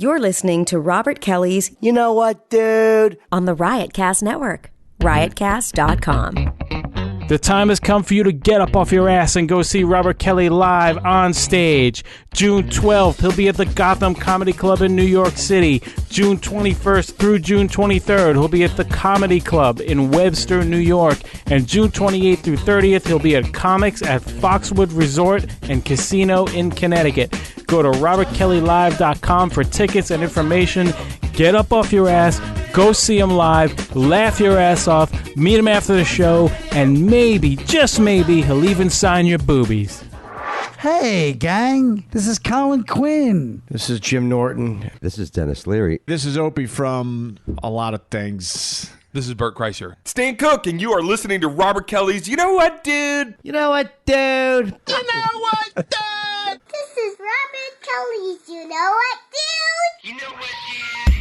You're listening to Robert Kelly's You Know What, Dude? on the Riotcast Network. Riotcast.com. The time has come for you to get up off your ass and go see Robert Kelly live on stage. June 12th, he'll be at the Gotham Comedy Club in New York City. June 21st through June 23rd, he'll be at the Comedy Club in Webster, New York. And June 28th through 30th, he'll be at Comics at Foxwood Resort and Casino in Connecticut. Go to robertkellylive.com for tickets and information. Get up off your ass, go see him live, laugh your ass off, meet him after the show, and maybe, just maybe, he'll even sign your boobies. Hey, gang. This is Colin Quinn. This is Jim Norton. This is Dennis Leary. This is Opie from a lot of things. This is Bert Kreischer. Stan Cook, and you are listening to Robert Kelly's You Know What, Dude? You know what, dude? You know what, dude? This is Robert Kelly's You Know What, Dude? You know what, dude?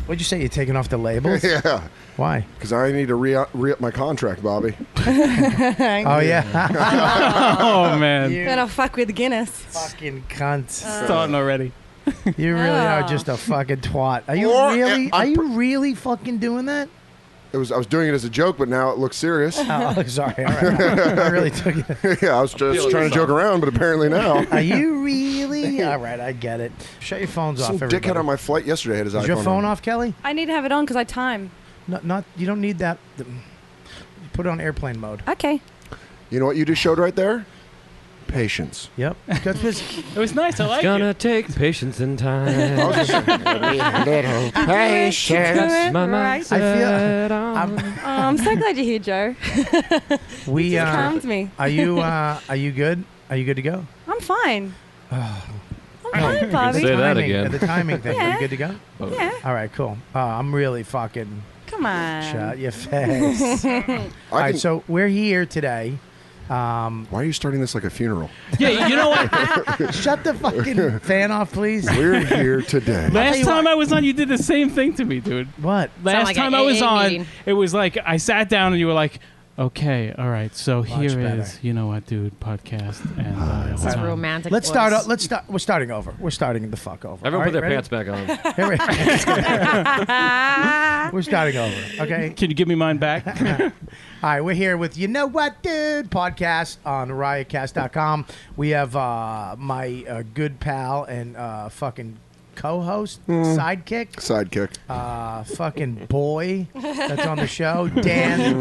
What'd you say? You're taking off the labels? Yeah, Why? because I need to re-up my contract, Bobby. Oh, yeah. Oh, man. You Gonna fuck with Guinness. fucking cunt. Starting already. You really are just a fucking twat. Are you really fucking doing that? I was doing it as a joke, but now it looks serious. Oh, sorry. All right. I really took it. Yeah, I was just trying to joke around, but apparently now. Are you really? All right, I get it. Shut your phones Some off, everybody. dickhead on my flight yesterday had his Is iPhone your phone on. off, Kelly? I need to have it on because I time. Not. You don't need that. You put it on airplane mode. Okay. You know what you just showed right there? Patience. Yep. That's It was nice. I like It's gonna it. take patience and time. Little patience. That's my Right. mindset. I'm so glad you're here, Joe. we. It calms me. Are you? Are you good? Are you good to go? I'm fine. I'm fine, Bobby. Say that Timing- again. The timing thing. Are Yeah. you good to go? Yeah. All right. Cool. I'm really fucking. Come on. Shut your face. All right. So we're here today. Why are you starting this like a funeral? Yeah, you know what? Shut the fucking fan off, please. We're here today. Last time I was on, you did the same thing to me, dude. What? Last like time an I was AA on, meeting. it was like I sat down and you were like, "Okay, all right, so here better. is You Know What, Dude podcast." And It's romantic. Let's start. Let's start. We're starting over. We're starting the fuck over. Everyone All put their right, pants back on. ready? Here we- We're starting over. Okay. Can you give me mine back? All right, we're here with You Know What, Dude podcast on riotcast.com. We have my good pal and fucking co-host, sidekick, fucking boy that's on the show, Dan.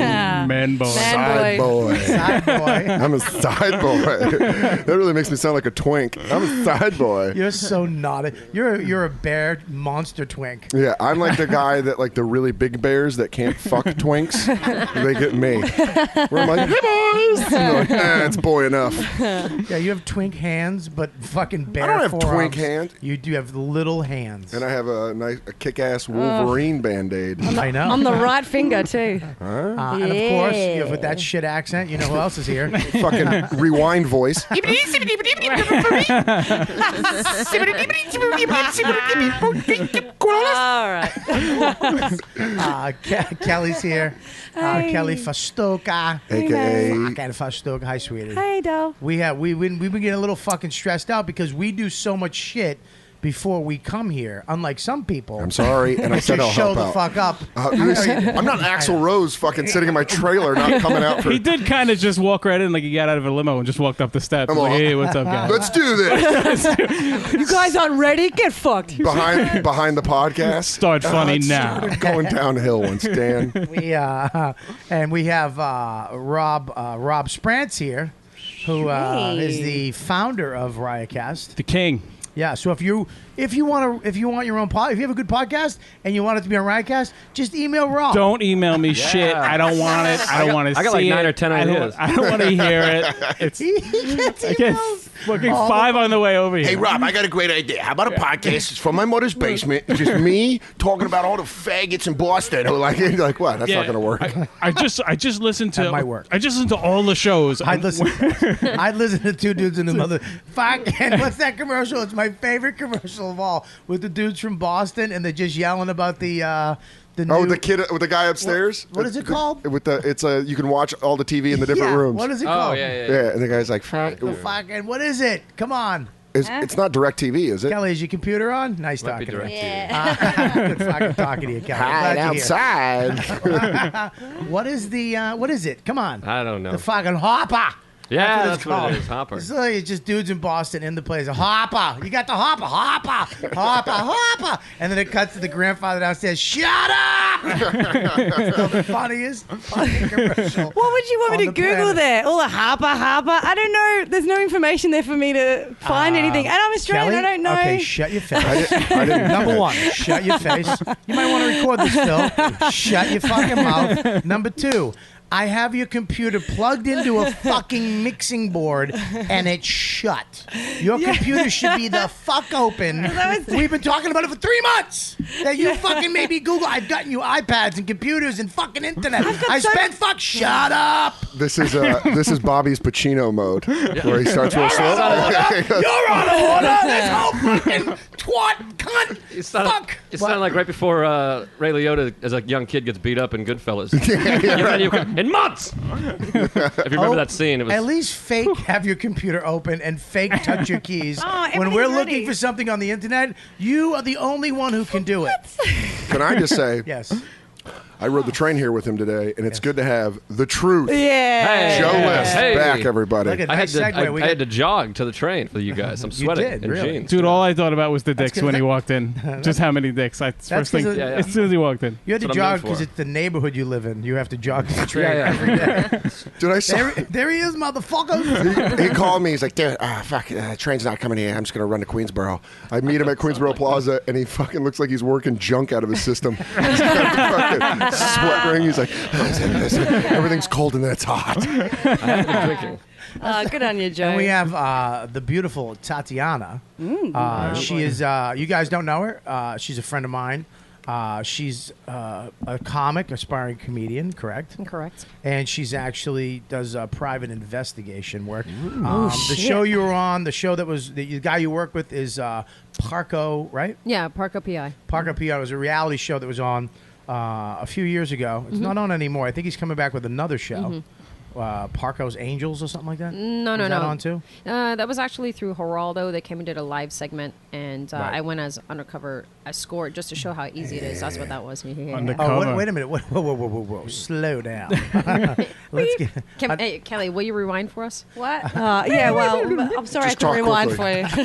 Man boy. Side boy. Side boy. I'm a side boy. That really makes me sound like a twink. I'm a side boy. You're so naughty. You're a bear monster twink. Yeah, I'm like the guy that like the really big bears that can't fuck twinks. They get me. Where I'm like, hey boys. And they're like, nah, it's boy enough. Yeah, you have twink hands, but fucking bear I don't have forearms. twink hands. You do have little hands. And I have a kick-ass Wolverine Band-Aid. I know. On the right finger, too. And of course, with that shit accent, you know who else is here? Fucking rewind voice. All right. Kelly's here. Hey. Kelly Fastoka. AKA Fucking Fastoka. Hi, sweetie. Hey, doll. We've been getting a little fucking stressed out because we do so much shit before we come here, unlike some people. I'm sorry, and I said I'll just show help the out. fuck up. I'm not Axl Rose fucking sitting in my trailer not coming out for... He did kind of just walk right in like he got out of a limo and just walked up the steps. I'm Like, all- hey, what's up, guys? Let's do this. You guys aren't ready? Get fucked. behind the podcast. Start funny It now. started going downhill once, Dan. And we have Rob Sprance here, who is the founder of Riotcast. The king. Yeah, so if you if you want your own if you have a good podcast and you want it to be on Riotcast, just email Rob. Don't email me shit. I don't want it. I don't want to see it. I got like 9 or 10 ideas. I don't want to hear it. It's I get fucking 5 on the way over here. Hey, Rob, I got a great idea. How about a podcast? It's from my mother's basement. It's just me talking about all the faggots in Boston who like what? That's not going to work. I just listened to That might work. I just listened to all the shows. I'd listen to two dudes in the mother. Fuck, and what's that commercial? It's my favorite commercial of all, with the dudes from Boston and they're just yelling about the new, the kid with the guy upstairs. What is it called? You can watch all the TV in the different rooms. What is it called? Yeah, and the guy's like, The fucking what is it? Come on. It's not DirecTV, is it? Kelly, is your computer on? Nice Might be talking to you. direct Good fucking talking to you, Kelly. Hide I'm glad you're outside. here. What is it? Come on. I don't know. The fucking Hopper. Yeah, That's that's what what it's it is. Hopper. It's like just dudes in Boston in the place. Hopper. You got the Hopper. And then it cuts to the grandfather downstairs. Shut up! That's the funniest fucking commercial. What would you want me on to the Google planet. there? All the Harper. I don't know. There's no information there for me to find anything. And I'm Australian. Kelly? I don't know. Okay, shut your face. I didn't. Number 1, shut your face. You might want to record this, Phil. Shut your fucking mouth. Number 2, I have your computer plugged into a fucking mixing board and it's shut. Your computer should be the fuck open. We've been talking about it for 3 months. That you fucking maybe Google. I've gotten you iPads and computers and fucking internet. Shut up. This is Bobby's Pacino mode, where he starts real slow. You're on order. This whole fucking twat cunt. It sounded like right before Ray Liotta, as a young kid, gets beat up in Goodfellas. In months. If you remember that scene, it was At least fake have your computer open and fake touch your keys. When we're looking for something on the internet, you are the only one who can do it. Can I just say, Yes. I rode the train here with him today, and it's good to have the truth. Yeah. Joe List back, everybody. Look at I had nice to segue. I had to jog to the train for you guys. I'm You sweating did, in really? jeans. Dude, all I thought about was the dicks 'cause when he that- walked in. Just how many dicks. First thing, 'cause as soon as he walked in. You had to That's what I'm jog known because for. it's the neighborhood you live in. You have to jog to the train Yeah. every day. Dude, I saw. There he is, motherfucker. He called me. He's like, dude, fuck, train's not coming here. I'm just going to run to Queensboro. I meet him at Queensboro Plaza, and he fucking looks like he's working junk out of his system. He's got a fucking sweat ring. He's like, everything's cold and then it's hot. I have been drinking. Good on you, Joe. And we have the beautiful Tatiana. She is, you guys don't know her. She's a friend of mine. She's a comic, aspiring comedian, correct? Correct. And she's actually does private investigation work. Oh, the shit. show you were on, the show that was the guy you work with is Parco, right? Yeah, Parco PI. Parco PI was a reality show that was on a few years ago. It's not on anymore. I think he's coming back with another show. Parco's Angels or something like that? No, Was that on too? That was actually through Geraldo. They came and did a live segment, and Right. I went as undercover escort just to show how easy it is. That's what that was. Undercover. Oh, wait a minute. Whoa. Slow down. Let's get... Hey, Kelly, will you rewind for us? What? Yeah, well, I'm sorry Just I can talk rewind quickly. for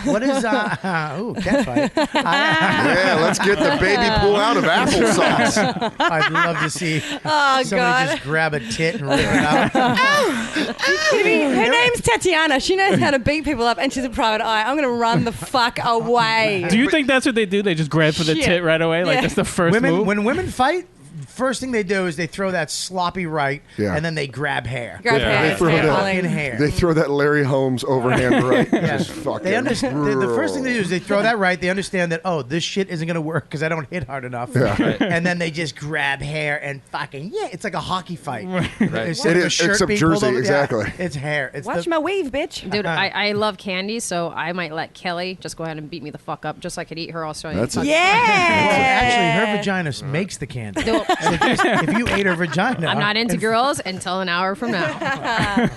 you. What is... ooh, catfight. Yeah, let's get the baby pool out of applesauce. I'd love to see Oh, somebody God. just grab a tit and rip it out. Her name's Tatiana. She knows how to beat people up, and she's a private eye. I'm going to run the fuck away. Do you think that's what they do? They just grab for the Shit. tit right away? Like Yeah. that's the first move? When women fight, first thing they do is they throw that sloppy right, Yeah. and then they grab hair. Grab Yeah. hair. They It's throw hair that- pulling. Fucking hair. They throw that Larry Holmes overhand right. Yes. Just fucking. They understand. The first thing they do is they throw that right. They understand that this shit isn't gonna work because I don't hit hard enough. Yeah. Right. And then they just grab hair and fucking it's like a hockey fight. It's It like a is, shirt except being pulled Jersey, over. Yeah, exactly. it's hair. It's Watch my weave, bitch. Dude, I love candy, so I might let Kelly just go ahead and beat me the fuck up, just so I could eat her Australian. That's fucking- it. Yeah. Actually, her vagina makes the candy. No, If you ate her vagina, I'm not into girls until an hour from now.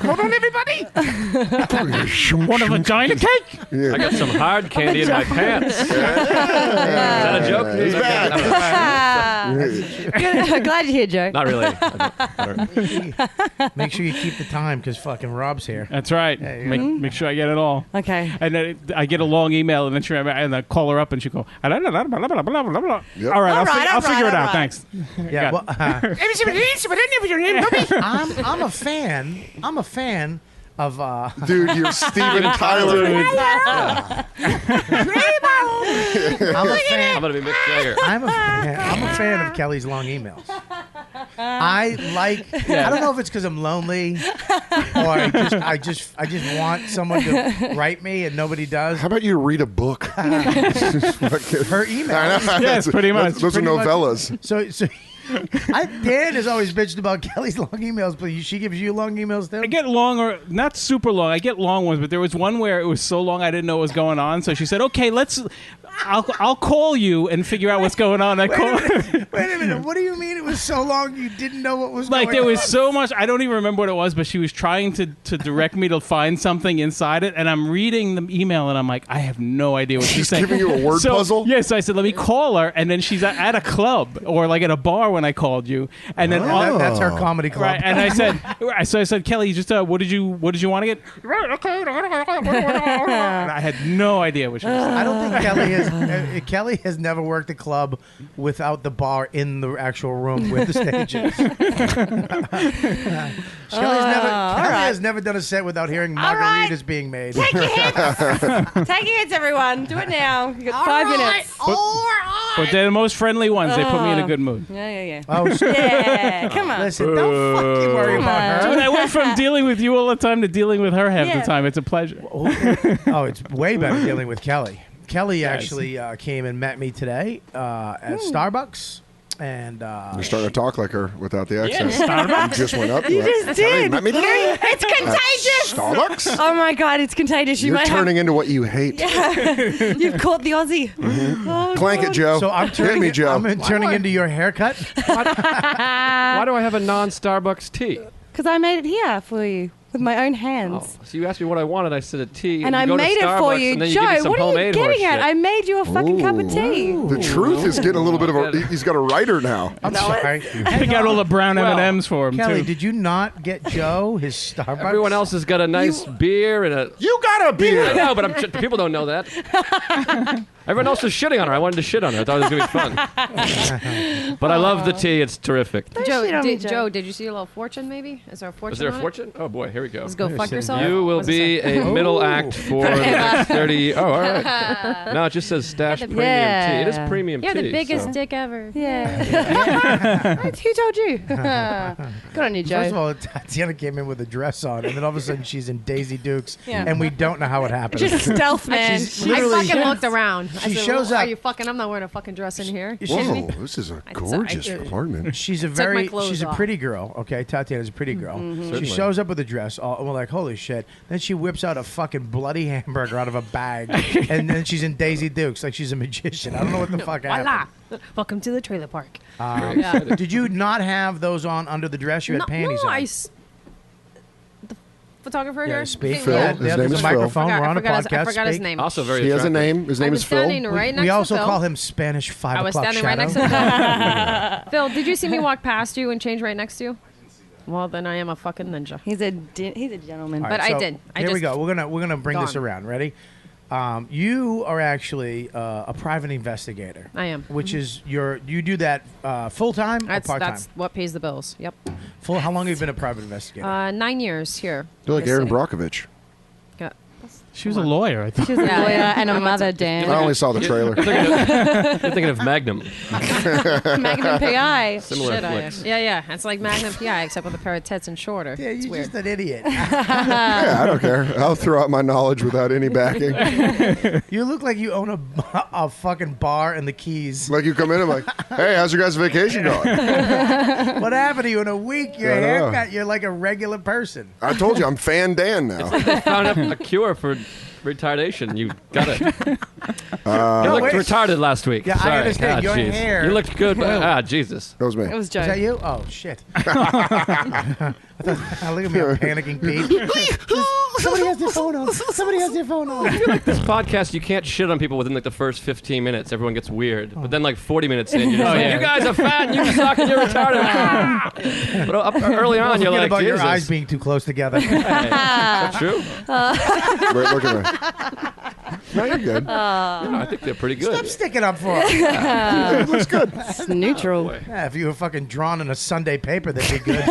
Hold on, everybody. Want a vagina cake? I got some hard candy in my pants. Is that a joke? He's back. Good. Glad you're here, Joe. Not really. I don't- Make sure you keep the time because fucking Rob's here. That's right. Yeah, Make sure I get it all. Okay. And then I get a long email, and then I call her up, and she go, all right, Yep. I'll figure it out. Thanks. Yeah. Got Well, I'm a fan Dude, you're Steven Tyler. I'm a fan. I'm gonna be Mick Jagger. I'm a fan of Kelly's long emails. I don't know if it's because I'm lonely or I just want someone to write me and nobody does. How about you read a book? Her emails. Yes, pretty much. Those are novellas. So Dan has always bitched about Kelly's long emails, but she gives you long emails too? I get long, or not super long. I get long ones, but there was one where it was so long I didn't know what was going on. So she said, "Okay, I'll call you and figure out what's going on." Wait a minute. What do you mean it was so long you didn't know what was going on? Like, there was so much. I don't even remember what it was, but she was trying to direct me to find something inside it. And I'm reading the email, and I'm like, I have no idea what she's saying. She's giving you a word puzzle? Yes, I said, let me call her. And then she's at a club or like at a bar when I called you. And then that's her comedy club. Right, and I said, Kelly, just what did you want to get? Right, okay. And I had no idea what she was saying. I don't think Kelly has never worked a club without the bar in the actual room with the stages. Kelly has never done a set without hearing margaritas being made. Take your hits. Take your hits, everyone. Do it now. You got 5 minutes. But they're the most friendly ones. They put me in a good mood. Yeah. Oh, Yeah, come on. listen, don't fucking worry about her. Dude, I went from dealing with you all the time to dealing with her half the time. It's a pleasure. Oh, it's way better dealing with Kelly. Kelly actually came and met me today at Starbucks. And You're starting to talk like her without the accent. Starbucks. You just went up. You just Kelly, did. met me today? It's contagious. Starbucks? Oh my God, it's contagious. You're turning into what you hate. You've caught the Aussie. Oh, Clank it, Joe. so I'm turning, Hit me, Joe. I'm turning into your haircut. Why do I have a non-Starbucks tea? Because I made it here for you with my own hands. Oh, so you asked me what I wanted. I said a tea. And I you go made to it for you. Starbucks, and then you Joe, give me some what are you homemade getting horse at? shit. I made you a fucking cup of tea. The truth is getting a little bit of a... He's got a writer now. I'm sorry. I got all the brown M&Ms for him, Kelly, too. did you not get Joe his Starbucks? Everyone else has got a nice beer and a... You got a beer! I know, but people don't know that. Everyone else is shitting on her. I wanted to shit on her. I thought it was going to be fun. But I love the tea. It's terrific. Joe, did you see a little fortune, maybe? Is there a fortune? Is there a on it? fortune? Oh, boy. Here we go. Let's go fuck yourself. You will What's it be say? a middle act for the next 30... Oh, all right. No, it just says stash premium tea. It is premium You're tea. the biggest so. dick ever. Yeah. Who told you? Good on you, Joe. First of all, Tatiana came in with a dress on, and then all of a sudden she's in Daisy Dukes, Yeah. and we don't know how it happened. Just stealth, man. She's I literally- fucking looked around. I She said, shows Are up- you fucking? I'm not wearing a fucking dress in here. Whoa, this is a gorgeous apartment. She's a Took my clothes she's a off. pretty girl. Okay, Tatiana's a pretty girl. She Certainly. shows up with a dress, and we're like, holy shit. Then she whips out a fucking bloody hamburger out of a bag, and then she's in Daisy Dukes like she's a magician. I don't know what the fuck happened. Voila! Welcome to the trailer park. Did you not have those on under the dress? You had panties on. The photographer Yeah, here. speak. Hey, Phil. yeah. His name there's is a Phil. microphone. We're on a podcast. I forgot his Speak. name. Also very He has a attractive. name. His name I was is Phil. standing right next We to also Phil. call him Spanish 5 I was o'clock standing right shadow. next to Phil. Phil, did you see me walk past you and change right next to you? Well, then I am a fucking ninja. He's a gentleman. All But right, I so did. I Here we just go. We're gonna bring this gone. around. Ready? You are actually a private investigator. I am. Which is you do that full time or That's part time? that's what pays the bills. Yep. Full. How long have you been a private investigator? 9 years here. You're like in the Aaron city. Brockovich. Yeah. She was a lawyer, I thought. She was a Yeah, lawyer yeah. and a I went mother, to- Dan. I only saw the trailer. You're thinking of Magnum. Magnum PI. Similar Shit, I am. flicks. Yeah. It's like Magnum PI except with a pair of tits and shorter. Yeah, it's you're weird. just an idiot. Yeah, I don't care. I'll throw out my knowledge without any backing. You look like you own a fucking bar in the Keys. Like you come in, I'm like, hey, how's your guys' vacation going? What happened to you in a week? Your I know. haircut, you're like a regular person. I told you, I'm Fan Dan now. They found a cure for retardation. You got it. You looked wait. retarded last week. Yeah, I Sorry. understand. Your jeez. hair- You looked good, but Jesus. That was me. It was Joe. Is that you? Oh, shit. Look at me, I'm panicking, Pete. Somebody has their phone on. Somebody has their phone on. This podcast, you can't shit on people within like the first 15 minutes. Everyone gets weird. But then like 40 minutes in, you're just like, yeah. you guys are fat and you suck and you're retarded. But early on, you're Forget like, about Jesus. your eyes being too close together. Is that true? Wait, look at me. No, you're good. I think they're pretty good. Stop sticking up for him. It looks good. It's neutral. Yeah, if you were fucking drawn in a Sunday paper, that'd be good.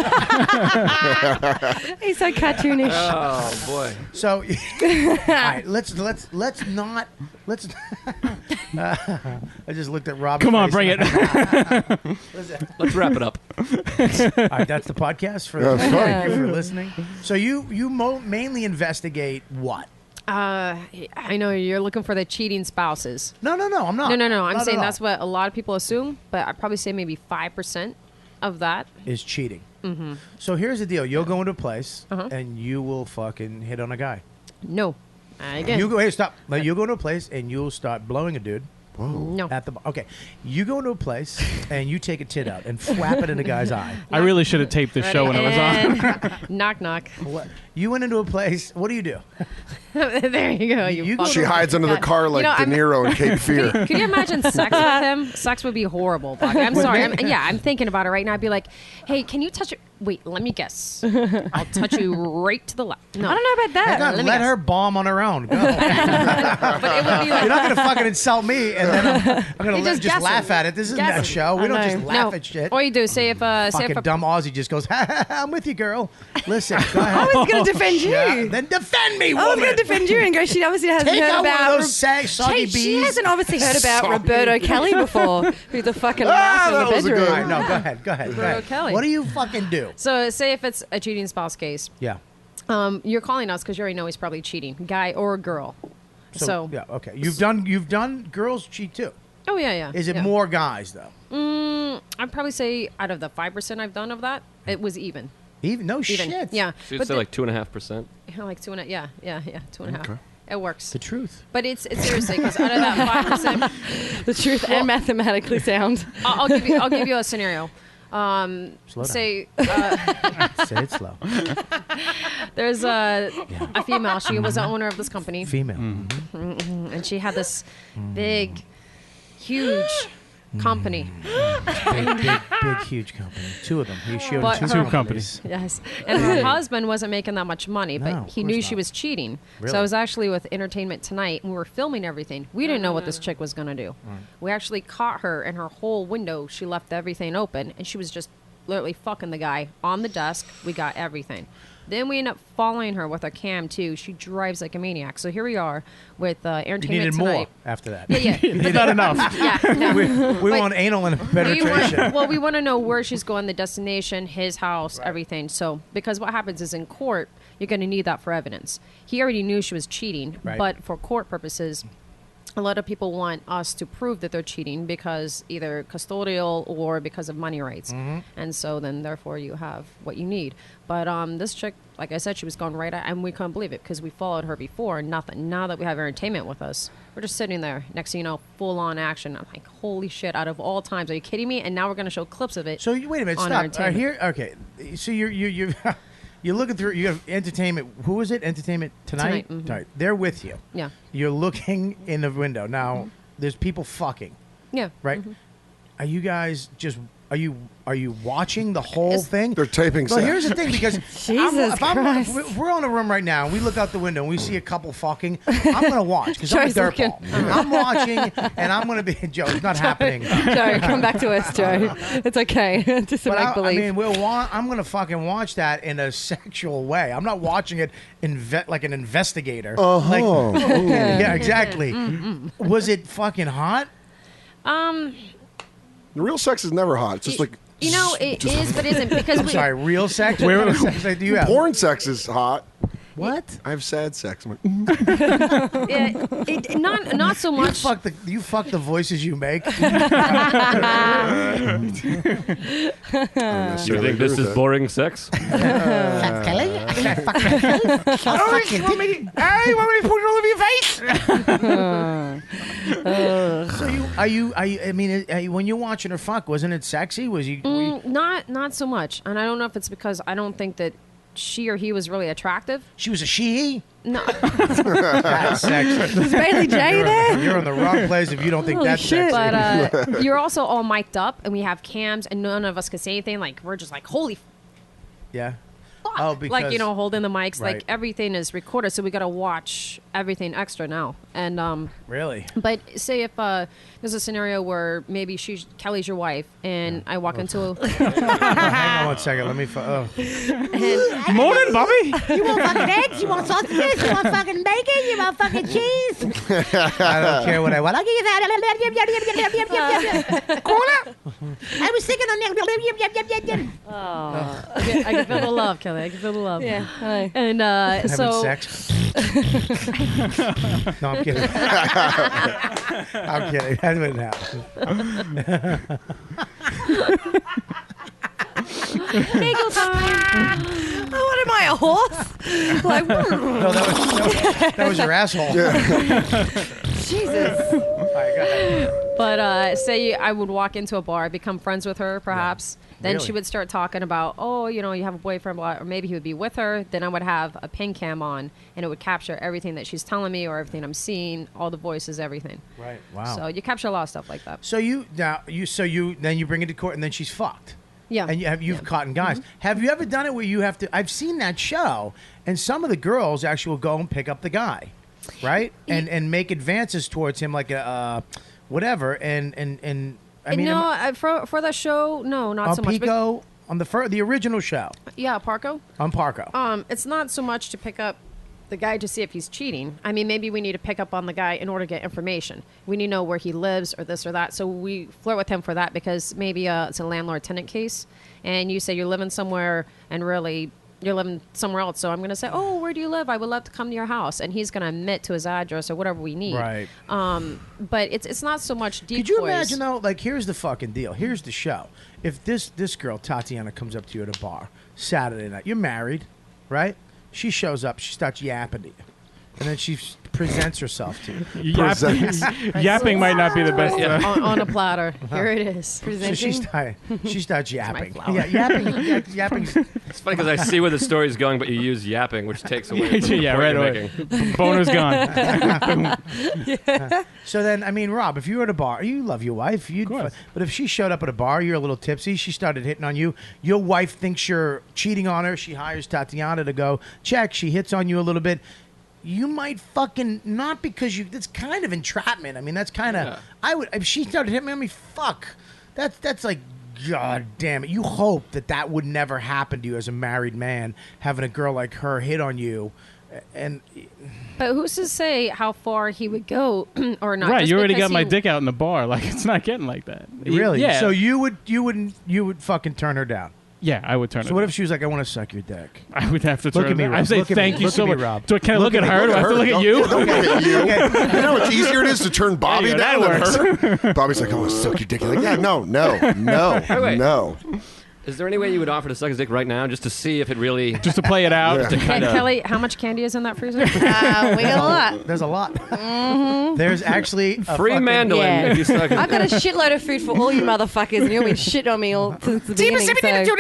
He's so cartoonish. Oh boy. So, all right, let's not. I just looked at Rob. Come on, bring it. Let's wrap it up. All right, that's the podcast for. Thank you for listening. So you mainly investigate what? I know you're looking for the cheating spouses. No, I'm not. No. I'm Not saying at that's what a lot of people assume, but I'd probably say maybe 5% of that is cheating. Mm-hmm. So here's the deal: you'll go into a place Uh-huh. and you will fucking hit on a guy. No. Again. You go. Hey, stop! You go to a place and you'll start blowing a dude. No. Okay, you go into a place and you take a tit out and flap it in a guy's eye. I really should have taped this show when it was on. Knock, knock. What? You went into a place. What do you do? There you go. You go fucker. She hides under the car like De Niro in Cape Fear. Can you imagine sex with him? Sex would be horrible. Bobby. I'm sorry. I'm thinking about it right now. I'd be like, hey, can you touch it? Wait, let me guess. I'll touch you right to the left. No. I don't know about that. Hang on, let her bomb on her own. Go. But it would be like, You're not going to fucking insult me, and then I'm going to just laugh guessing. at it. This isn't Guessing. that show. We don't just laugh No. at shit. All you do is say if Fucking dumb Aussie just goes, ha, ha, ha, I'm with you, girl. Listen, go ahead. I was going to defend you. Yeah, then defend me, woman. I was going to defend you and go, she obviously hasn't Take heard out about... one of those soggy bees. She hasn't obviously heard about Soggy Roberto Kelly before, who's a fucking laugh in that the was a bedroom. good- All right, no, go ahead. Roberto Kelly. What do you fucking do? So say if it's a cheating spouse case, Yeah. you're calling us because you already know he's probably cheating, guy or girl. So yeah, okay. You've done girls cheat too. Oh yeah. Is it yeah. more guys though? I'd probably say out of the 5% I've done of that, it was even. Even no Even. shit. Yeah. So you'd But say the- like 2.5%. like 2.5. Yeah, 2.5. Okay. It works. The truth. But it's seriously because out of that 5%, The truth and mathematically sound. I'll give you a scenario. Slow down. Say Say it slow. there's a female. She was the owner of this company, Female. and she had this big, huge company. Big, huge company. Two of them. He showed But two her- companies. Yes, and her husband wasn't making that much money, but No, of he course knew she not. was cheating. Really? So I was actually with Entertainment Tonight, and we were filming everything. We didn't know what this chick was gonna do. We actually caught her in her whole window. She left everything open, and she was just literally fucking the guy on the desk. We got everything. Then we end up following her with our cam too. She drives like a maniac. So here we are with You Entertainment needed more Tonight. after that. Yeah. Not enough. Yeah, no. We But want anal and penetration. we want to know where she's going, the destination, his house, everything. So, because what happens is in court, you're going to need that for evidence. He already knew she was cheating, Right. but for court purposes, a lot of people want us to prove that they're cheating because either custodial or because of money rights. And so then, therefore, you have what you need. But this chick, like I said, she was going right at, and we couldn't believe it because we followed her before and nothing. Now that we have Entertainment with us, we're just sitting there. Next thing you know, full on action. I'm like, holy shit! Out of all times, are you kidding me? And now we're going to show clips of it. So wait a minute, on stop. Entertainment. Here, okay. So you're you're looking through. You have Entertainment. Who is it? Entertainment Tonight. Tonight, mhm. Tonight. They're with you. Yeah. You're looking in the window now. There's people fucking. Yeah. Right. Are you guys just? Are you watching the whole It's- thing? They're taping Well, sex. here's the thing, because Jesus Christ. if we're on a room right now, and we look out the window and we see a couple fucking, I'm going to watch because I'm a Joe's looking. dirtball. I'm watching, and I'm going to be, Joe, it's not happening. Joe, come back to us, Joe. It's okay. Just a But make I believe. mean, I'm going to fucking watch that in a sexual way. I'm not watching it like an investigator. Uh-huh. Like, yeah, exactly. Was it fucking hot? The real sex is never hot. It's just like You know, it is, but isn't because I'm we. sorry, real sex? What kind of sex do you have? porn sex is hot. What? I have sad sex. I'm like, Not so You much. fuck the voices you make. You think this is boring sex? So are you? I mean, when you're watching her fuck, wasn't it sexy? Was you? Not so much, and I don't know if it's because I don't think that she or he was really attractive. She was a she. No, That's sexy. Is Bailey J there? You're in the wrong place if you don't think Holy that's shit. sexy. but you're also all mic'd up, and we have cams, and none of us could say anything. Like we're just like, holy Yeah. Oh, because like holding the mics, Right. like everything is recorded, so we got to watch everything extra now. And really. But say if there's a scenario where maybe Kelly's your wife, and I walk into Hang on 1 second. Let me. Morning, Bobby. You want fucking eggs? You want sausages? You want fucking bacon? You want fucking cheese? I don't care what I want. I'll give you that. Cola? I was thinking on that. I can feel the love, Kelly. I can feel the love. Yeah. Hi. And Having so sex? No, I'm kidding. I'm kidding. That wouldn't happen. bagel time. What am I, a horse? Like, No, that was your asshole. Jesus. But say I would walk into a bar, become friends with her, perhaps. Then Really? she would start talking about, you have a boyfriend, blah, or maybe he would be with her. Then I would have a pin cam on, and it would capture everything that she's telling me or everything I'm seeing, all the voices, everything. Right. Wow. So you capture a lot of stuff like that. So you then you bring it to court, and then she's fucked. Yeah. And you've caught guys. Have you ever done it where you have to? I've seen that show, and some of the girls actually will go and pick up the guy, right? And make advances towards him like a whatever. And I mean, for that show, no, not on so much. Pico, on the original show, Yeah, Parco. on Parco. It's not so much to pick up the guy to see if he's cheating. I mean, maybe we need to pick up on the guy in order to get information. We need to know where he lives or this or that. So we flirt with him for that because maybe it's a landlord-tenant case, and you say you're living somewhere and really you're living somewhere else. So I'm going to say, oh, where do you live? I would love to come to your house. And he's going to admit to his address or whatever we need. Right. But it's not so much decoys. Could you imagine though? Like, here's the fucking deal. Here's the show. If this girl Tatiana comes up to you at a bar Saturday night, you're married, right? She shows up. She starts yapping to you, and then she presents herself to you. Yapping might not be the best. on a platter. Here it is. So she starts yapping. flower. Yeah, yapping. It's funny because I see where the story's going, but you use yapping, which takes away from the Yeah, point right you're away. making. Boner's gone. So then, I mean, Rob, if you were at a bar, you love your wife. But if she showed up at a bar, you're a little tipsy, she started hitting on you, your wife thinks you're cheating on her, she hires Tatiana to go check, she hits on you a little bit. You might fucking, not because that's kind of entrapment. I mean, that's kind of, if she started hitting me on me, fuck. That's like, God damn it. You hope that would never happen to you as a married man, having a girl like her hit on you. But who's to say how far he would go or not? Right, Just you already because got my dick out in the bar. Like, it's not getting like that. Really? Yeah. So you would fucking turn her down. Yeah, I would turn it. So what if she was like, I want to suck your dick? I would have to turn Look at me, it. Rob. I'd say Look at me. thank you Look so at me, much. Rob. Can I look at her? Do I have to look at you? Don't look at you. You know how much easier it is to turn Bobby There down you go, than that her? Bobby's like, I want to suck your dick. You're like, yeah, no, wait. no. Is there any way you would offer to suck his dick right now just to see if it really... Just to play it out? Yeah. To And kinda, Kelly, how much candy is in that freezer? We got a lot. There's a lot. There's actually a free fucking- mandolin Yeah. if you suck his I've got a shitload of food for all you motherfuckers, and you've been shit on me all since the beginning. So,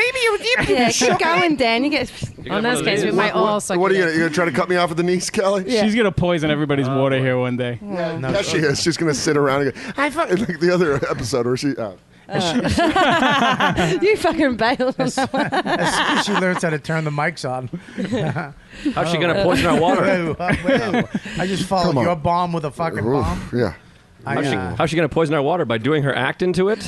yeah, keep going, Dan. You get. In this case, we might all suck What are your you dick. going to try to cut me off at the knees, Kelly? Yeah. She's going to poison everybody's water here one day. Yeah, she is. She's going to sit around and go, I fucking like the other episode where she... You fucking bailed on that one. As soon as she learns how to turn the mics on. How's she going to poison our water? Whoa. I just followed Come on. your bomb with a fucking bomb. Yeah. How's she going to poison our water? By doing her act into it?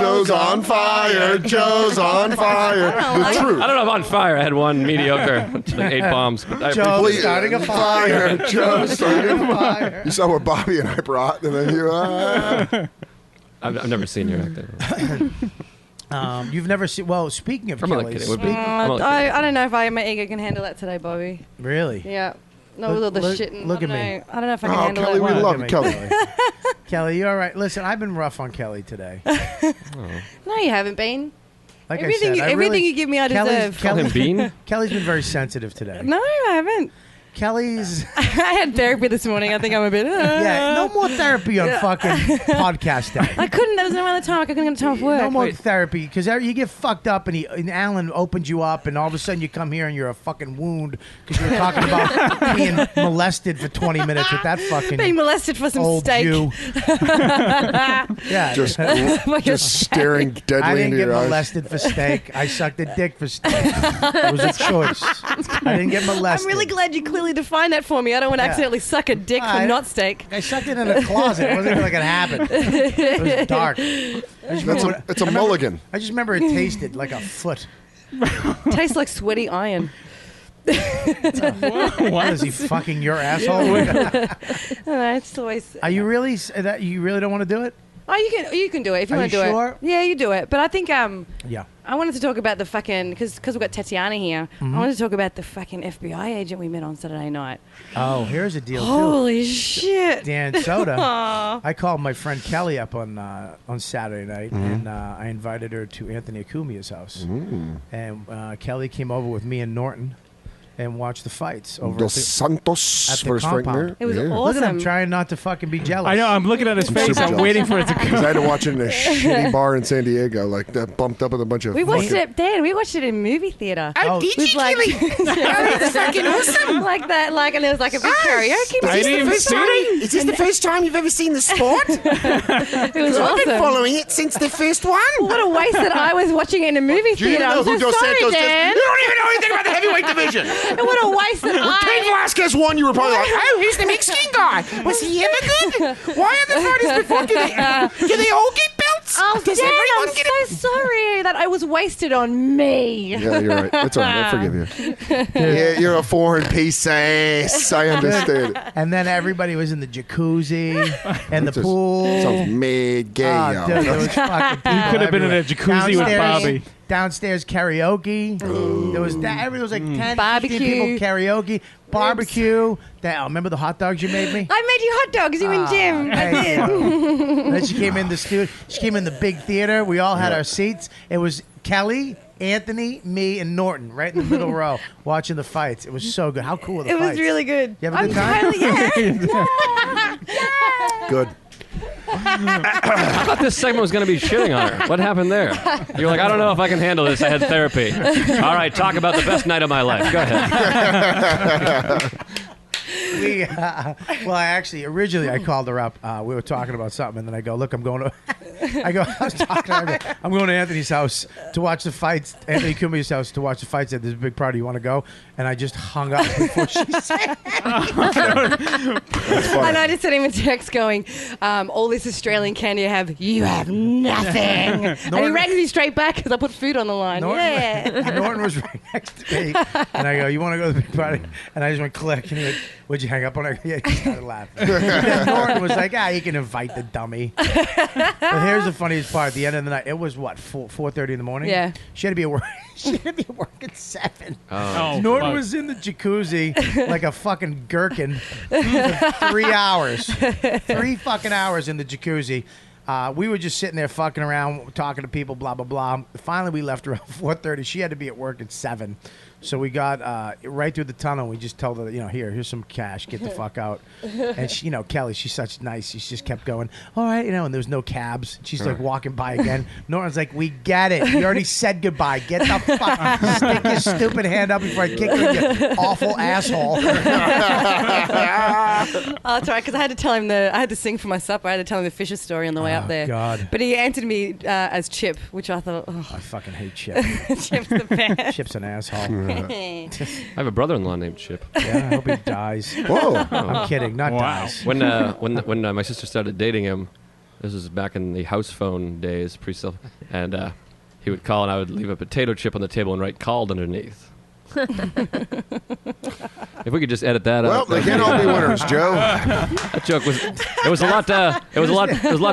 Joe's on fire. Joe's on fire. The truth. I don't know if on fire. I had one mediocre. Like 8 bombs. But I Joe's appreciate starting a fire. Joe's starting a fire. You saw what Bobby and I brought, and then you... I've never seen your act. You've never seen... Well, speaking of I'm only Kelly... kidding. It would be- I'm only kidding. I don't know if my ego can handle that today, Bobby. Really? Yeah. No, with all the shit. And, look I at don't me. know. I don't know if I can Oh, handle Kelly, it. we Look love at you, me, Kelly. Kelly, you're all right. Listen, I've been rough on Kelly today. No, you haven't been. Like Everything, I said, everything you give me, I deserve. Call him Bean? Kelly's been very sensitive today. No, I haven't. Kelly's. I had therapy this morning. I think I'm a bit. Yeah, no more therapy on fucking podcast day. I couldn't. There was no other time. I couldn't get time off work. No more therapy because you get fucked up and Alan opens you up and all of a sudden you come here and you're a fucking wound because you were talking about being molested for 20 minutes with that fucking being molested for some old steak. Jew. Yeah, just staring deadly I didn't into get your eyes. molested for steak. I sucked a dick for steak. It was a choice. I didn't get molested. I'm really glad you clearly defined that for me. I don't want to accidentally suck a dick for not steak. I sucked it in a closet. It wasn't even like it happened. It was dark. It's a mulligan. I just remember it tasted like a foot. Tastes like sweaty iron. What is he fucking your asshole? It's always. Are you really that you really don't want to do it? Oh, you can do it if you Are want to you do sure? it. Yeah, you do it. But I think yeah. I wanted to talk about the fucking because we've got Tatiana here. Mhm. I wanted to talk about the fucking FBI agent we met on Saturday night. Oh, here's a deal. Holy too. shit, Dan Soder. Aw. I called my friend Kelly up on Saturday night, Mhm. and I invited her to Anthony Acumia's house. Mm. And Kelly came over with me and Norton and watched the fights over Dos at Santos at the versus Frank compound. Mir. It was Yeah. Look at him awesome. trying not to fucking be jealous. I know. I'm looking at his face. super I'm jealous. waiting for it to Because I come. had to watch it in a shitty bar in San Diego, like that, bumped up with a bunch of. We watched fucking- it, Dan. We watched it in movie theater. Oh, did With like, That's fucking awesome. like that, like, and there was like a big karaoke. I didn't even see it. Is this the first time you've ever seen the sport? It was I've been awesome. following it since the first one. What a waste that I was watching it in a movie Do you theater. even know I'm who so Dos sorry, Santos is? Dan. You don't even know anything about the heavyweight division. And what a waste that When Ken I. Velasquez won, you were probably like, oh, who's the Mexican guy? Was he ever good? Why are the fighters before? Do they all get belts? Oh, Does Dan, everyone I'm get so sorry that I was wasted on me. Yeah, you're right. That's all right. I forgive you. Yeah, you're a foreign piece of ass. I understand. And then everybody was in the jacuzzi and the Just pool. sounds mad gay. Oh, yo. dude, there was fucking people You could have been in a everywhere. jacuzzi with Bobby. Downstairs karaoke. There was everybody was like 10, 15 people Barbecue. karaoke, barbecue. Remember the hot dogs you made me? I made you hot dogs, you and Jim. I There you did. go. Then she came in the studio. She came in the big theater. We all had our seats. It was Kelly, Anthony, me, and Norton right in the middle row watching the fights. It was so good. How cool were the It fights? was really good. You have a good time? Good. I thought this segment was going to be shitting on her. What happened there? You're like, I don't know if I can handle this. I had therapy. All right, talk about the best night of my life. Go ahead. Well, originally I called her up. We were talking about something, and then I go, look, I'm going to, I was talking to her. I go, I'm going to Anthony's house to watch the fights, Anthony Cumia's house to watch the fights. Said, there's a big party. You want to go? And I just hung up before she said And I just sent him a text going, all this Australian candy I have, you have nothing. And he rang me straight back because I put food on the line. Norton was right next to me. And I go, you want to go to the big party? And I just went click. And he went, would you hang up on her? Yeah, he started laughing. And then Norton was like, you can invite the dummy. But here's the funniest part. At the end of the night, it was what, 4:30 in the morning? Yeah. She had to be at work. She had to be at work at 7. Oh, Norton fuck. was in the jacuzzi like a fucking gherkin for 3 hours. 3 fucking hours in the jacuzzi. We were just sitting there fucking around, talking to people, blah, blah, blah. Finally, we left around 4:30. She had to be at work at 7. So we got right through the tunnel. We just told her, here's some cash. Get the fuck out. And she, Kelly, she's such nice. She just kept going, all right, and there was no cabs. She's like walking by again. Norton's like, we get it. You already said goodbye. Get the fuck. Stick your stupid hand up before I kick you, you awful asshole. Oh, that's right, because I had to tell him I had to sing for my supper. I had to tell him the Fisher story on the way up there. God. But he answered me as Chip, which I thought, I fucking hate Chip. Chip's the best. Chip's an asshole. I have a brother-in-law named Chip. Yeah, I hope he dies. Whoa. I'm kidding. Not dies. When my sister started dating him, this was back in the house phone days, pre-cell, and he would call and I would leave a potato chip on the table and write "called" underneath. If we could just edit that Well, out. they can't all be winners, Joe. That joke was a lot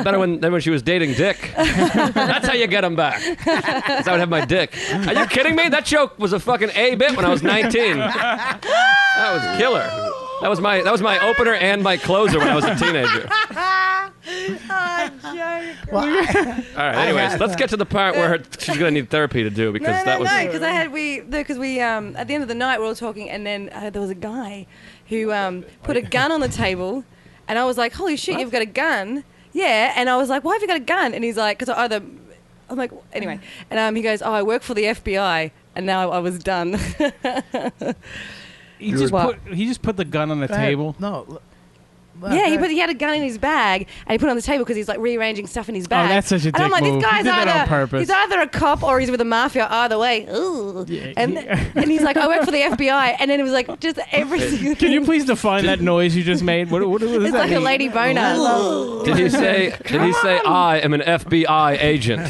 better than when she was dating Dick. That's how you get him back. That's how I would have my dick. Are you kidding me? That joke was a fucking A bit when I was 19. That was killer. That was my opener and my closer when I was a teenager. Oh, Well, All right. Anyways, let's get to the part where she's gonna need therapy to do because that was. No, because we at the end of the night we were all talking, and then there was a guy who put a gun on the table, and I was like, "Holy shit, you've got a gun!" Yeah, and I was like, "Why have you got a gun?" And he's like, "Because I'm like, anyway, and he goes, "Oh, I work for the FBI," and now I was done. He just put the gun on the table. No. Yeah, he had a gun in his bag and he put it on the table because he's like rearranging stuff in his bag. Oh, that's such a dick And I'm like, move. this guy's He did that on purpose. he's either a cop or he's with the mafia. Either way, ooh. Yeah, and he's like, I work for the FBI, and then it was like just every single Can you please define that noise you just made? What does It's that like mean? a lady boner. Did he say? I am an FBI agent?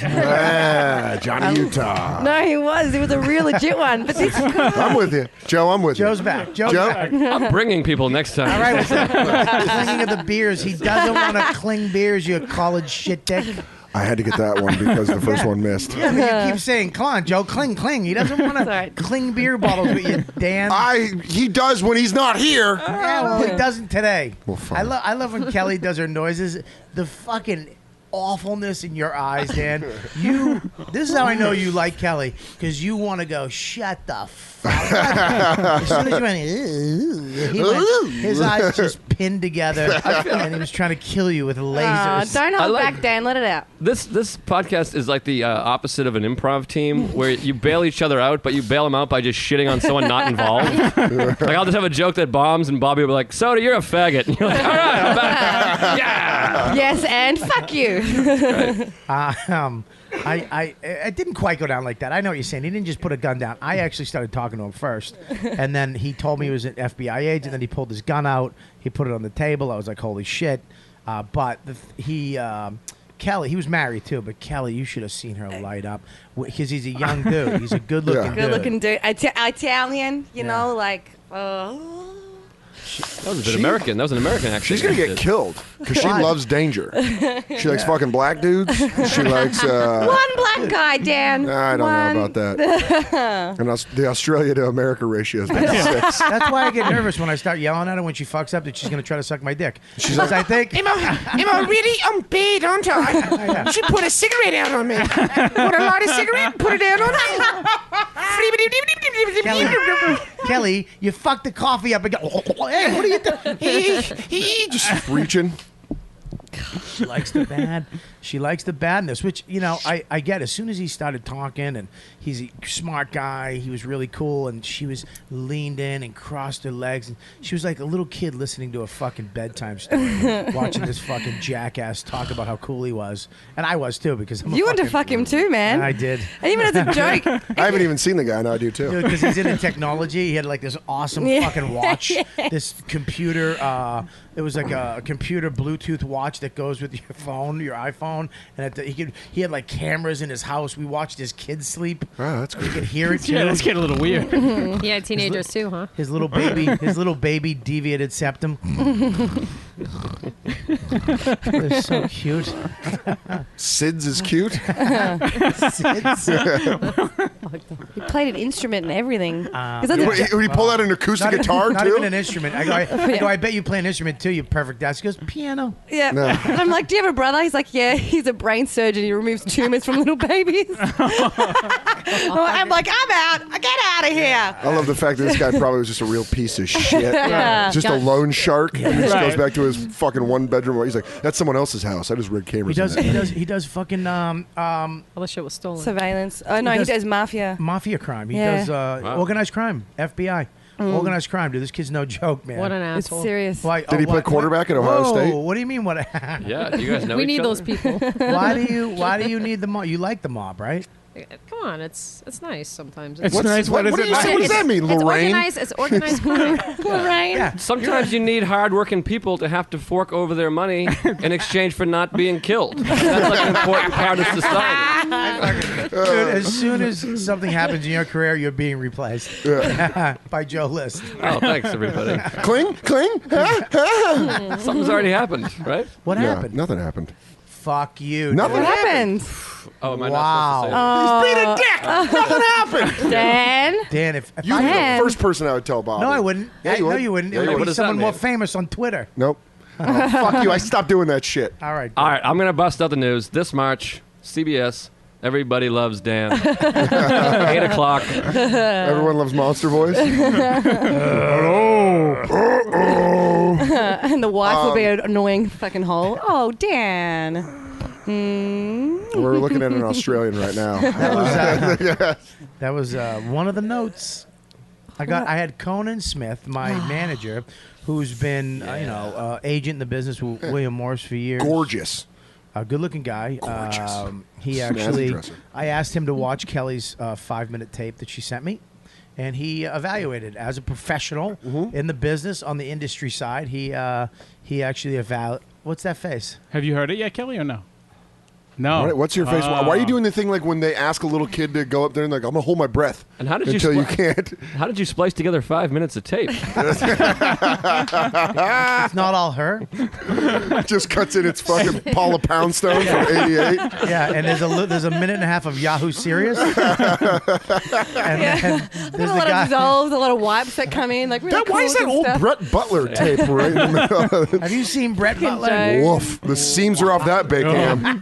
Johnny Utah. No, he was. He was a real legit one. But this I'm with you, Joe. I'm with you. Joe's back. Joe's Joe? back. I'm bringing people next time. All right, with the clinging of the beers. He doesn't want to cling beers, you college shit dick. I had to get that one because the first one missed. Yeah, but you keep saying, come on, Joe, cling. He doesn't want to cling beer bottles with you, Dan. He does when he's not here. Yeah, well, he doesn't today. Well, fine. I love when Kelly does her noises. The fucking awfulness in your eyes, Dan. This is how I know you like Kelly, because you want to go, shut the fuck up. As soon as you went, his eyes just pinned together, and he was trying to kill you with lasers. don't hold back, Dan. Let it out. This podcast is like the opposite of an improv team where you bail each other out, but you bail them out by just shitting on someone not involved. Like I'll just have a joke that bombs, and Bobby will be like, "Soda, you're a faggot." And you're like, "All right, I'm back." Yeah. Yes, and fuck you. I didn't quite go down like that. I know what you're saying. He didn't just put a gun down. I actually started talking to him first, and then he told me he was an FBI agent. Then he pulled his gun out. He put it on the table. I was like, "Holy shit!" But Kelly, he was married too. But Kelly, you should have seen her light up because he's a young dude. He's a good-looking dude. Good-looking dude. Italian, you know, like. That was an American accent. She's gonna get killed because she loves danger. She likes fucking black dudes. She likes one black guy, Dan. I don't know about that. And the Australia to America ratio is about 6. That's why I get nervous when I start yelling at her when she fucks up that she's gonna try to suck my dick. She's like, I think. Am I really bad, aren't I? You should put a cigarette out on me. Put a light of cigarette, put it out on me. Kelly, you fucked the coffee up and go, hey, what are you doing? Just reaching. She likes the bad. She likes the badness, which, you know, I get. As soon as he started talking, and he's a smart guy, he was really cool, and she was leaned in and crossed her legs, and she was like a little kid listening to a fucking bedtime story, watching this fucking jackass talk about how cool he was. And I was, too, because I'm You wanted to fuck him, too, man. I did. And even as a joke. I haven't even seen the guy, and I do, too. Because he's into technology. He had like this awesome fucking watch, this computer. It was like a computer Bluetooth watch that goes with your phone, your iPhone, and he had like cameras in his house. We watched his kids sleep. Oh, that's You good. could hear it too. Yeah, that's getting a little weird. Yeah, teenagers too, huh? His little baby deviated septum. They're so cute. Sid's is cute. He played an instrument and everything. Would he pull out an acoustic guitar, not too? even an instrument. I go, I bet you play an instrument too, you perfect ass. He goes, piano. Yeah. No. And I'm like, do you have a brother? He's like, yeah, he's a brain surgeon. He removes tumors from little babies. I'm like, I'm out. Get out of here. I love the fact that this guy probably was just a real piece of shit. Yeah. Just a loan shark. And he just Right. goes back to his fucking one bedroom. He's like, that's someone else's house. I just rigged cameras. He does fucking All the shit was stolen. Surveillance. Oh, no, he does mafia. mafia crime. He Yeah. does organized crime. FBI. Organized crime, dude. This kid's no joke, man. What an It's asshole. serious. Why, Did he play quarterback at Ohio Whoa, State? What do you mean? What? Yeah, do you guys know We each need other? those people. Why do you need the mob? You like the mob, right? Come on, it's nice sometimes. It's nice. What does that mean, Lorraine? It's organized crime. Lorraine. Yeah. Sometimes you need hardworking people to have to fork over their money in exchange for not being killed. That's like an important part of society. Dude, as soon as something happens in your career, you're being replaced by Joe List. Oh, thanks, everybody. Cling, cling. Something's already happened, right? What Yeah, happened? nothing happened. Fuck you. Nothing What dude. happened? Oh, am I Wow. not supposed to say that? He's being a dick. Nothing happened. Dan. Dan, if You'd be Dan. the first person I would tell Bob. no, I wouldn't. Yeah, you No, would. you wouldn't. Yeah, It you would would. be does that someone more mean? famous on Twitter. Nope. Oh, fuck you. I stopped doing that shit. All right. All right, I'm going to bust out the news. This March, CBS, Everybody Loves Dan. 8 o'clock. Everyone loves Monster Voice. And the wife will be an annoying fucking hole. Oh, Dan. We're looking at an Australian right now. That was one of the notes. I had Conan Smith, my manager, who's been agent in the business with William Morris for years. Gorgeous. A good-looking guy. Gorgeous. He Snazzy actually, dresser. I asked him to watch Kelly's 5-minute tape that she sent me, and he evaluated as a professional in the business on the industry side. He actually What's that face? Have you heard it yet, Kelly, or no? No. What's your face? Why are you doing the thing like when they ask a little kid to go up there and like, I'm gonna hold my breath And how did until you you can't? How did you splice together 5 minutes of tape? It's not all her. Just cuts in its fucking Paula Poundstone from '88. Yeah, and there's a minute and a half of Yahoo Serious. And then There's there's a the lot guy. of dissolves, a lot of wipes that come in. Like really Why is that cool old stuff. Brett Butler tape right in the middle of it? Have you seen Brett Butler? Joke. Woof. The seams are off that Bacon.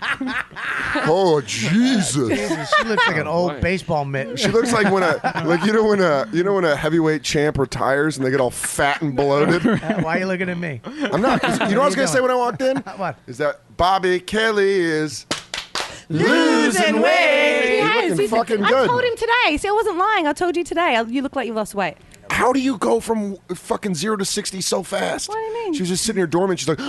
Oh, Jesus. Jesus, she looks like an old baseball mitt. She looks like when a heavyweight champ retires and they get all fat and bloated. Why are you looking at me? I'm not. You know what I was gonna say when I walked in? What? Is that Bobby Kelly is Losing weight. looking fucking I good. told him today. See, I wasn't lying. I told you today. You look like you lost weight. How do you go from fucking 0 to 60 so fast? What do you mean? She was just sitting here dormant. She's like,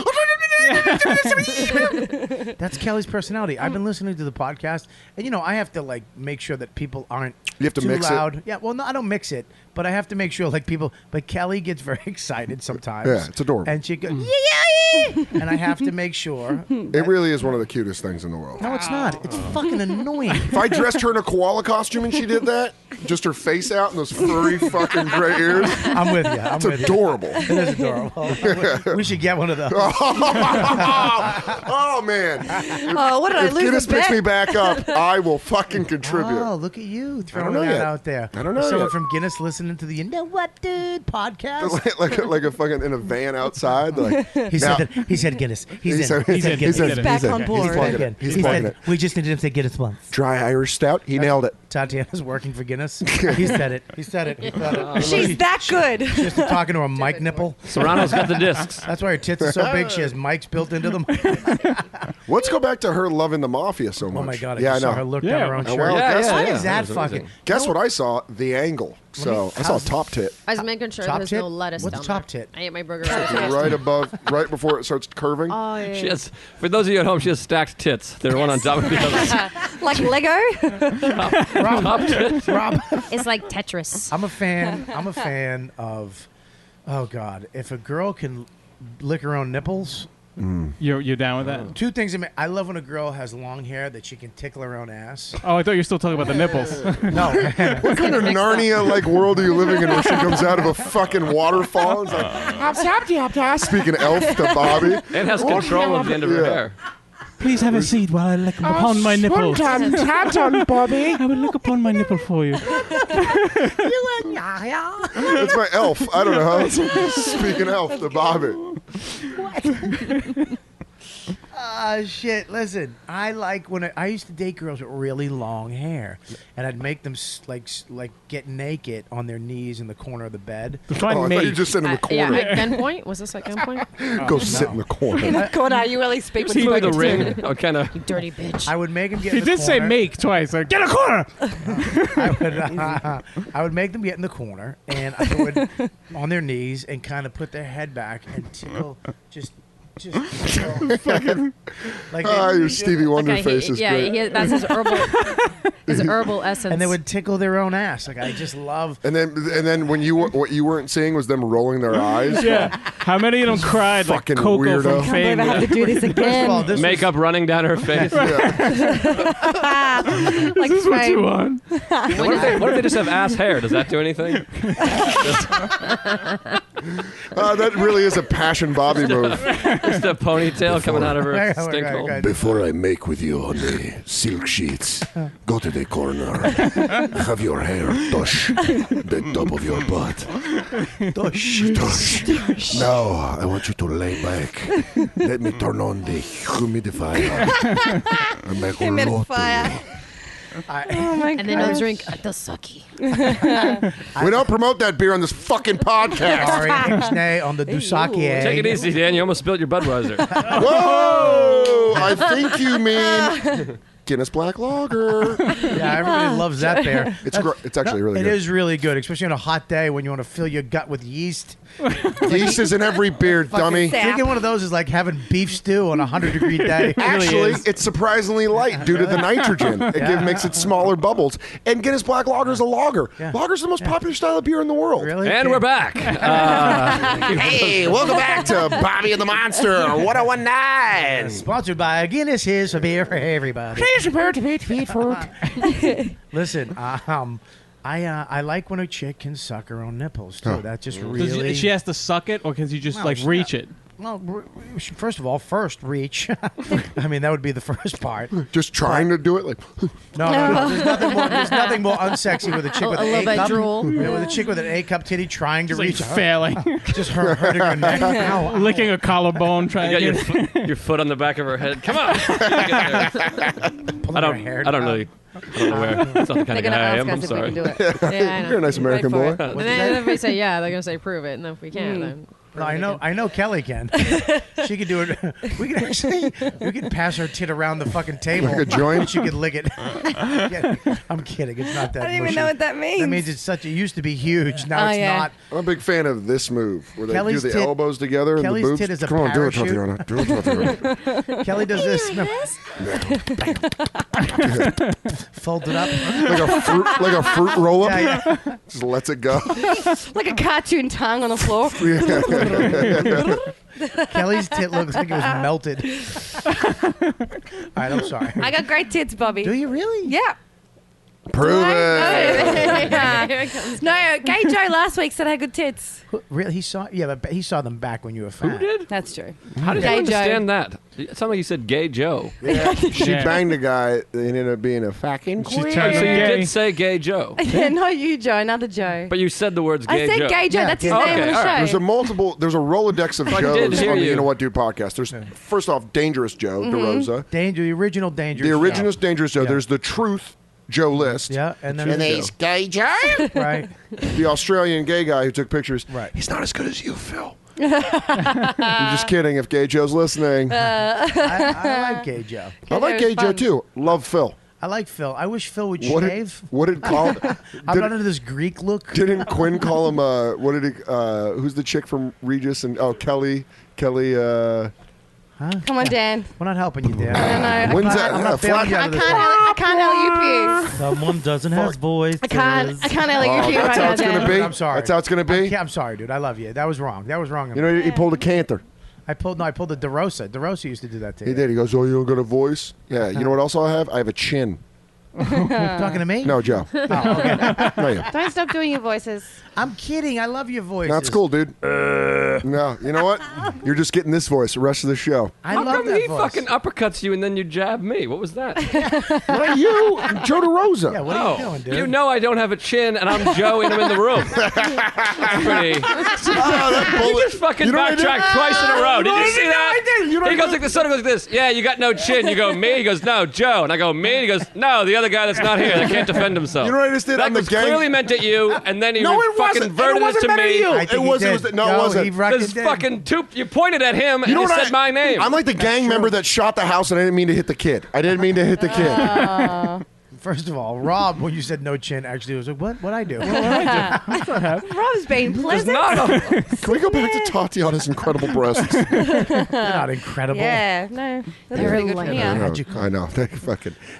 That's Kelly's personality. I've been listening to the podcast, and I have to like make sure that people aren't You have to too mix it? loud. Yeah, well, no, I don't mix it, but I have to make sure like people. But Kelly gets very excited sometimes. Yeah, it's adorable. And she goes, yeah, and I have to make sure. It really is one of the cutest things in the world. No, it's not. It's fucking annoying. If I dressed her in a koala costume and she did that, just her face out and those furry fucking gray ears, I'm with you. I'm it's with adorable. you. It is adorable. We should get one of those. Oh man! Oh, what did I If lose? Guinness a picks bet? me back up, I will fucking contribute. Oh, look at you throwing know that yet. out there. I don't know Someone yet. from Guinness listening to the You Know What Dude podcast. like a fucking in a van outside. Like, He now- said that. He said Guinness. He said Guinness. He's back on board. He's plugging it. He He's plugging said, it. we just needed him to say Guinness once. Dry Irish stout. He nailed it. Tatiana's working for Guinness. He said it. He said it. He said it. She's that good. She's just talking to a mic nipple. Serrano's got the discs. That's why her tits are so big. She has mics built into them. Let's go back to her loving the mafia so much. Oh my god! I Yeah, just I know. saw her look Yeah. down her own Oh, shirt. well, Yeah, guess yeah, Why what? yeah. is That that was fucking? amazing. Guess what I saw? The angle. So I saw a top tit. I was making sure Top there's tit? no lettuce What's down top there. tit? I ate my burger right Right above, right before it starts curving. Oh, yeah. She has, for those of you at home, she has stacked tits. They're one on top of the other. Like Lego. Top tit. Rob, It's like Tetris. I'm a fan of. Oh god! If a girl can lick her own nipples, You're down with that? two things. I love when a girl has long hair that she can tickle her own ass. Oh, I thought you were still talking about the nipples. No, What kind of Narnia-like world are you living in where she comes out of a fucking waterfall and is like, speaking elf to Bobby? It has control of the end of her Yeah. hair. Please have a seat while I lick upon my nipples. Bobby. I will look upon my nipple for you. That's my elf. I don't know how. Speaking elf to Bobby. Shit. Listen, I like when I used to date girls with really long hair, and I'd make them like get naked on their knees in the corner of the bed. Oh, I thought you just said in the Yeah, corner. at gunpoint? Was this at gunpoint? Go sit in the corner. God, you really speak with Maybe spoken the to. ring. Oh, kind of. You dirty bitch. I would make them get. He in the did say corner. make twice. Like, get a corner. I would make them get in the corner, and I would on their knees and kind of put their head back and tickle, just tickle. Like Your Stevie Wonder Okay, face is great. that's his herbal essence. and they would tickle their own ass. Like I just love. And then when what you weren't seeing was them rolling their eyes. Yeah. How many of them cried like Fucking Coco weirdo. from I can't believe I have to Fame? do this First of all, again. this Makeup running down her face. Like This is what you Fame. want. What if they just have ass hair? Does that do anything? That really is a passion Bobby move. Just a ponytail coming out of her stink hole. Before I make with you on the silk sheets, go to the corner. Have your hair touch the top of your butt. Touch. Now, I want you to lay back. Let me turn on the humidifier. And make love to you. Oh my God. And then I'll drink the sucky. We don't promote that beer on this fucking podcast. Sorry, Ixnay on the Dusaki. Take it easy, Dan. You almost spilled your Budweiser. Whoa! I think you mean Guinness Black Lager. Yeah, everybody loves that beer. It's actually really good. It is really good, especially on a hot day when you want to fill your gut with yeast. Yeast is in every beer, dummy. Drinking one of those is like having beef stew on a 100-degree day. Actually, it's surprisingly light due to the nitrogen. It makes it smaller bubbles. And Guinness Black Lager is a lager. Lager's the most popular style of beer in the world. Really? And we're back. Hey, welcome back to Bobby and the Monster 1019. Sponsored by Guinness. Here's a beer for everybody. Listen, I like when a chick can suck her own nipples too. That just really. She has to suck it, or can she just No, reach it? Well, first of all, reach. I mean, that would be the first part. Just trying to do it like. No. There's nothing more unsexy with a chick with A an little bit A-cup. drool. Yeah, with a chick with an A-cup titty trying to Just reach. like failing. Just hurting her neck. Ow, ow. Licking a collarbone, trying You to got get your foot on the back of her head. Come on. I don't really. I don't know where. That's not the kind They're of gonna guy I ask am. us I'm if we sorry. can do it. Yeah, I know. You're a nice American boy. And then if we say yeah, they're gonna say prove it, and then if we can't, then. No, I know Kelly can. She could do it. We could pass her tit around the fucking table. Like a joint? And she could lick it. Yeah, I'm kidding. It's not that. I don't even mushy. know what that means. That means it used to be huge. Now it's not. I'm a big fan of this move where they Kelly's do the tit- elbows together Kelly's and the boobs. tit is a Come on, do it, parachute. Tatiana. Do it, Tatiana. Kelly does this. Fold it up like a fruit roll up. Yeah. Just lets it go. Like a cartoon tongue on the floor. Kelly's tit looks like it was melted. All right, I'm sorry. I got great tits, Bobby. Do you really? Yeah. Prove it. No, Gay Joe last week said I had good tits. Really? He saw? Yeah, but he saw them back when you were fat. Who did? That's true. How did you Gay understand that? It sounded like you said Gay Joe. Yeah. She Yeah. banged a guy and ended up being a fucking queen. turned So you gay. did say Gay Joe. Yeah, not you, Joe. Another Joe. But you said the words Gay I said Joe. Gay Joe. Yeah. That's his Oh, name okay, on the all right. show. There's a Rolodex of I did Joes hear on the you. You Know What Dude podcast. There's first off Dangerous Joe DeRosa. The original Danger. The original Dangerous Joe. Yeah. There's the Truth Joe List. Yeah, and then And he's Gay Joe. right. The Australian gay guy who took pictures. Right. He's not as good as you, Phil. I'm just kidding. If Gay Joe's listening, I like Gay Joe. I like Joe Gay is Joe fun. too. Love Phil. I like Phil. I wish Phil would What shave. did Colin? I'm not into this Greek look. Didn't Quinn call him? What did he? Who's the chick from Regis and Kelly? Come on, Dan. We're not helping you, Dan. I don't know. When's that? I'm not failing you out I of this. can't help you. Someone doesn't have voice. I can't help Oh, you that's right how now, it's gonna Dan. be. I'm sorry. That's how it's gonna be. I'm sorry, dude. I love you. That was wrong. That was wrong. You know, he pulled a canter. I pulled the DeRosa. DeRosa used to do that to He you. did. He goes, "Oh, you don't got a voice." Yeah. You know what else I have? I have a chin. Talking to me? No, Joe. Oh, okay. No, you. Don't stop doing your voices. I'm kidding. I love your voice. That's cool, dude. No, you know what? You're just getting this voice the rest of the show. I How love come that he voice. fucking uppercuts you and then you jab me? What was that? Not you, Joe DeRosa. Yeah, what are you doing, dude? You know I don't have a chin and I'm Joe and I'm in the room. That's pretty. He just fucking You know what I did? backtracked twice in a row. Did you see that? I did. You know He what I goes like this, sort of goes like this. Yeah, you got no chin. You go, me? He goes, no, Joe. And I go, me? And he goes, no, the other guy that's not here that can't defend himself. You know what I just did? That I'm the was gang. clearly meant at you, and then he No, it fucking wasn't. verted It wasn't to meant at me. you. I think It he was. did. It was. No, it wasn't. He fucking This did. fucking you pointed at him and You know he what? said my name. I'm like the gang member that shot the house, and I didn't mean to hit the kid. I didn't mean to hit the kid. First of all, Rob, when you said no chin, actually was like, what? What'd I do? Rob's being There's pleasant. not a, Can we go back to Tatiana's incredible breasts? They're not incredible. Yeah, no. That's They're really good for like- me. I know.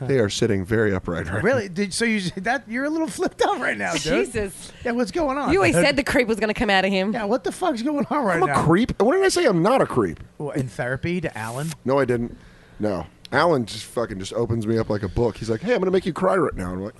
They are sitting very upright right Really? So you're a little flipped out right now, dude. Jesus. Yeah, what's going on? You always dude? said the creep was going to come out of him. Yeah, what the fuck's going on right I'm now? a creep. When did I say I'm not a creep? Well, in therapy to Alan. No, I didn't. No. Alan just opens me up like a book. He's like, "Hey, I'm going to make you cry right now." And I'm like,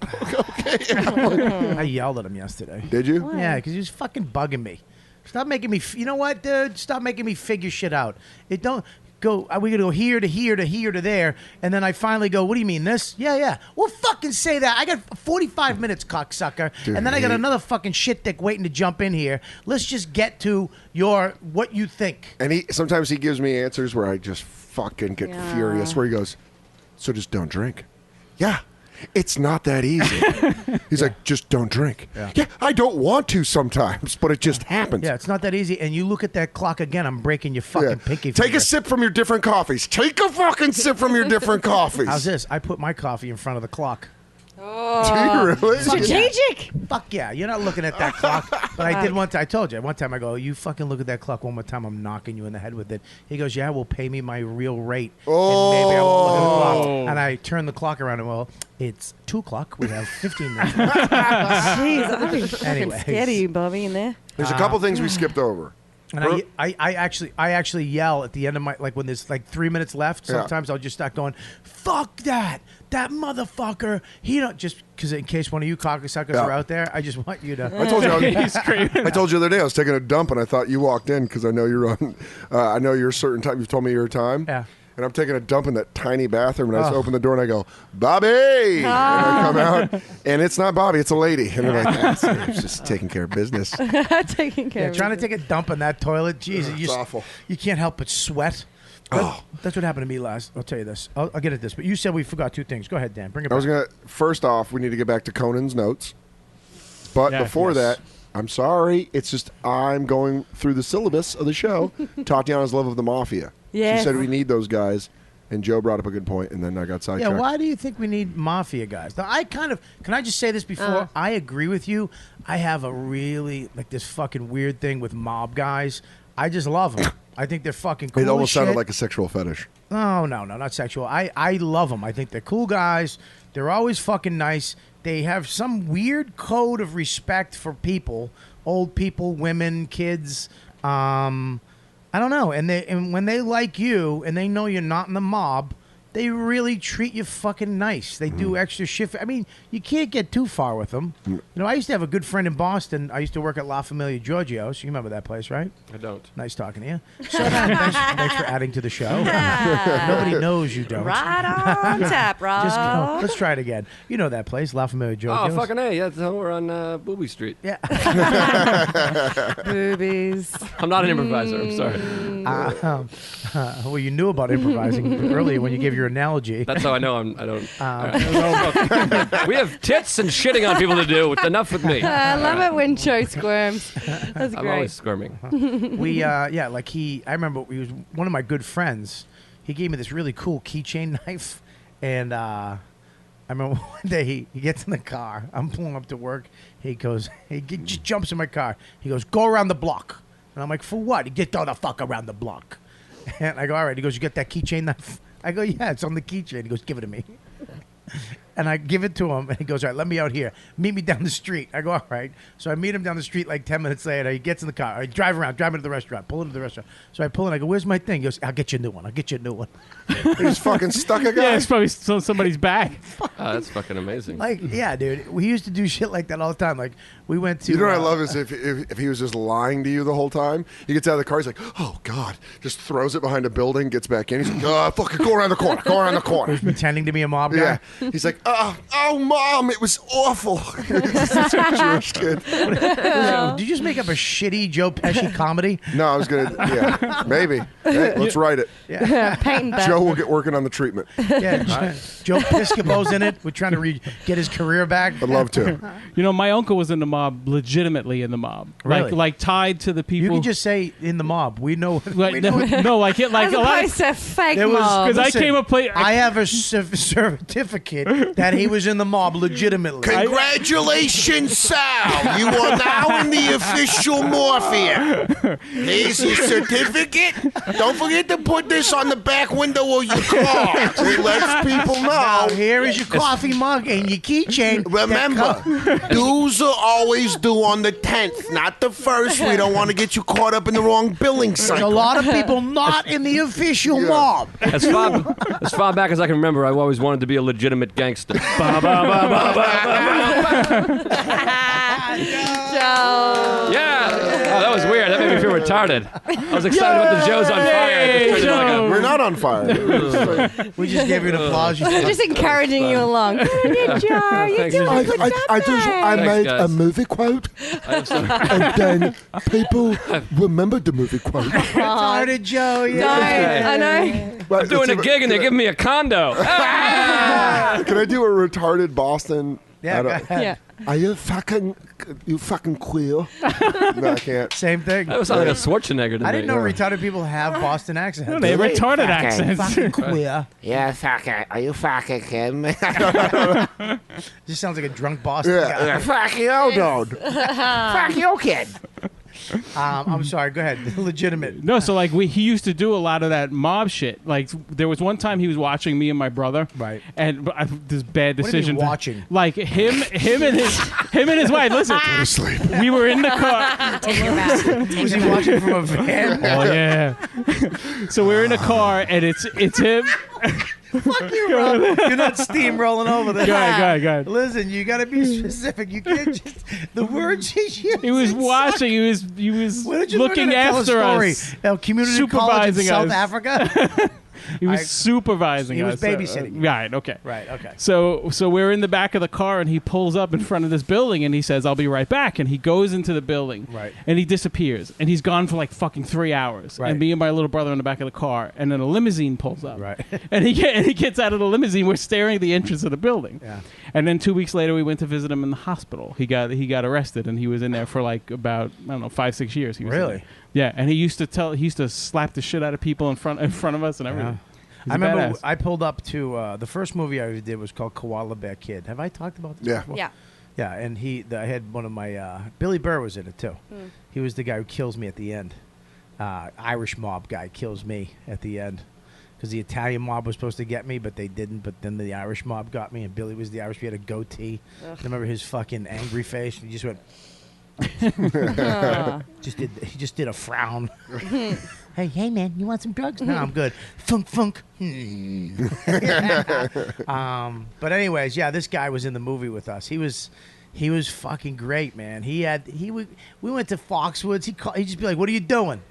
"Okay." I yelled at him yesterday. Did you? Yeah, because he was fucking bugging me. Stop making me. You know what, dude? Stop making me figure shit out. It don't go. We gotta go here to here to here to there, and then I finally go. What do you mean this? Yeah. Well, fucking say that. I got 45 minutes, cocksucker, Dude, and then I got another fucking shit dick waiting to jump in here. Let's just get to what you think. And sometimes he gives me answers where I just fucking get furious. Where he goes, so just don't drink. Yeah. It's not that easy. He's like, just don't drink. Yeah, I don't want to sometimes, but it just happens. Yeah, it's not that easy. And you look at that clock again, I'm breaking your fucking pinky Take finger. a sip from your different coffees. Take a fucking sip from your different coffees. How's this? I put my coffee in front of the clock. Do you really? Strategic. Fuck yeah. You're not looking at that clock. But I did one time. I told you. One time I go, you fucking look at that clock one more time, I'm knocking you in the head with it. He goes, yeah, well, pay me my real rate. Oh. And maybe I won't look at the clock. And I turn the clock around and, well, it's 2 o'clock. We have 15 minutes. Jeez, I'd be fucking Anyways. scared of you, Bobby, in there. There's a couple things we skipped over. And I actually yell at the end of my, like when there's like 3 minutes left. Sometimes I'll just start going, "Fuck that motherfucker." He don't just because in case one of you cocksuckers are out there, I just want you to. I told you. I told you the other day I was taking a dump and I thought you walked in because I know you're on. I know you're a certain time. You've told me your time. Yeah. And I'm taking a dump in that tiny bathroom, and I just open the door and I go, "Bobby!" And I come out, and it's not Bobby, it's a lady. And they're like, "It's just taking care of business." Taking care of Trying to take a dump in that toilet. Jesus, It's awful. You can't help but sweat. That's what happened to me last. I'll tell you this. I'll get at this. But you said we forgot 2 things. Go ahead, Dan. Bring it back. First off, we need to get back to Conan's notes. But before that, I'm sorry. It's just I'm going through the syllabus of the show. Tatiana's love of the mafia. Yes. She said we need those guys, and Joe brought up a good point, and then I got sidetracked. Yeah, why do you think we need mafia guys? Now, can I just say this before? I agree with you. I have a really, like, this fucking weird thing with mob guys. I just love them. I think they're fucking cool. It almost as shit. sounded like a sexual fetish. No, not sexual. I love them. I think they're cool guys. They're always fucking nice. They have some weird code of respect for people, old people, women, kids. I don't know. And when they like you and they know you're not in the mob, they really treat you fucking nice. They do extra shit. I mean, you can't get too far with them. You know, I used to have a good friend in Boston. I used to work at La Familia Giorgio's. You remember that place, right? I don't. Nice talking to you. So thanks for adding to the show. Nobody knows you don't. Right on tap, Rob. Just go. Let's try it again. You know that place, La Familia Giorgio's. Oh, fucking A. Yeah, it's over on Booby Street. Yeah. Boobies. I'm not an improviser. I'm sorry. Well, you knew about improvising earlier when you gave your analogy. That's how I know I don't. We have tits and shitting on people to do. Enough with me. I love it when Joe squirms. That's great. I'm always squirming. I remember he was one of my good friends. He gave me this really cool keychain knife, and I remember one day he gets in the car. I'm pulling up to work. He just jumps in my car. He goes, "Go around the block." And I'm like, "For what?" He gets, "Go the fuck around the block." And I go, "All right." He goes, "You get that keychain knife?" I go, "Yeah, it's on the keychain." He goes, "Give it to me." And I give it to him, and he goes, "All right, let me out here. Meet me down the street." I go, "All right." So I meet him down the street like 10 minutes later. He gets in the car. I drive me to the restaurant, pull into the restaurant. So I pull in. I go, "Where's my thing?" He goes, "I'll get you a new one. He just fucking stuck a guy. Yeah, it's probably somebody's back. That's fucking amazing. Like, yeah, dude. We used to do shit like that all the time. Like, we went to... You know what I love is if he was just lying to you the whole time. He gets out of the car, he's like, "Oh, God." Just throws it behind a building, gets back in. He's like, "Oh, fucking go around the corner. Go around the corner." He's pretending to be a mob guy. Yeah. He's like, "Oh, Mom, it was awful." Such a Jewish kid. Did you just make up a shitty Joe Pesci comedy? No, I was going to, yeah, maybe. Hey, let's write it. Patent that. Joe will get working on the treatment. Yeah, Joe Piscopo's in it. We're trying to get his career back. I'd love to. You know, my uncle was in the mob, legitimately in the mob. Really? Like tied to the people. You can just say in the mob. We know. Like, no, like it, like As a lot. opposed to fake There was- mob. Because I Listen, came up play. I have a certificate that he was in the mob legitimately. Congratulations, Sal. You are now in the official Morphia. Here's your certificate. Don't forget to put this on the back window of your car. It lets people Now, know. here is your coffee mug and your keychain. Remember, dues are always due on the 10th, not the 1st. We don't want to get you caught up in the wrong billing There's a cycle. lot of people not in the official mob. As far back as I can remember, I've always wanted to be a legitimate gangster. Ba, ba, ba, ba, ba, ba, ba. Joe. Yeah. that was weird. That made me feel retarded. I was excited about the Joe's on fire. It just turned into like We're not on fire. We just gave you an applause. We're just encouraging you along. Thanks. I made guys. a movie quote, and then people remembered the movie quote. Retarded Joe. Yeah. I know. Right, I'm doing a gig and they're giving me a condo. Can I do a retarded Boston? Yeah, go ahead. Yeah. Are you fucking queer? No, I can't. Same thing. That was like a Schwarzenegger to me. I didn't know retarded people have Boston accents. No, they have retarded accents. Fucking queer. Yeah, fucking. Are you fucking kidding me? Just sounds like a drunk Boston guy. Yeah, fuck you, dude. Fuck you, kid. I'm sorry. Go ahead. Legitimate. No, so like he used to do a lot of that mob shit. Like there was one time he was watching me and my brother, Right. And this bad What do you decision. mean watching? Like him and his wife. Listen, we were in the car. Was he watching from a van? Oh yeah. So we're in a car and it's him. Fuck you, Rob. You're not steamrolling over this. Go ahead. Listen, you got to be specific. You can't just the words he's using. He was watching. He was Where did you looking learn how to tell a after story? us. Community college in Supervising South us. Africa. He was supervising he was us. babysitting. Right. Okay. Right. Okay. So we're in the back of the car, and he pulls up in front of this building, and he says, "I'll be right back." And he goes into the building, Right. And he disappears, and he's gone for like fucking 3 hours. Right. And me and my little brother in the back of the car, and then a limousine pulls up, Right. And he gets out of the limousine. We're staring at the entrance of the building, Yeah. And then 2 weeks later, we went to visit him in the hospital. He got arrested, and he was in there for like about 5-6 years. He was in Really? there. Yeah. And he used to slap the shit out of people in front of us and everything. He's I a remember badass. I pulled up to the first movie I ever did was called Koala Bear Kid. Have I talked about this Yeah. before? Yeah. Yeah, and I had one of my Billy Burr was in it too. He was the guy who kills me at the end. Irish mob guy kills me at the end because the Italian mob was supposed to get me, but they didn't. But then the Irish mob got me, and Billy was the Irish. He had a goatee. I remember his fucking angry face. He just went. He just did a frown. Hey man, you want some drugs? No, I'm good. Funk. But anyways, yeah, this guy was in the movie with us. He was fucking great, man. We went to Foxwoods. He'd just be like, "What are you doing?"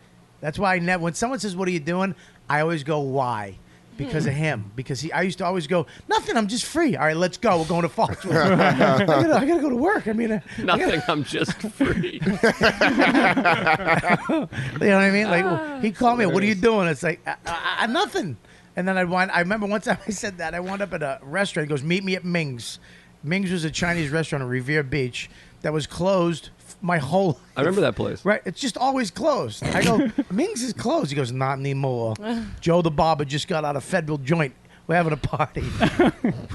That's why when someone says, "What are you doing?" I always go, "Why?" Because of him. Because I used to always go, "Nothing. I'm just free. All right, let's go. We're going to Foxwoods. I gotta go to work. I mean, Nothing. I'm just free. you know what I mean? Like he called me, "What are you doing?" It's like nothing. And then I remember one time I said that I wound up at a restaurant. He goes, "Meet me at Ming's." Ming's was a Chinese restaurant on Revere Beach that was closed my whole life. I remember that place. Right, it's just always closed. I go, "Ming's is closed." He goes, "Not anymore." Joe the barber just got out of federal joint. We're having a party.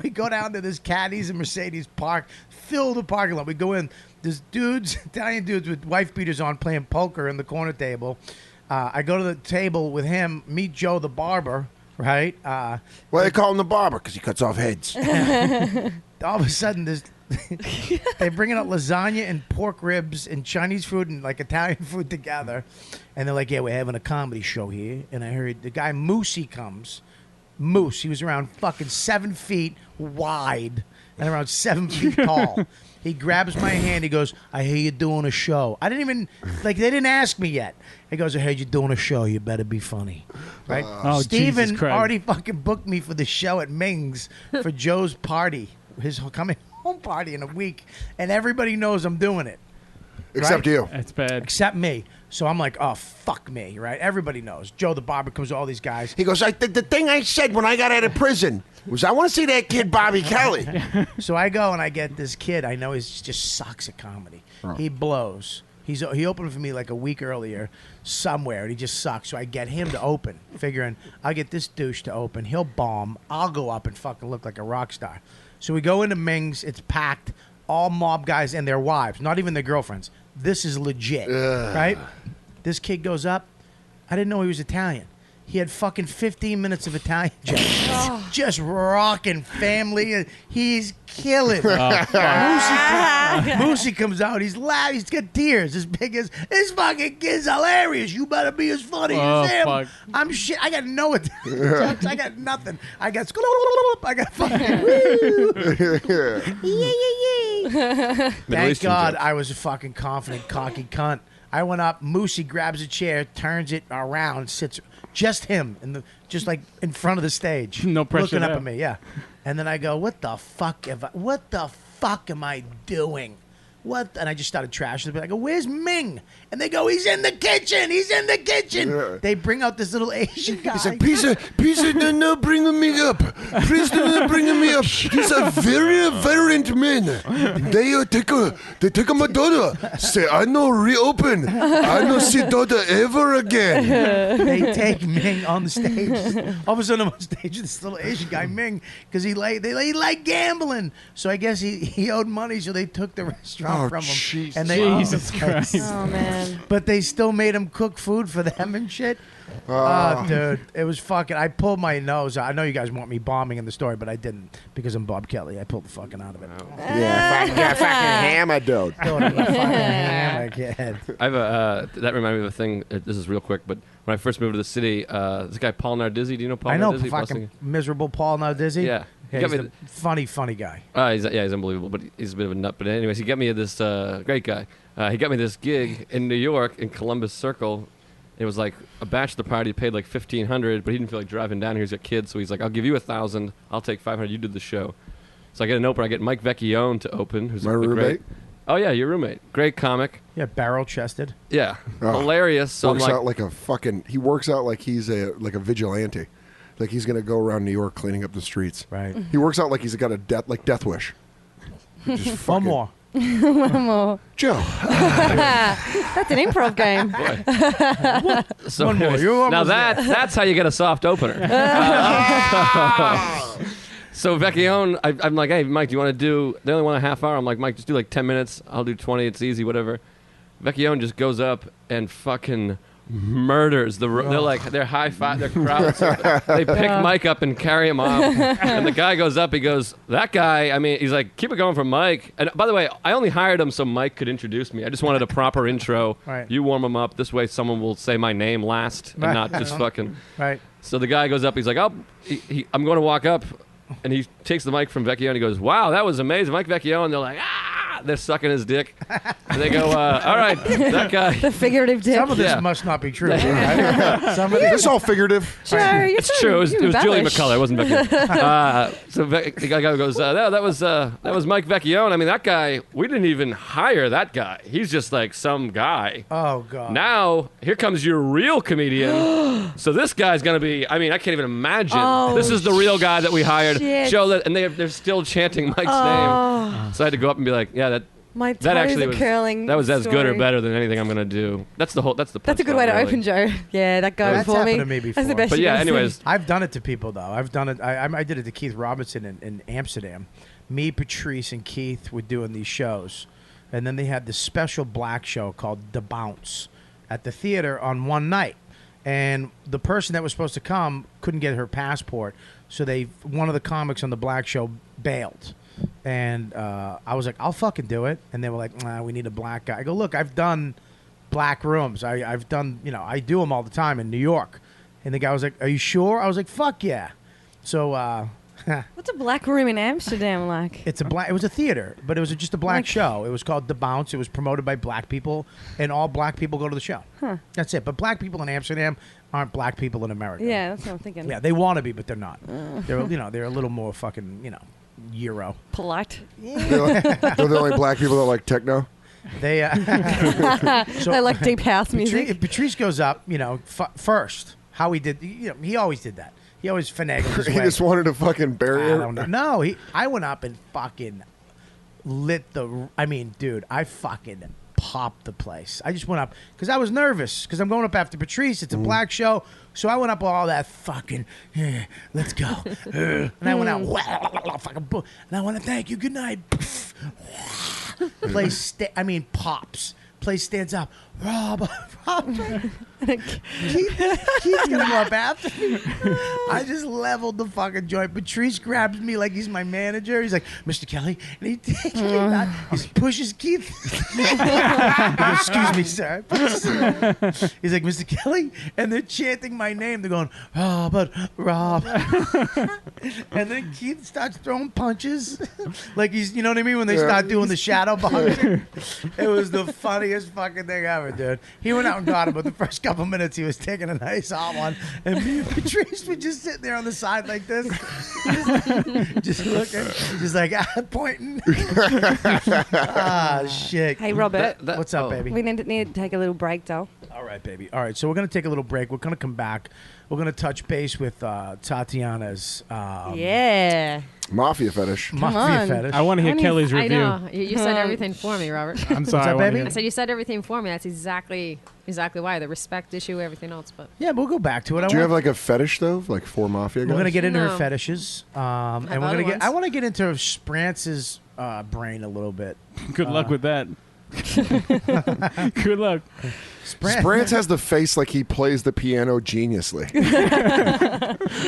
We go down to this Caddies and Mercedes park, fill the parking lot. We go in. There's dudes, Italian dudes with wife beaters on playing poker in the corner table. I go to the table with him, meet Joe the barber, right? Why they call him the barber? Because he cuts off heads. All of a sudden, they're bringing out lasagna and pork ribs and Chinese food and like Italian food together. And they're like, "Yeah, we're having a comedy show here." And I heard the guy Moosey comes. Moose, he was around fucking 7 feet wide and around 7 feet tall. He grabs my hand. He goes, "I hear you're doing a show." I didn't even, they didn't ask me yet. He goes, "I heard you're doing a show. You better be funny." Right? Oh, Steven Jesus Christ. already fucking booked me for the show at Ming's for Joe's party, his coming home party in a week. And everybody knows I'm doing it. Except right? you. That's bad. Except me. So I'm like, "Oh, fuck me," right? Everybody knows. Joe the barber comes to all these guys. He goes, the thing I said when I got out of prison was I want to see that kid Bobby Kelly. So I go and I get this kid. I know he just sucks at comedy. He blows. He opened for me like a week earlier somewhere, and he just sucks. So I get him to open, figuring I'll get this douche to open. He'll bomb. I'll go up and fucking look like a rock star. So we go into Ming's. It's packed. All mob guys and their wives, not even their girlfriends. This is legit, right? This kid goes up. I didn't know he was Italian. He had fucking 15 minutes of Italian jokes. Just rocking family. He's killing. Moosey comes out. He's loud. He's got tears as big as, "This fucking kid's hilarious. You better be as funny as him." Fuck. I'm shit. I got no Italian jokes. I got nothing. I got fucking Middle Thank Eastern God jokes. I was a fucking confident, cocky cunt. I went up. Moosey grabs a chair, turns it around, sits just him just like in front of the stage, No pressure looking up there. at me. Yeah, and then I go, "What the fuck am I doing?" What? And I just started trashing them. I go, "Where's Ming?" And they go, "He's in the kitchen. He's in the kitchen." Yeah. They bring out this little Asian guy. He's like, please, no, bring me up. Please, do bring me up. These are very violent men. They take my daughter. Say, I no reopen. I no see daughter ever again. They take Ming on the stage. All of a sudden, I'm on stage with this little Asian guy, Ming, because he like gambling. So I guess he owed money, so they took the restaurant from him. Jesus. And they owned the Jesus place. Christ. Oh man. But they still made him cook food for them and shit. Oh, dude, it was fucking. I pulled my nose. I know you guys want me bombing in the story, but I didn't because I'm Bob Kelly. I pulled the fucking out of it. Yeah, fucking hammer, dude. Doing a fucking hammer, kid. I have that reminded me of a thing. This is real quick, but when I first moved to the city, this guy Paul Nardizzi. Do you know Paul I know Nardizzi? fucking miserable Paul Nardizzi. Yeah. He He's got me a funny guy. He's unbelievable, but he's a bit of a nut. But anyways, he got me this great guy. He got me this gig in New York in Columbus Circle. It was like a bachelor party. He paid like $1,500, but he didn't feel like driving down here. He's got kids, so he's like, "I'll give you $1,000. I'll take $500. You did the show." So I get an opener. I get Mike Vecchione to open, who's My a roommate? great. Oh yeah, your roommate, great comic. Yeah, barrel chested. Yeah, Oh. hilarious. So I'm Works like, out like a fucking. He works out like he's a vigilante. Like he's gonna go around New York cleaning up the streets. Right. He works out like he's got a death wish. Just One fucking- more. One more. Joe. That's an improv game. so One more. anyways, You're now almost that's how you get a soft opener. So Vecchione, I'm like, "Hey, Mike, do you want to do?" They only want a half hour. I'm like, "Mike, just do like 10 minutes. I'll do 20. It's easy, whatever." Vecchione just goes up and fucking murders they're high five, they're crowds. They pick Mike up and carry him off, and the guy goes up. He goes, "That guy." I mean, he's like, "Keep it going for Mike." And by the way, I only hired him so Mike could introduce me. I just wanted a proper intro. Right. You warm him up. This way, someone will say my name last and Right. not just fucking. Right. So the guy goes up. He's like, "Oh, I'm going to walk up," and he takes the mic from Vecchione. He goes, "Wow, that was amazing, Mike Vecchione." And they're like, "Ah!" They're sucking his dick. And they go, "All right, that guy." The figurative dick. Some of this Yeah. must not be true. Right? Some of This is all figurative. Sure, you're It's true. It was Julie embellish. McCullough. It wasn't Vecchione. So the guy goes, that was Mike Vecchione. I mean, that guy, we didn't even hire that guy. He's just like some guy. Oh god. Now, here comes your real comedian. So this guy's going to be, I mean, I can't even imagine. Oh, This is the real guy that we hired. shit. Show that, and they're still chanting Mike's name. So I had to go up and be like, "Yeah, My toes that actually are was curling. that was as good or story. better than anything I'm going to do." That's the That's a good punchline, way to really. open, Joe. Yeah, that goes That's for happened me. to me That's before. the best. But you yeah, can anyways, see. I've done it to people though. I've done it. I did it to Keith Robinson in Amsterdam. Me, Patrice, and Keith were doing these shows, and then they had this special black show called The Bounce at the theater on one night. And the person that was supposed to come couldn't get her passport, so one of the comics on the black show bailed. And I was like, "I'll fucking do it." And they were like, "Nah, we need a black guy." I go, "Look, I've done black rooms. I've done, I do them all the time in New York." And the guy was like, "Are you sure?" I was like, "Fuck yeah." So What's a black room in Amsterdam like? it was a theater, but it was just a black Like- show. It was called The Bounce. It was promoted by black people, and all black people go to the show. Huh. That's it. But black people in Amsterdam aren't black people in America. Yeah, that's what I'm thinking. Yeah, they want to be, but they're not. They're a little more fucking, Euro. Polite. They're the only black people that like techno. They so They like deep house music. Patrice goes up, first. How he did, he always did that. He always finagled his He way. just wanted to fucking bury I her. don't know. No, I went up and fucking lit I mean, dude, I fucking popped the place. I just went up because I was nervous because I'm going up after Patrice. It's a black show. So I went up with all that fucking, let's go. And I went out, fucking boom. And I want to thank you. Good night. Place, pops. Place stands up. Rob. Keith's gonna go up after me. I just leveled the fucking joint. Patrice grabs me like he's my manager. He's like, Mr. Kelly, and he takes me out. He pushes Keith. He goes, excuse me, sir. He's like, Mr. Kelly, and they're chanting my name. They're going, Rob. And then Keith starts throwing punches, like he's, you know what I mean, when they start doing the shadow boxing. It was the funniest fucking thing ever, dude. He went out and got him, but the first couple minutes he was taking a nice hot one, and me and Patrice were just sitting there on the side like this, just looking, just like pointing. Shit. Hey, Robert. What's up, baby? We need to take a little break, though. All right, baby. All right, so we're going to take a little break. We're going to come back. We're going to touch base with Tatiana's mafia fetish. Mafia fetish. I want to hear Kelly's review. I know. You said everything for me, Robert. I'm sorry, baby? I said you said everything for me. That's exactly why. The respect issue, everything else. But yeah, we'll go back to it. Do you have like a fetish though, like for mafia guys? We're gonna get into her No. fetishes, and we're gonna get. I want to get into Sprance's brain a little bit. Good luck with that. Good luck. Sprance has the face like he plays the piano geniusly.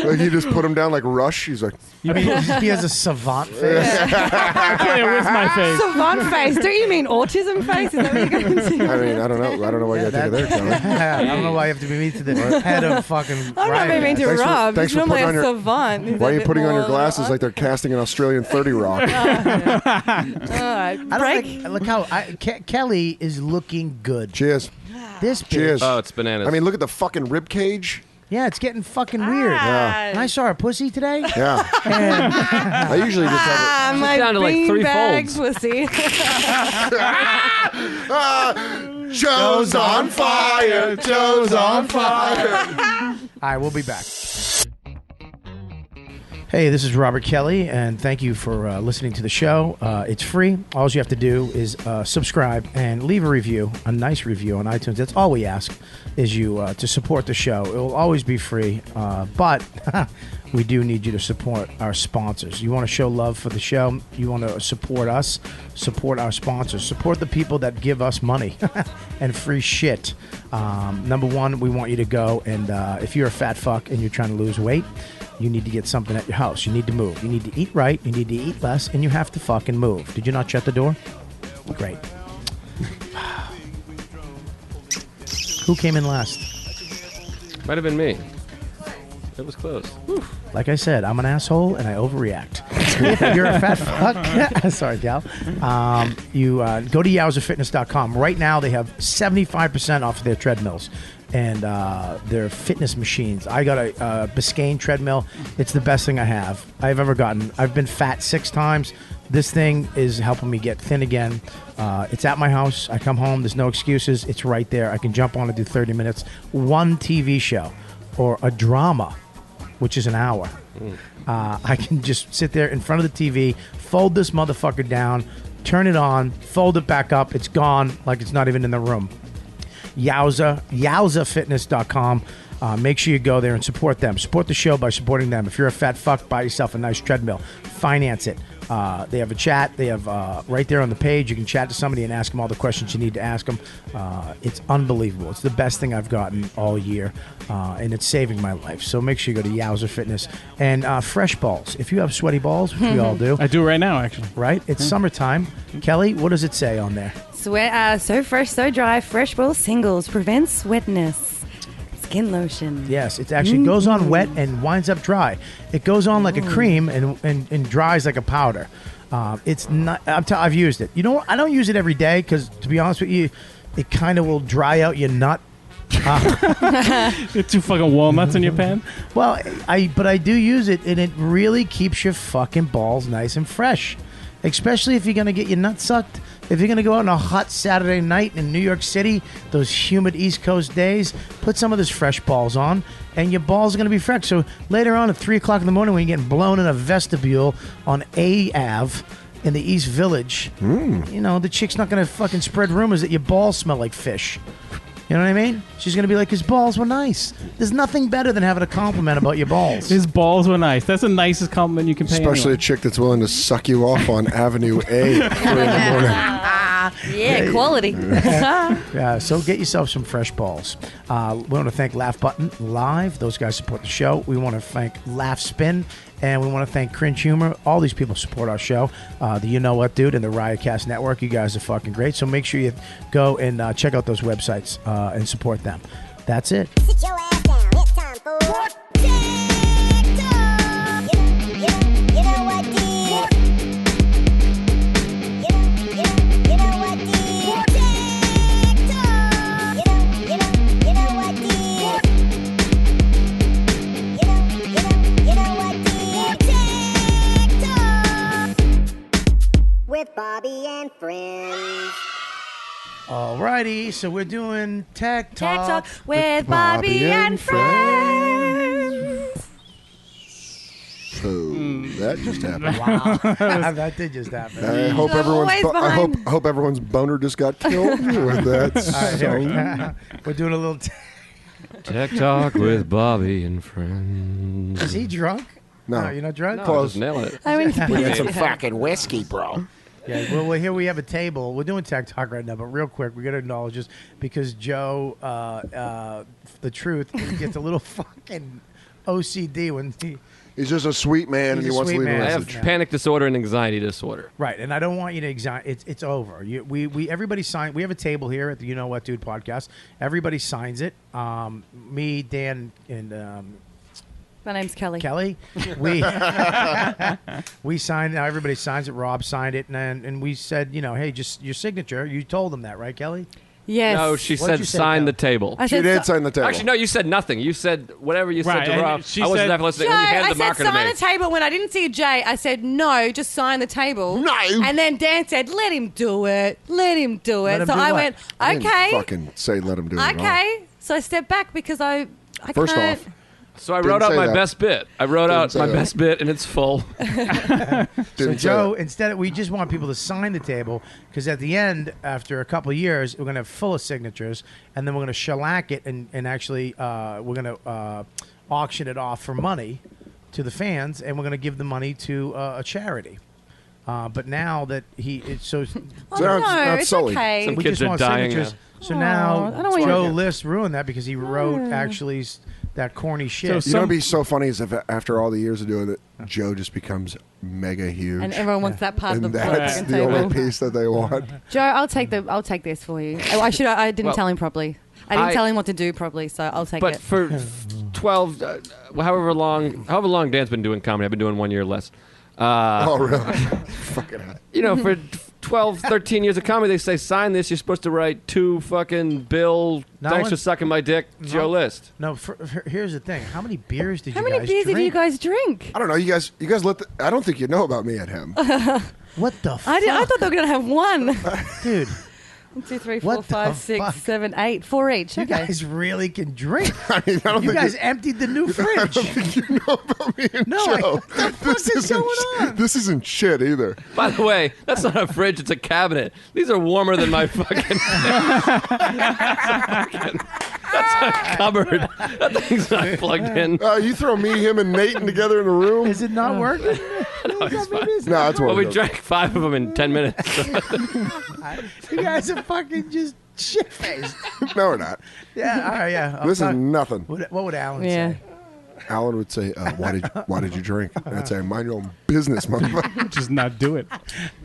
Like you just put him down like Rush. He's like, I mean, he has a savant face. Okay, where's my face? Savant face. Don't you mean autism face? Is that what you're going to I mean, I don't know. I don't know why you got to take it there, Kelly. I don't know why you have to be mean to the head of fucking. I'm not being mean to Thanks for- Rob. thanks He's for normally putting a on your- savant. He's Why a are you bit putting on your more- glasses like they're casting an Australian 30 Rock? All right, I break. don't like. Look how Kelly is looking good. Cheers. This bitch. Cheers. Oh, it's bananas. I mean, look at the fucking rib cage. Yeah, it's getting fucking weird. Yeah. And I saw her pussy today. Yeah. And I usually just have My down to like 3 beanbag folds. pussy. Joe's on fire. Joe's on fire. All right, we'll be back. Hey, this is Robert Kelly, and thank you for listening to the show. It's free. All you have to do is subscribe and leave a review, a nice review on iTunes. That's all we ask, is you to support the show. It will always be free, but we do need you to support our sponsors. You want to show love for the show, you want to support us, support our sponsors, support the people that give us money and free shit. Number one, we want you to go and if you're a fat fuck and you're trying to lose weight, you need to get something at your house. You need to move. You need to eat right. You need to eat less, and you have to fucking move. Did you not shut the door? Great. Who came in last? Might have been me. It was close. Like I said, I'm an asshole and I overreact. If you're a fat fuck, sorry, gal. You go to yowzafitness.com. Right now, they have 75% off their treadmills and their fitness machines. I got a Biscayne treadmill. It's the best thing I've ever gotten. I've been fat 6 times. This thing is helping me get thin again. It's at my house. I come home. There's no excuses. It's right there. I can jump on and do 30 minutes. One TV show or a drama, which is an hour. I can just sit there in front of the TV, fold this motherfucker down, turn it on, fold it back up. It's gone like it's not even in the room. YowzaFitness.com. Make sure you go there and support them. Support the show by supporting them. If you're a fat fuck, buy yourself a nice treadmill. Finance it. They have a chat. They have right there on the page. You can chat to somebody and ask them all the questions you need to ask them. It's unbelievable. It's the best thing I've gotten all year, and it's saving my life. So make sure you go to Yowza Fitness. And fresh balls. If you have sweaty balls, which we all do. I do right now, actually. Right? It's summertime. Kelly, what does it say on there? Sweat, so fresh, so dry. Fresh Ball Singles prevents wetness. Skin lotion. Yes, it actually goes on wet and winds up dry. It goes on like a cream and dries like a powder. It's not. I've used it. You know what? I don't use it every day because, to be honest with you, it kind of will dry out your nut. Get 2 fucking walnuts in your pan. Well, but I do use it, and it really keeps your fucking balls nice and fresh. Especially if you're gonna get your nuts sucked. If you're going to go out on a hot Saturday night in New York City, those humid East Coast days, put some of this fresh balls on, and your balls are going to be fresh. So later on at 3 o'clock in the morning when you're getting blown in a vestibule on A Ave in the East Village, you know, the chick's not going to fucking spread rumors that your balls smell like fish. You know what I mean? She's going to be like, his balls were nice. There's nothing better than having a compliment about your balls. His balls were nice. That's the nicest compliment you can pay Especially anyone. a chick that's willing to suck you off on Avenue A at 3 in the morning. Yeah, quality. Yeah, so get yourself some fresh balls. We want to thank Laugh Button Live. Those guys support the show. We want to thank Laugh Spin. And we want to thank Cringe Humor. All these people support our show. The You Know What Dude and the Riotcast Network. You guys are fucking great. So make sure you go and check out those websites and support them. That's it. Sit your ass down. It's time for TikTok. You know what, dude? You know what, dude? TikTok. You know what, dude? You know what, dude? TikTok with Bobby and friends. Alrighty, so we're doing Tech Talk, Tech Talk with Bobby and friends. So that just happened. Wow, that did just happen. I hope everyone's boner just got killed with that. All right, here we're doing a little. Tech Talk with Bobby and friends. Is he drunk? No. You're not drunk. No, just nail it. I mean, We need some fucking whiskey, bro. Yeah, well, here we have a table. We're doing Tech Talk right now, but real quick, we got to acknowledge this because Joe, the truth, gets a little fucking OCD when he's just a sweet man, and he wants to leave a I have message. panic disorder and anxiety disorder. Right, and I don't want you to it's over. We everybody sign. We have a table here at the You Know What Dude podcast. Everybody signs it. Me, Dan, and my name's Kelly. Kelly, we signed. Now everybody signs it. Rob signed it, and we said, hey, just your signature. You told them that, right, Kelly? Yes. No, she What'd said you say, sign the Kelly? table. I She said did sign the table. Actually, no, you said nothing. You said whatever you Right, said to and Rob. she I wasn't said- that listening. Joe, When you handed I the said marker to sign me. the table. When I didn't see a J, I said no, just sign the table. No. And then Dan said, let him do it. Let him do Let it. him So do I what? went, I didn't okay. fucking say let him do it at all. Okay. So I stepped back because I First can't. off, So I Didn't wrote out say my that. best bit. I wrote Didn't out say my that. best bit, and it's full. So didn't say Joe, that. instead, we just want people to sign the table because at the end, after a couple of years, we're going to have full of signatures, and then we're going to shellac it and actually we're going to auction it off for money to the fans, and we're going to give the money to a charity. But now that so Oh, So no, that's it's Sully. okay. Some we kids just are want dying signatures. now. So Aw, now I don't want Joe you- List ruined that because he wrote actually that corny shit. So You know, what'd be so funny is if after all the years of doing it, Joe just becomes mega huge, And everyone wants that part of and the that's fucking the only table. piece that they want. Joe, I'll take this for you. Oh, I didn't Well, tell him properly. I didn't I- tell him what to do properly, so I'll take But it. for 12, however long Dan's been doing comedy, I've been doing 1 year less. Oh, really? Fucking hell. You know, for 12, 13 years of comedy, they say, sign this. You're supposed to write to fucking Bill, No thanks one- for sucking my dick, Joe List. No, here's the thing. How many beers did How you many guys beers drink? did you guys drink? I don't know. You guys I don't think you know about me and him. What the fuck? I thought they were going to have one. Dude, 1, 2, 3, What 4, the 5, 6, fuck? 7, 8. 4 each. you Okay. guys really can drink. I mean, I don't You think guys emptied the new I fridge. don't think you know about me and No, Joe. what the fuck is going on? This isn't shit either. By the way, that's not a fridge, it's a cabinet. These are warmer than my fucking... That's a cupboard. That thing's not plugged in. You throw me, him, and Nathan together in a room. Is it not working? No, it's fine. No, that's what Well, we we drank 5 of them in 10 minutes. You guys are fucking just shit faced. No, we're not. Yeah, all right, yeah. This is nothing. What would Alan Yeah. say? Alan would say, why did you drink? And I'd say, mind your own business, motherfucker. Just not do it. All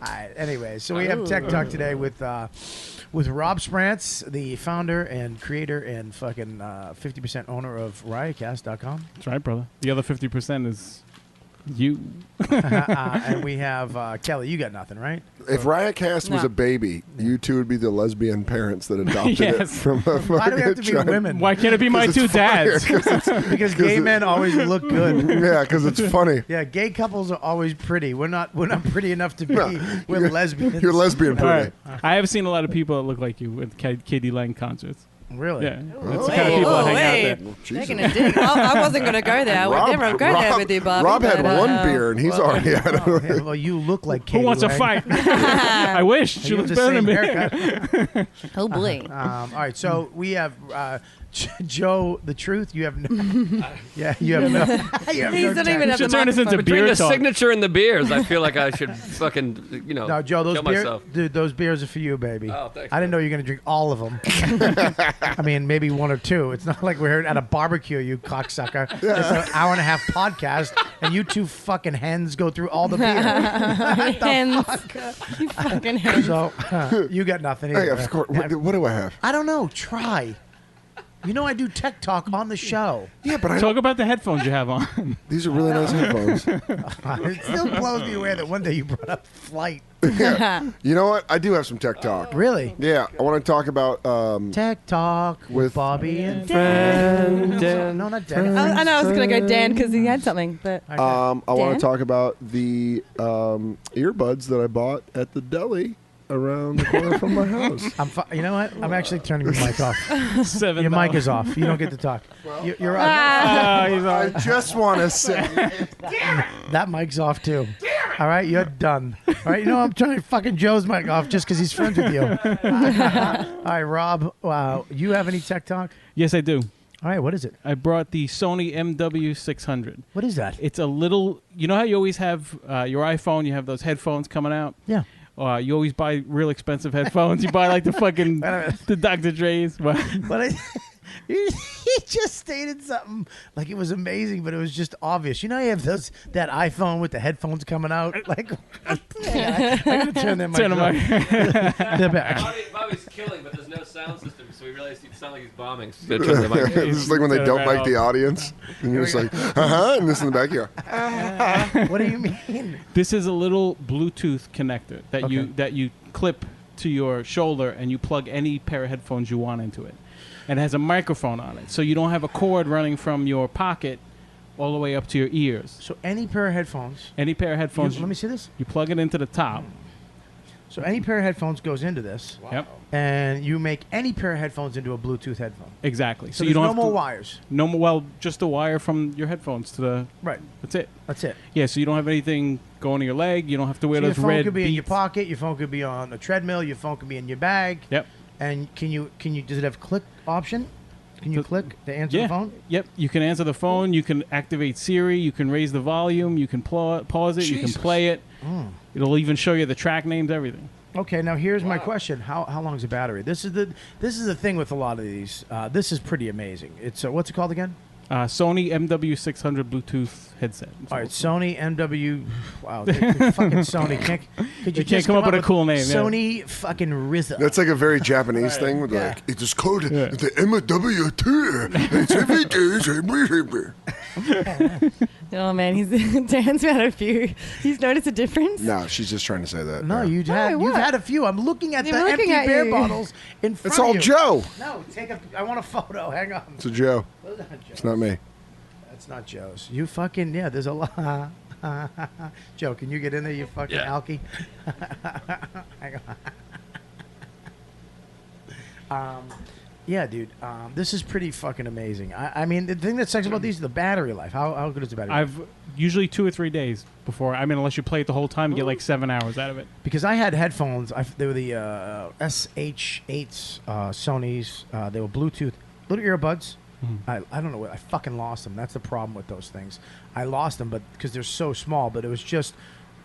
right, anyway, so we have Tech Talk today with Rob Sprance, the founder and creator and fucking 50% owner of Riotcast.com. That's right, brother. The other 50% is you. And we have Kelly. You got nothing, right? If Riotcast was No. a baby, you two would be the lesbian parents that adopted it Yes. from a Why do we have to be giant- women? Why can't it be my 'Cause two it's funnier, dads? 'cause it's- Because gay it- men always look good. Yeah, because it's funny. Yeah, gay couples are always pretty. We're not pretty enough to be. No, We're you're- lesbians. You're lesbian All pretty. right. I have seen a lot of people that look like you with Katie Lang concerts. Really? Yeah. That's the kind of people that hang out there. Jesus. Taking a dig. I wasn't going to go there. I would never go there with you, Bobby. Rob had but, one beer and he's already had it. Oh, yeah, well, you look like Katie Who wants to Lang. fight? I wish. She You looks have the better than same me. haircut. Oh, boy. All right, so we have Joe, the truth, you have no. Yeah, you have no. You have He's no not even tact. at the microphone. Between the signature and the beers, I feel like I should fucking, No, Joe, those kill beers, myself. dude, those beers are for you, baby. Oh, thanks, I didn't know you were gonna drink all of them. I mean, maybe one or two. It's not like we're at a barbecue, you cocksucker. It's an hour-and-a-half podcast, and you two fucking hens go through all the beer. What the Hens. fuck? You fucking hens. So you got nothing. Hey, Either. of course. What do I have? I don't know. Try. You know I do tech talk on the show. Yeah, but Talk about the headphones you have on. these are really nice headphones. It still blows me away that one day you brought up flight. Yeah. You know what? I do have some tech talk. Really? Yeah, I want to talk about Tech talk with Bobby and Dan. Dan. No, not Dan. I know I was going to go Dan because he had something, but I want Dan? to talk about the earbuds that I bought at the deli around the corner from my house. You know what? I'm actually turning your mic off. $7. Your mic is off. You don't get to talk. You're on. I just want to say That mic's off too. All right, you're done. All right, you know I'm turning fucking Joe's mic off just because he's friends with you. All right, Rob. You have any tech talk? Yes, I do. All right, what is it? I brought the Sony MW600. What is that? It's a little. You know how you always have your iPhone. You have those headphones coming out. Yeah. You always buy real expensive headphones. You buy like the fucking the Dr. Dre's. But he just stated something like it was amazing, but it was just obvious. You know, you have that iPhone with the headphones coming out. Like, I'm gonna turn that mic off. They're back. Bobby's killing, but there's no sound system, so we realized it sounds like he's bombing. This is like when they don't mic the audience, and you're just like, and this in the back here. What do you mean? This is a little Bluetooth connector that you clip to your shoulder, and you plug any pair of headphones you want into it. And it has a microphone on it, so you don't have a cord running from your pocket all the way up to your ears. So any pair of headphones. Any pair of headphones. Let me see this. You plug it into the top. So any pair of headphones goes into this. Yep. And you make any pair of headphones into a Bluetooth headphone. Exactly. So you don't no have more to, wires. No more. Well, just the wire from your headphones to the. Right. That's it. That's it. Yeah. So you don't have anything going to your leg. You don't have to wear So your those phone red could be in your Beats. pocket. Your phone could be on a treadmill. Your phone could be in your bag. Yep. And can you? Does it have click option? Can you click to answer the phone? Yep. You can answer the phone. You can activate Siri. You can raise the volume. You can pause it. Jesus. You can play it. It'll even show you the track names, everything. Okay, now here's my question: How long is the battery? This is the thing with a lot of these. This is pretty amazing. It's what's it called again? Sony MW600 Bluetooth headset. All right, Sony MW. Wow, fucking Sony. Could you Can't just come up with a cool name. Yeah. Sony fucking Rizzo. That's like a very Japanese thing with like, it is called the MW2. It's every day. oh man, Dan's had a few. He's noticed a difference. No, she's just trying to say that. No, you've had a few. I'm looking at the I'm looking empty at beer you. bottles in front It's all of you. Joe. No, I want a photo. Hang on. It's a Joe. Those aren't Joe's. It's not me. That's not Joe's. You fucking there's a lot. Joe, can you get in there? You fucking alky. Hang on. Yeah, dude. This is pretty fucking amazing. I mean, the thing that sucks about these is the battery life. How good is the battery life? I've usually 2 or 3 days before. I mean, unless you play it the whole time, you get like 7 hours out of it. Because I had headphones. They were the SH8s, Sony's. They were Bluetooth, little earbuds. I don't know. I fucking lost them. That's the problem with those things. I lost them, but because they're so small. But it was just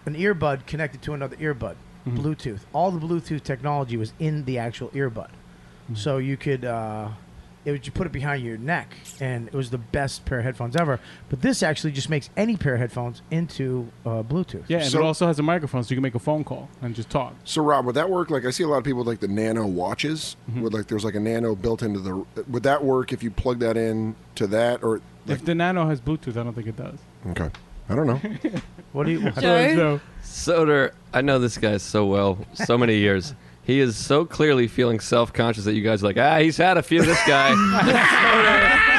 an earbud connected to another earbud, Bluetooth. All the Bluetooth technology was in the actual earbud, so you could. You put it behind your neck, and it was the best pair of headphones ever. But this actually just makes any pair of headphones into Bluetooth. Yeah, and it also has a microphone, so you can make a phone call and just talk. So, Rob, would that work? Like, I see a lot of people with, like, the nano watches. With, like, there's, like, a nano built into the... Would that work if you plug that in to that? Or like, if the Nano has Bluetooth, I don't think it does. Okay. I don't know. What do you... Joe? Soder, I know this guy so well, so many years. He is so clearly feeling self-conscious that you guys are like, he's had a few, this guy.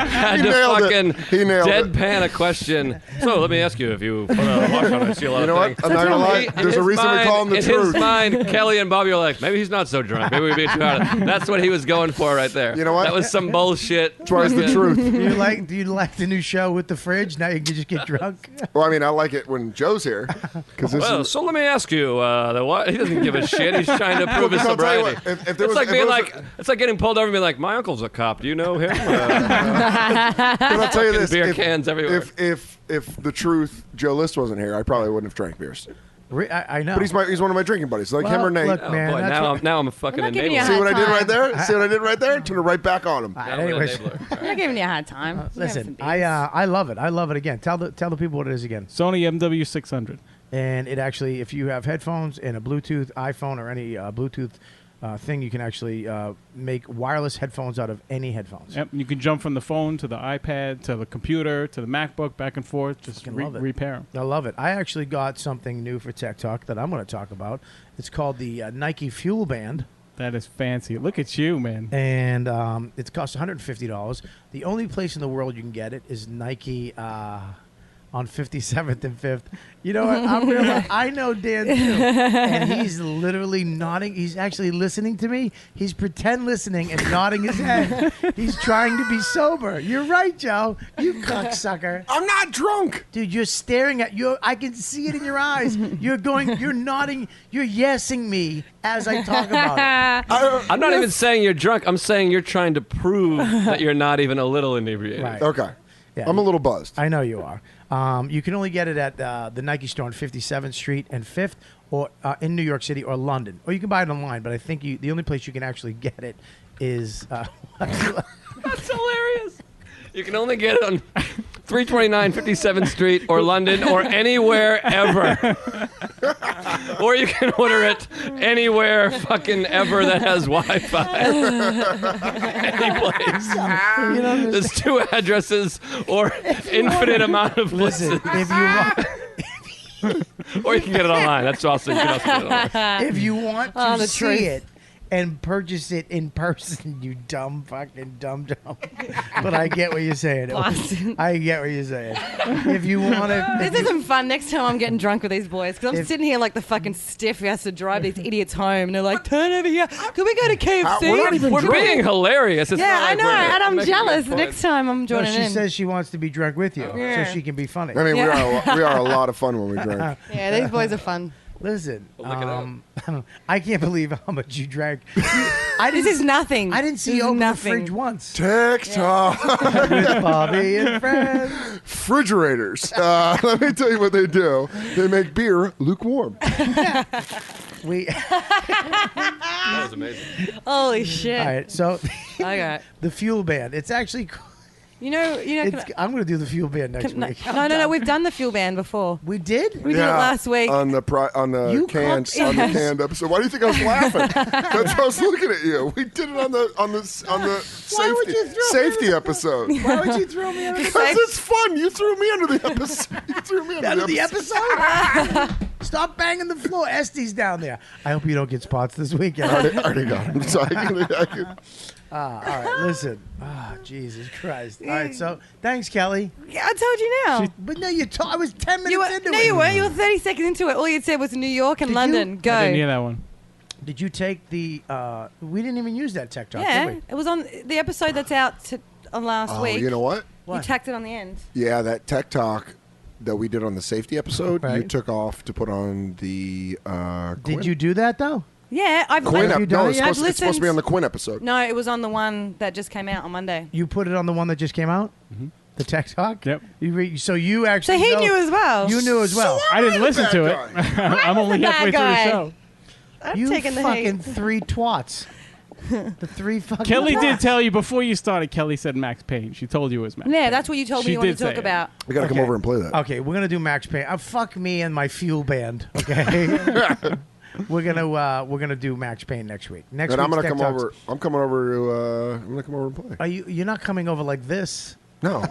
had to nailed it. fucking He nailed it. deadpan a question. So let me ask you, if you put a watch on, I see a lot You know of what? things. I'm not gonna lie. There's a reason we call him the in truth. his mind, Kelly and Bobby were like, maybe he's not so drunk. Maybe we're being too hard. That's what he was going for right there. You know what? That was some bullshit. That's why it's the truth. Do you like the new show with the fridge? Now you can just get drunk. Well, I mean, I like it when Joe's here because this Well, is. so let me ask you, he doesn't give a shit. He's trying to prove his I'll tell you sobriety. what, if there It's was, like if being it was like, it's like getting pulled over and being like, my uncle's a cop. Do you know him? But I'll tell you Fucking this: beer cans everywhere. If the truth, Joe List wasn't here, I probably wouldn't have drank beers. I know. But he's one of my drinking buddies, like him or Nate. Look, Oh, man, boy, that's now I'm a fucking I'm not giving you a enabler. See what I did right time. there? See what I did right there? Turn it right back on him. Now I'm an anyways, enabler. I'm not giving you a hard time. You have some listen, beers. I love it. I love it again. Tell the people what it is again. Sony MW600. And it actually, if you have headphones and a Bluetooth iPhone or any Bluetooth thing, you can actually make wireless headphones out of any headphones. Yep, you can jump from the phone to the iPad to the computer to the MacBook, back and forth. Just love it. repair them. I love it. I actually got something new for Tech Talk that I'm going to talk about. It's called the Nike Fuel Band. That is fancy. Look at you, man. And it costs $150. The only place in the world you can get it is Nike on 57th and 5th. You know what? I know Dan too. And he's literally nodding. He's actually listening to me. He's pretend listening and nodding his head. He's trying to be sober. You're right, Joe. You cocksucker. I'm not drunk. Dude, you're staring at you. I can see it in your eyes. You're nodding. You're yesing me as I talk about it. I'm not even saying you're drunk. I'm saying you're trying to prove that you're not even a little inebriated. Right. Okay. Yeah. I'm a little buzzed. I know you are. You can only get it at the Nike store on 57th Street and 5th, or in New York City or London. Or you can buy it online, but I think the only place you can actually get it is... That's hilarious. You can only get it on 329 57th Street or London or anywhere ever. Or you can order it anywhere fucking ever that has Wi-Fi. Any place. There's 2 addresses or infinite amount of places. Listen, if you want... Or you can get it online. That's also, you can also get it online. If you want Oh, to the see truth. it and purchase it in person, you dumb fucking dumb. But I get what you're saying. Boston. I get what you're saying. If you want to... This isn't fun. Next time I'm getting drunk with these boys because I'm sitting here like the fucking stiff who has to drive these idiots home. And they're like, turn over here. Can we go to KFC? We're not even We're being hilarious. It's yeah, not I like know. we're And I'm making jealous. fun. Next time I'm No, joining she in. says she wants to be drunk with you Yeah. so she can be funny. I mean, Yeah. we are a lot of fun when we drink. Yeah, these boys are fun. Listen, Look it I can't believe how much you drank. This is nothing. I didn't see This you is open nothing. the fridge once. TikTok. With Bobby and friends. Refrigerators. Let me tell you what they do. They make beer lukewarm. We That was amazing. Holy shit. all right. So Okay. the fuel band. It's actually. You know. I'm going to do the fuel band next week. No. We've done the fuel band before. We did. We did it last week. on the You canned cocksuckers. episode. Why do you think I was laughing? That's why I was looking at you. We did it on the safety episode. Why would you throw me under the Because it's fun. You threw me under the episode. You threw me Under the episode? Stop banging the floor. Estee's down there. I hope you don't get spots this weekend. I already got him. So I can, All right, listen. Jesus Christ. All right, so thanks, Kelly. Yeah, I told you now. But no, I was 10 minutes You were, into no, it. you weren't. You were 30 seconds into it. All you said was New York and Did London. you? Go. I didn't hear that one. Did you take the... we didn't even use that tech talk, Yeah, did we? it was on the episode that's out on last week. you know what? You tacked it on the end. Yeah, that tech talk that we did on the safety episode, you Right. took off to put on the Did you do that, though? Yeah, Quinn Have you done no, it it's yet? supposed, it's supposed to be on the Quinn episode. No, it was on the one that just came out on Monday. You put it on the one that just came out? Mm-hmm. The tech talk? Yep. So you actually So he know- knew as well. You knew as well. I didn't listen to it. bad I'm only the halfway bad through the guy. show. I'm You taking the fucking hate. 3 twats. The 3 fucking Kelly twats. did tell you before you started. Kelly said Max Payne. She told you it was Max. Yeah, Payne. that's what you told me She you wanted did to talk say it. about. We got to come Okay. over and play that. Okay, we're gonna do Max Payne. Fuck me and my fuel band. Okay, we're gonna do Max Payne next week. Next And I'm week's gonna Tech come Talks- over. I'm coming over to. I'm gonna come over and play. Are you? You're not coming over like this. No.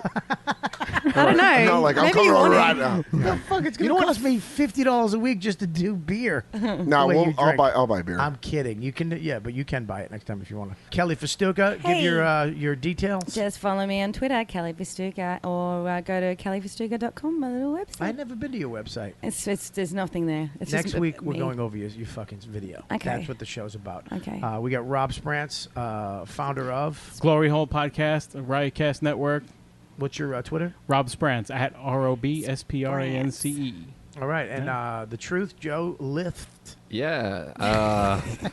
I don't know. No, like I'm Maybe coming you on want right it. now. The fuck, it's gonna cost me $50 a week just to do beer. No, The way you drink. I'll buy beer. I'm kidding. You can, yeah, but you can buy it next time if you want to. Kelly Festuca, give your details. Just follow me on Twitter, Kelly Festuca, or go to kellyfestuca.com, my little website. I've never been to your website. There's nothing there. It's Next just week we're me. going over your fucking video. Okay. That's what the show's about. Okay. We got Rob Sprance, founder of Glory Hole Podcast, Riotcast Network. What's your Twitter? Rob Sprance at ROBSPRANCE. All right, and the Truth, Joe Lift. Yeah.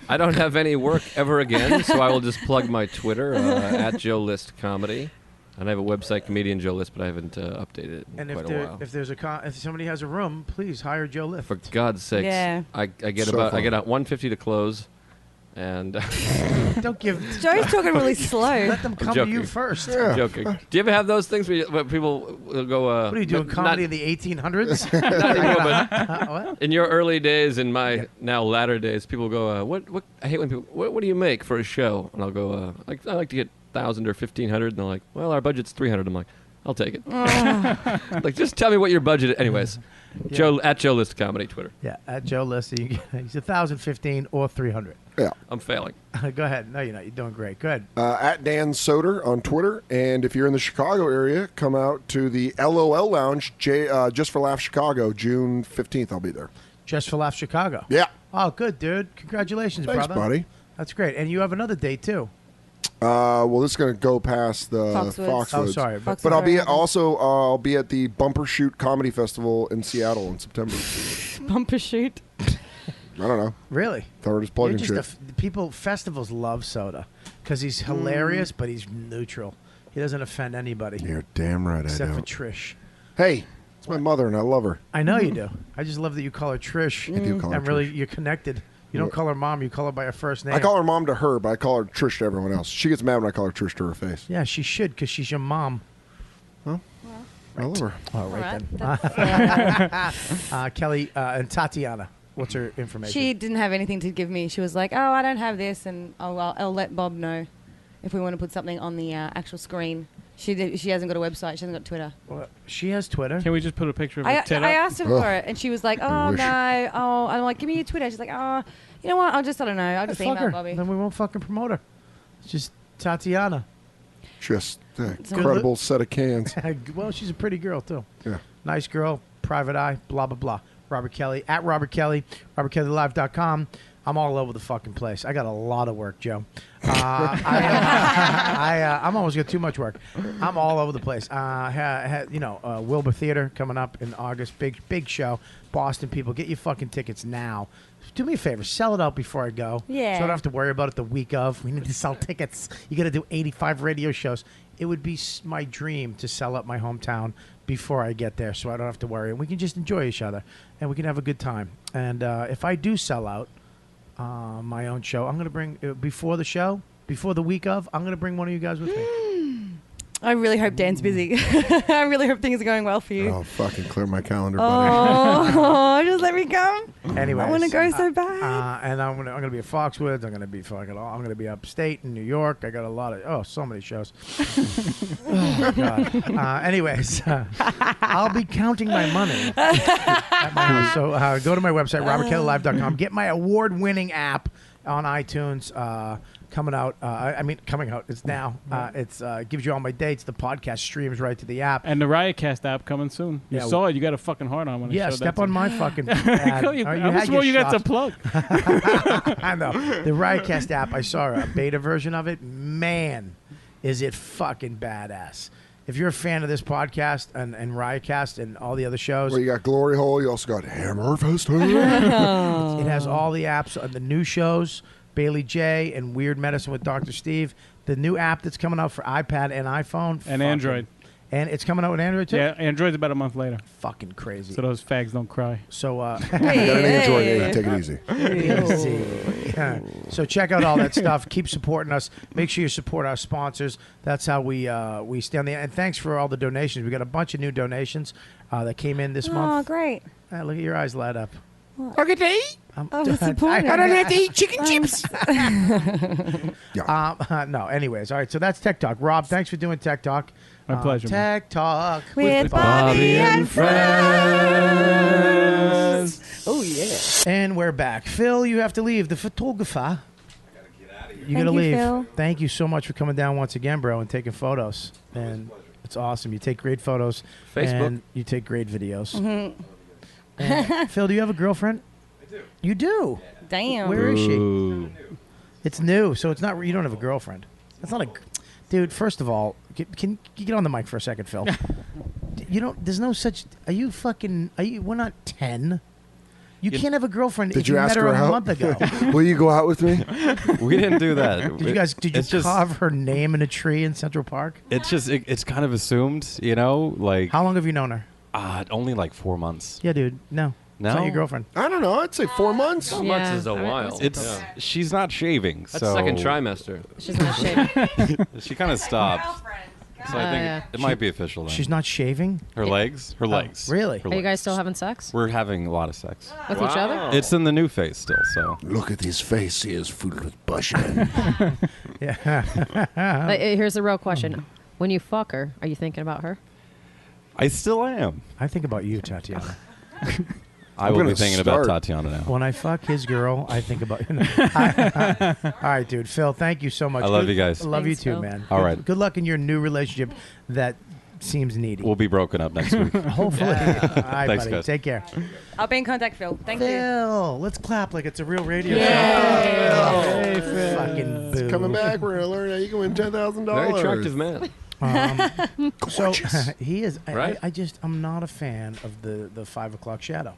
I don't have any work ever again, so I will just plug my Twitter at Joe List Comedy. And I have a website, Comedian Joe List, but I haven't updated it in And quite a while. if there's if somebody has a room, please hire Joe Lift. For God's sakes, Yeah. I get So I fun. get $150 to close, and Don't give. Joe's talking really slow. Let them come to you joking. first. I'm joking. Do you ever have those things where people will go? What are you doing? not- Comedy in the 1800s? not anymore, but What? in your early days, in my now latter days, people go, "What? I hate when people. What do you make for a show?" And I'll go, "I like to get 1,000 or 1,500." And they're like, "Well, our budget's 300." I'm like, "I'll take it." Like, just tell me what your budget is. Anyways, Yeah. Joe at Joe List Comedy Twitter. Yeah, at Joe List. He's 1,015 or 300. Yeah. I'm failing. Go ahead. No, you're not. You're doing great. Good. At Dan Soder on Twitter. And if you're in the Chicago area, come out to the LOL Lounge, Just for Laugh Chicago, June 15th. I'll be there. Just for Laugh Chicago. Yeah. Oh, good, dude. Congratulations, Thanks, brother. buddy. That's great. And you have another date, too. Well, this is going to go past the Foxwoods. Oh, Foxwoods. sorry. Foxwoods. But I'll be at the Bumper Shoot Comedy Festival in Seattle in September. Bumper shoot. I don't know. Really? Thought we were just You're plugging just shit. festivals love Soda because he's hilarious, but he's neutral. He doesn't offend anybody You're damn right except I for don't. Trish. Hey, it's my mother and I love her. I know you do. I just love that you call her Trish. I do call her And really, Trish. you're connected. You don't call her mom. You call her by her first name. I call her mom to her, but I call her Trish to everyone else. She gets mad when I call her Trish to her face. Yeah, she should because she's your mom. I love her. All right, then. Kelly and Tatiana. What's her information? She didn't have anything to give me. She was like, "Oh, I don't have this," and I'll let Bob know if we want to put something on the actual screen. She hasn't got a website. She hasn't got Twitter. Well, she has Twitter. Can we just put a picture of her I tit I up? asked her for it, and she was like, "Oh wish. no, oh." I'm like, "Give me your Twitter." She's like, "Oh, you know what? I don't know. I'll just Fuck email her. Bobby." Then we won't fucking promote her. It's just Tatiana. Just an So- incredible set of cans. Well, she's a pretty girl too. Yeah. Nice girl, private eye, blah blah blah. Robert Kelly at Robert Kelly, RobertKellyLive.com. I'm all over the fucking place. I got a lot of work, Joe. I'm almost got too much work. I'm all over the place. Wilbur Theater coming up in August. Big show. Boston people, get your fucking tickets now. Do me a favor, sell it out before I go. Yeah. So I don't have to worry about it the week of. We need to sell tickets. You got to do 85 radio shows. It would be my dream to sell up my hometown before I get there, so I don't have to worry. And we can just enjoy each other, and we can have a good time. And if I do sell out my own show, I'm going to bring, before the show, before the week of, I'm going to bring one of you guys with me. I really hope Dan's busy. I really hope things are going well for you. Oh, fucking clear my calendar, buddy. Oh, just let me come. Anyways, I want to go so bad. and I'm gonna be at Foxwoods. I'm gonna be upstate in New York. I got a lot of so many shows. Oh, God. Anyways, I'll be counting my money at my house. So go to my website robertkellylive.com. Get my award-winning app on iTunes. Coming out. Coming out. It's now. It's gives you all my dates. The podcast streams right to the app. And the Riotcast app coming soon. You Yeah, saw it. You got a fucking heart on when I showed step that on to my you. fucking ad. How much had more your you got to shots. plug? I know. The Riotcast app, I saw a beta version of it. Man, is it fucking badass. If you're a fan of this podcast and Riotcast and all the other shows, Well, you got Glory Hole. You also got Hammerfest. it has all the apps and the new shows, Bailey J and Weird Medicine with Dr. Steve. The new app that's coming out for iPad and iPhone. And Android. And it's coming out with Android too? Yeah, Android's about a month later. Fucking crazy. So those fags don't cry. So, You got an Android, hey, take it easy. Easy. Yeah. So check out all that stuff. Keep supporting us. Make sure you support our sponsors. That's how we stay on the. And thanks for all the donations. We got a bunch of new donations that came in this Oh, month. great. Look at your eyes light up. Look at that. I was supporting. I don't have to eat chicken chips. No, anyways. All right, so that's Tech Talk. Rob, thanks for doing Tech Talk. My pleasure. Tech Talk With Bobby and Friends. Oh, yeah. And we're back. Phil, you have to leave. The photographer. You gotta leave. Phil. Thank you so much for coming down once again, bro, and taking photos. And it's awesome. You take great photos. Facebook. And you take great videos. Phil, do you have a girlfriend? I do. You do? Damn. Where is she? It's new, so it's not. You don't have a girlfriend. That's not a. Dude, first of all, can you get on the mic for a second, Phil? You don't. There's no such. Are you fucking? Are you? We're not 10. You can't have a girlfriend Did if you you ask met her her a out? month ago. Will you go out with me? We didn't do that. Did you guys? Did you carve her name in a tree in Central Park? It's just it's kind of assumed, you know, like. How long have you known her? Only like 4 months. Yeah, dude. No. No? It's not your girlfriend. I don't know. I'd say 4 months. 4 months is a while. It's she's not shaving. That's so second trimester. She's not shaving. She kind of stopped. So I think it might be official then. She's not shaving? Her legs? Her legs. Really? Her Are you legs. guys still having sex? We're having a lot of sex. With each other? It's in the new phase still, so. Look at his face. He is filled with passion. Here's the real question. When you fuck her, are you thinking about her? I still am. I think about you, Tatiana. I will be thinking about Tatiana now. When I fuck his girl, I think about you. All right, dude. Phil, thank you so much. I love you guys. I love Thanks, you too, Phil. man. All right. Good luck in your new relationship that seems needy. We'll be broken up next week. Hopefully. All right, Thanks, buddy. guys. Take care. I'll be in contact, Phil. Thank you. Phil, let's clap like it's a real radio show. Hey, Phil. Fucking boo. Coming back, we're going to learn how you can win $10,000. Very attractive man. So he is. Right? I'm not a fan of the 5 o'clock shadow.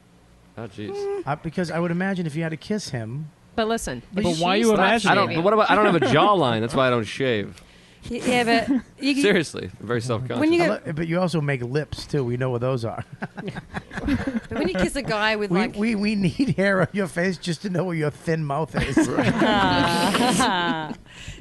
Oh, jeez. Because I would imagine if you had to kiss him. But listen. But if why she's you not imagine? I don't. shaving- But what about? I don't have a jawline. That's why I don't shave. Yeah, but you, Seriously, I'm very self-conscious. when you get, But you also make lips too. We know what those are. but when you kiss a guy with like, we need hair on your face just to know where your thin mouth is.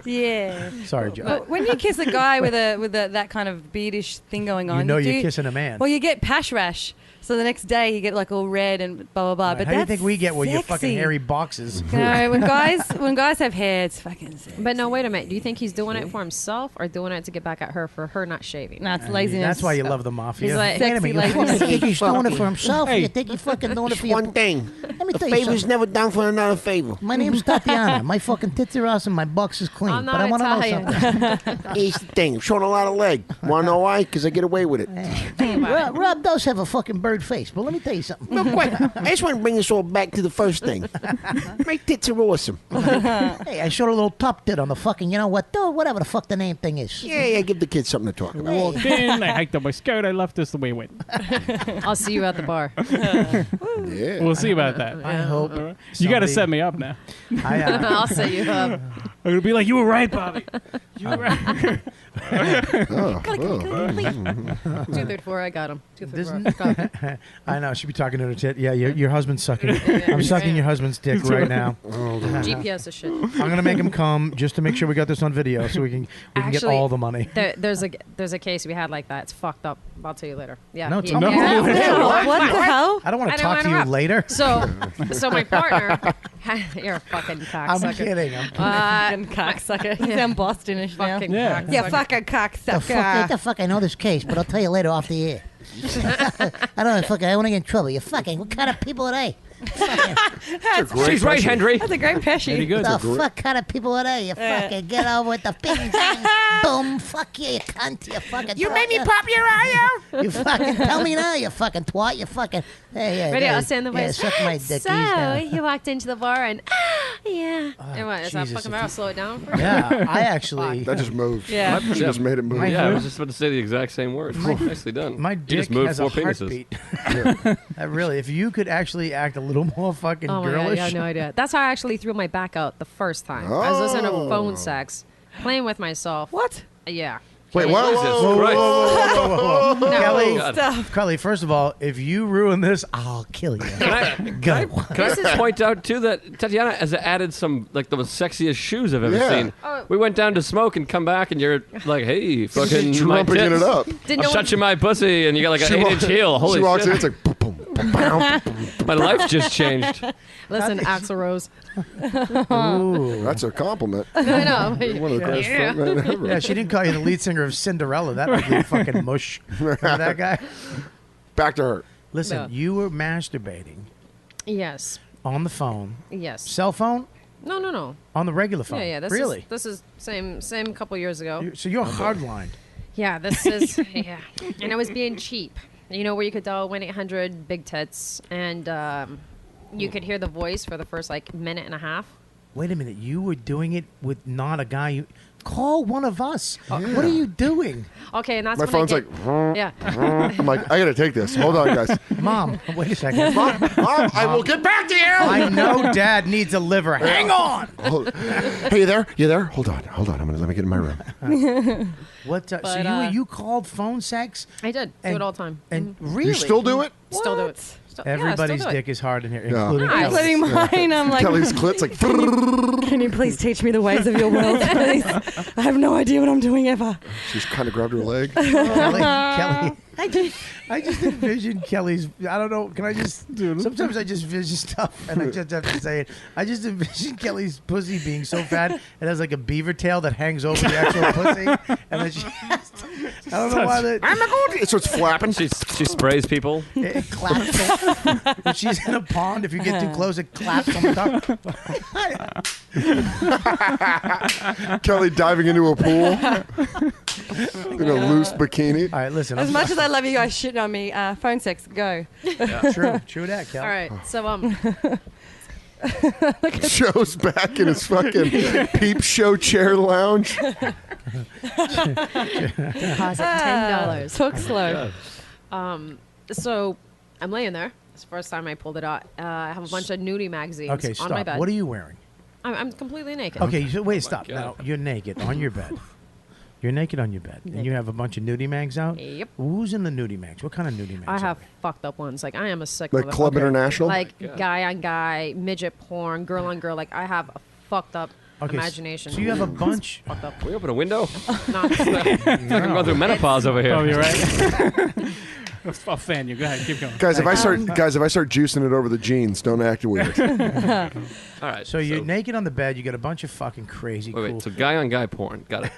yeah. Sorry, Joe. But when you kiss a guy with that kind of beardish thing going on, You know do you're kissing a man. Well, you get pash rash. So the next day you get like all red and blah blah blah. But How do you that's think we get with your fucking sexy. hairy boxes? No, when guys have hair, it's fucking sexy. But no, wait a minute. Do you think he's doing it for himself or doing it to get back at her for her not shaving? No, it's laziness. That's why you love the mafia. He's like, Wait a sexy minute, laziness. You think he's doing it for himself? Hey. You think he's fucking doing it for One your... thing. Let me A tell you favor's something. never done for another favor. My name's Tatiana. My fucking tits are awesome. My box is clean. I'm But not I want to know Italian. something. Here's the thing. I'm showing a lot of leg. Want to know why? Because I get away with it. Rob does have a fucking bird face, but let me tell you something. No, wait. I just want to bring this all back to the first thing. My tits are awesome. Hey, I showed a little top tit on the fucking, you know what, whatever the fuck the name thing is. Yeah, give the kids something to talk about. Walked in, I hiked up my skirt, I left this the way it went. I'll see you at the bar. Yeah. We'll see about that. I hope You got to somebody- set me up now. I'll set you up. I'm going to be like, you were right, Bobby. You were right. Oh, oh. 2, 3, 4. I got him. 2, 3, 4. Doesn't- Got him. I know. She'd be talking to her tit. Yeah, your husband's sucking. I'm sucking your husband's dick right now. GPS is shit. I'm gonna make him come just to make sure we got this on video so we can get Actually, all the money. There's a case we had like that. It's fucked up. I'll tell you later. Yeah. No, he- tell me. Yeah. No, what the hell? I don't want I to don't talk to wanna you rap. later. So my partner, you're a fucking cocksucker. I'm kidding. Fucking cocksucker. You sound Bostonish now. Fucking Yeah. cocksucker. Yeah, fucking The fuck, cocksucker. the fuck, I know this case, but I'll tell you later off the air. I don't know, fucking, I want to get in trouble. You fucking, what kind of people are they? She's right, Henry. That's a great peshy. Pretty good. The fuck kind of people are they? You fucking get over with the bing bang, boom, fuck you, you cunt, you fucking You twat, made me pop your eye out. You fucking tell me now, you fucking twat, you fucking. Hey, Ready? I'll stand the yeah, voice. suck my dick. So ease down. he walked into the bar and yeah. And what? Is that Jesus, fucking if I'll slow it down for you? Yeah, I actually. That just moved. Yeah. She just made it move. Yeah, I was just about to say the exact same words. Nicely done. My You dick just moved has 4 a penises. heartbeat. Really, if you could actually act a little more fucking Oh my god, girlish. yeah, no idea. That's how I actually threw my back out the first time. I was listening to Oh. phone sex, playing with myself. What? Yeah. Wait, whoa, Jesus whoa, Christ. whoa, whoa. Kelly, God. Kelly, first of all, if you ruin this, I'll kill you. Go. Can I point out too that Tatiana has added some like the most sexiest shoes I've ever Yeah. seen. Oh. We went down to smoke and come back and you're like, hey, fucking my Trumping tits. it up. Did I'll no shut one, you my pussy and you got like an 8-inch heel. Holy she walks shit. in, it's like boom, boom. My life just changed. Listen, Axl Rose. Ooh. That's a compliment. I know. One of the greatest frontmen ever. Yeah, she didn't call you the lead singer of Cinderella. That ugly fucking mush. Remember that guy? Back to her. Listen, No. you were masturbating Yes. on the phone. Yes. Cell phone? No. On the regular phone? Yeah. Really? This is same couple years ago. So you're hardlined. Yeah, this is yeah. And I was being cheap. You know where you could dial 1-800 big tits and you could hear the voice for the first like minute and a half. Wait a minute. You were doing it with not a guy. You call one of us. What are you doing? Okay, and that's My when phone's I like, get, yeah. I'm like, I gotta take this. Hold on, guys. Mom, wait a second. Mom, I will get back to you. I know Dad needs a liver. Hang on. Hey, you there? You there? Hold on. Let me get in my room. What? So But, you called phone sex? I did. Do it all the time. And really? You still do it? Still do it. Still, yeah, Everybody's still do it. dick is hard in here, Yeah. including Ah, including mine. I'm like, Kelly's clit's like. can you please teach me the ways of your world, please? I have no idea what I'm doing ever. She's kind of grabbed her leg. Kelly. I just envision Kelly's. I don't know. Can I just? Sometimes I just vision stuff, and I just have to say it. I just envision Kelly's pussy being so fat it has like a beaver tail that hangs over the actual pussy, and then she. I don't know why that. I'm not going to. So it's flapping. She sprays people. It claps. When she's in a pond, if you get too close, it claps on the top. Kelly diving into a pool in a loose bikini. All right, listen. As much as I love you guys shitting on me, phone sex, go. True that, Kelly. All right. So Joe's back in his fucking peep show chair lounge. deposit $10. Talk slow. So I'm laying there. It's the first time I pulled it out. I have a bunch of nudie magazines Okay, on stop. my bed. What are you wearing? I'm completely naked. Okay, so wait, stop. God. Now you're naked on your bed. You're naked on your bed, and you have a bunch of nudie mags out. Yep. Who's in the nudie mags? What kind of nudie mags? I have are fucked up ones. Like I am a sick Like motherfucker. Club International? Like guy on guy, midget porn, girl on girl. Like I have a fucked up there? Okay, imagination. So you have a bunch. fucked up. Can we open a window? No. I'm going through menopause over here. Oh, you're right. I'll fan you. Go ahead, keep going. Guys, if I start juicing it over the jeans, don't act weird. All right. So you're naked on the bed. You got a bunch of fucking crazy cool. Wait. So guy on guy porn. Got it.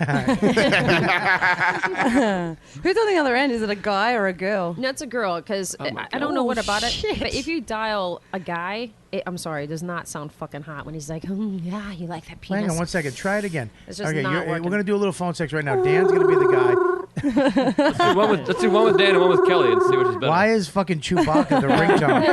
Who's on the other end? Is it a guy or a girl? No, it's a girl because I don't know what about it. But if you dial a guy, I'm sorry, it does not sound fucking hot when he's like, yeah, you like that penis. Hang on one second. Try it again. It's just okay, not we're working. gonna do a little phone sex right now. Dan's gonna be the guy. Let's do one with Dan and one with Kelly and see which is better. Why is fucking Chewbacca the ringtone?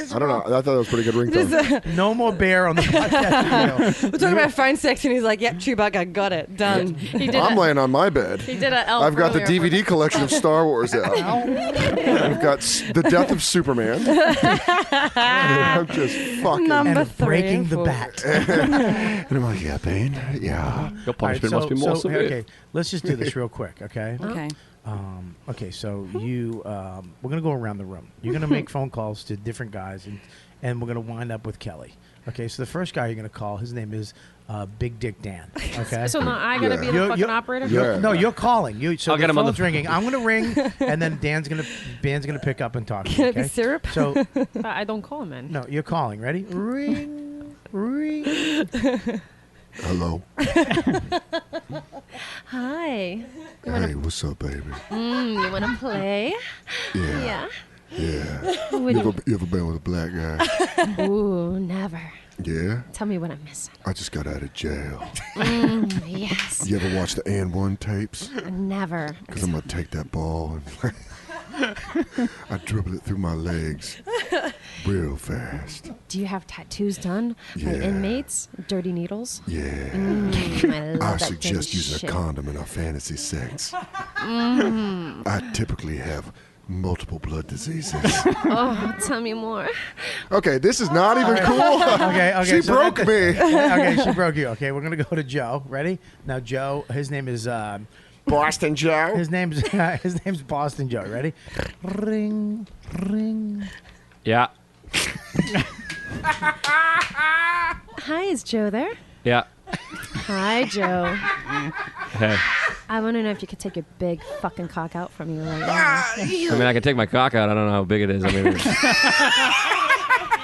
I don't know. I thought that was pretty good ringtone. No more bear on the podcast. We're talking about phone sex, and he's like, "Yep, Chewbacca, got it, done." He did I'm laying on my bed. He did a elf I've got the earlier. DVD collection of Star Wars out. I've got The Death of Superman. I'm just fucking. Number And three breaking and the four. bat. And I'm like, yeah, Bane. Yeah. Your punishment All must right, be more severe. okay, let's just do this real quick, okay? Okay. Okay, so you, we're gonna go around the room. You're gonna make phone calls to different guys, and we're gonna wind up with Kelly. Okay, so the first guy you're gonna call, his name is Big Dick Dan. Okay. So now I gotta be the You're- fucking you're- operator? Yeah. No, you're calling. So I'll the get him on phone's the- ringing. I'm gonna ring, and then Dan's gonna pick up and talk to you. Can it be Okay. syrup? So But I don't call him in. no, you're calling. Ready? Ring, ring. Hello. Hi. Hey, what's up, baby? You wanna play? Yeah. Yeah. Yeah. Would You ever been with a black guy? Ooh, never. Yeah. Tell me what I'm missing. I just got out of jail. Yes. You ever watch the And One tapes? Never. Because I'm going to take that ball and I dribble it through my legs real fast. Do you have tattoos done by Yeah. inmates? Dirty needles? Yeah. I love I that suggest dirty using shit. a condom in our fantasy sex. I typically have multiple blood diseases. Oh, tell me more. Okay, this is not even cool. Okay. She so broke that- me. Okay, she broke you. Okay, we're gonna go to Joe. Ready? Now, Joe. His name is Boston Joe. His name's Boston Joe. Ready? Ring, ring. Yeah. Hi, is Joe there? Yeah. Hi, Joe. Hey. I want to know if you could take your big fucking cock out from you right now. I mean, I can take my cock out. I don't know how big it is. I mean,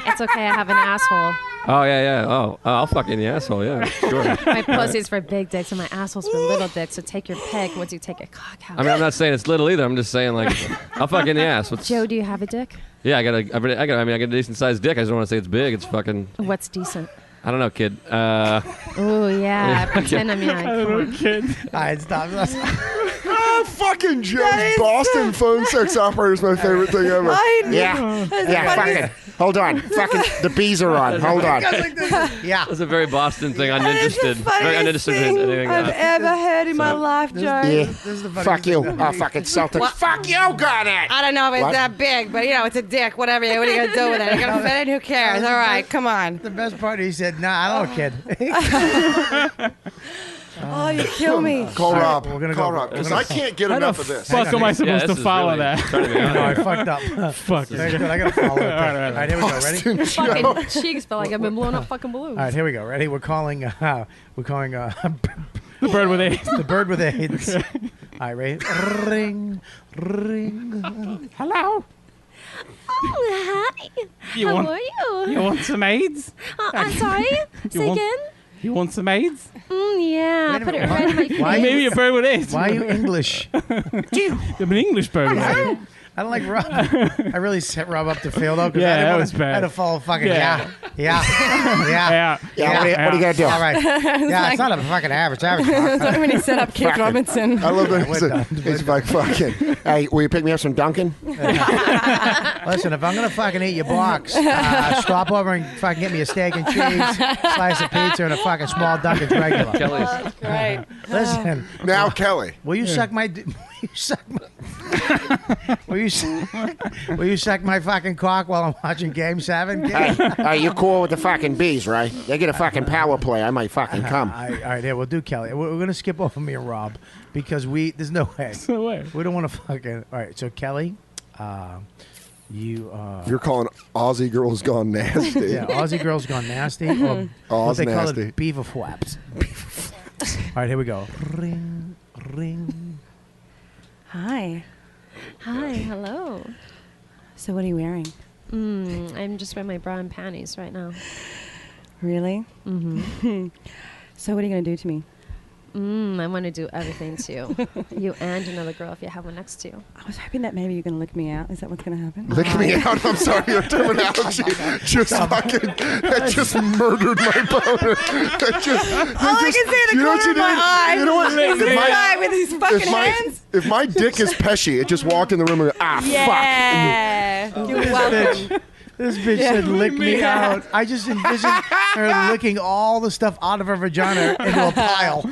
It's okay. I have an asshole. oh yeah. Oh, I'll fuck in the asshole. Yeah, sure. My pussy's for big dicks and my asshole's for little dicks. So take your pick once you take your cock out. I mean, I'm not saying it's little either. I'm just saying like, I'll fuck in the ass. Joe, do you have a dick? Yeah, I got a decent sized dick. I just don't want to say it's big. It's fucking. What's decent? I don't know, kid. Oh yeah, pretend I'm young. I don't know, kid. All right, stop. Fucking Joe's Boston phone sex operator is my favorite thing ever. Yeah, fucking. Hold on. Fucking, the bees are on. Hold on. Yeah. That's a very Boston thing. Uninterested. Very Funniest uninterested in thing anything. I've ever heard in my life, Joe. Yeah. This is the funniest Fuck you. thing. Oh, fucking Celtics. Fuck you, got it. I don't know if it's What? that big, but it's a dick. Whatever. What are you gonna do with it? You're gonna fit it? Who cares? All right, come on. The best part, he said, "Nah, I don't, kid." Oh, you kill me. Call Rob. We're gonna Call go. Rob. Because I can't get How the enough of this. fuck am I supposed to this is follow really that? turning me on. No, I fucked up. Fuck. Very good. I gotta follow it. All right, here we go. Ready? Boston Joe. Fucking cheeks feel like I've been blowing up fucking balloons. All right, here we go. Ready? We're calling. The bird with AIDS. the bird with AIDS. All right, ready? Ring, ring. Hello. Oh, hi. You How want? are you? You want some AIDS? I'm sorry. Say want- again. You want some AIDS? Yeah. Wait a Put it minute, right in my face. why- Maybe a bird with AIDS. Why are you English? You're an English bird with AIDS. I don't like Rob. I really set Rob up to fail though. 'Cause Yeah, I didn't that wanna- was bad. I had to follow fucking Yeah. yeah. Yeah. Yeah, what are you gonna do? All right. Yeah, it's not a fucking average. It's like when he set up Keith Robinson. I love that. We're done. He's like fucking. Hey, will you pick me up some Dunkin'? Listen, if I'm gonna fucking eat your box, stop over and fucking get me a steak and cheese, slice of pizza, and a fucking small Dunkin's regular. Kelly's. Great. Listen, Now Kelly. will you suck my? Will you suck my fucking cock while I'm watching Game 7? Hey, you cool with the fucking bees, right? They get a fucking power play. I might fucking come. All right, here we'll do Kelly. We're gonna skip over me and Rob because there's no way. No way. We don't want to fucking. All right, so Kelly, You're calling Aussie girls gone nasty. yeah, Aussie girls gone nasty. Or what Oz they call nasty. it, beaver flaps. All right, here we go. Ring, ring. Hi. Hi. Hello. So what are you wearing? I'm just wearing my bra and panties right now. Really? Mm-hmm. So what are you gonna do to me? I want to do everything to you. You and another girl if you have one next to you. I was hoping that maybe you're gonna lick me out. Is that what's gonna happen? Lick me out. I'm sorry, your terminology just fucking that just murdered my boner. That just, All I can see in the corner of my eye You know what? is this guy with his fucking hands. If my dick is Pesci, it just walked in the room and Yeah. You're welcome. This bitch said lick me out. I just envisioned her licking all the stuff out of her vagina into a pile.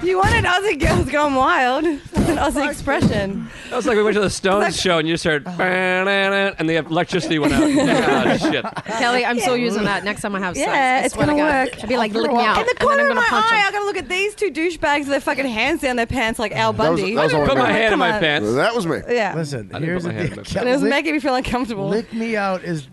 You wanted Aussie girls gone wild. That's an Aussie expression. That was like we went to the Stones show and you just heard, and the electricity went out. Oh, shit. Kelly, I'm still using that next time I have sex. Yeah, I it's swear to gonna God. work. I'd be like, lick me out. In the and then corner I'm of gonna my punch eye, him. I gotta look at these two douchebags with their fucking hands down their pants like Al Bundy. that was only Put my me. hand in my Come on. pants. That was me. Yeah. Listen, I didn't here's put the my hand deal. in my And it was Lick- making me feel uncomfortable. Lick me out is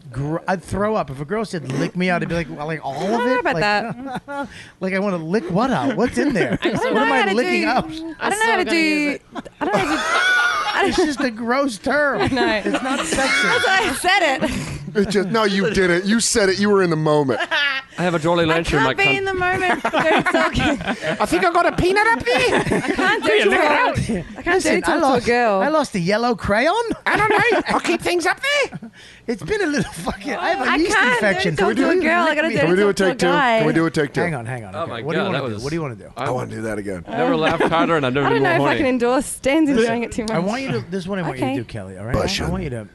I'd throw up if a girl said lick me out. I'd be like, well, like all I of don't know it. about like, that. like I want to lick what out? What's in there? I'm What so am know how I to licking do- out? I don't know how to do. I don't know how to. It's just a gross term. No. It's not sexy. That's why I said it. It just no, you didn't. You said it. You were in the moment. I have a Jolly I Rancher in my can't be in the moment. It's okay. I think I got a peanut up there. I can't do lick it out. it. I can't do it to a girl. I lost a yellow crayon. I don't know. I'll keep things up there. It's been a little fucking. I have a I yeast can't infection. do it to a girl. I gotta do Can we do a it to a take two? guy. Can we do a take two? Hang on. Oh Okay. my What do you God, want that to do? was- What do you want to do? I want to do that again. Never laughed harder and I've never I been don't know more if I can horny. endorse Stan's enjoying it too much. I want you to. This is what I want you to Okay. do, Kelly. All right. I want you to.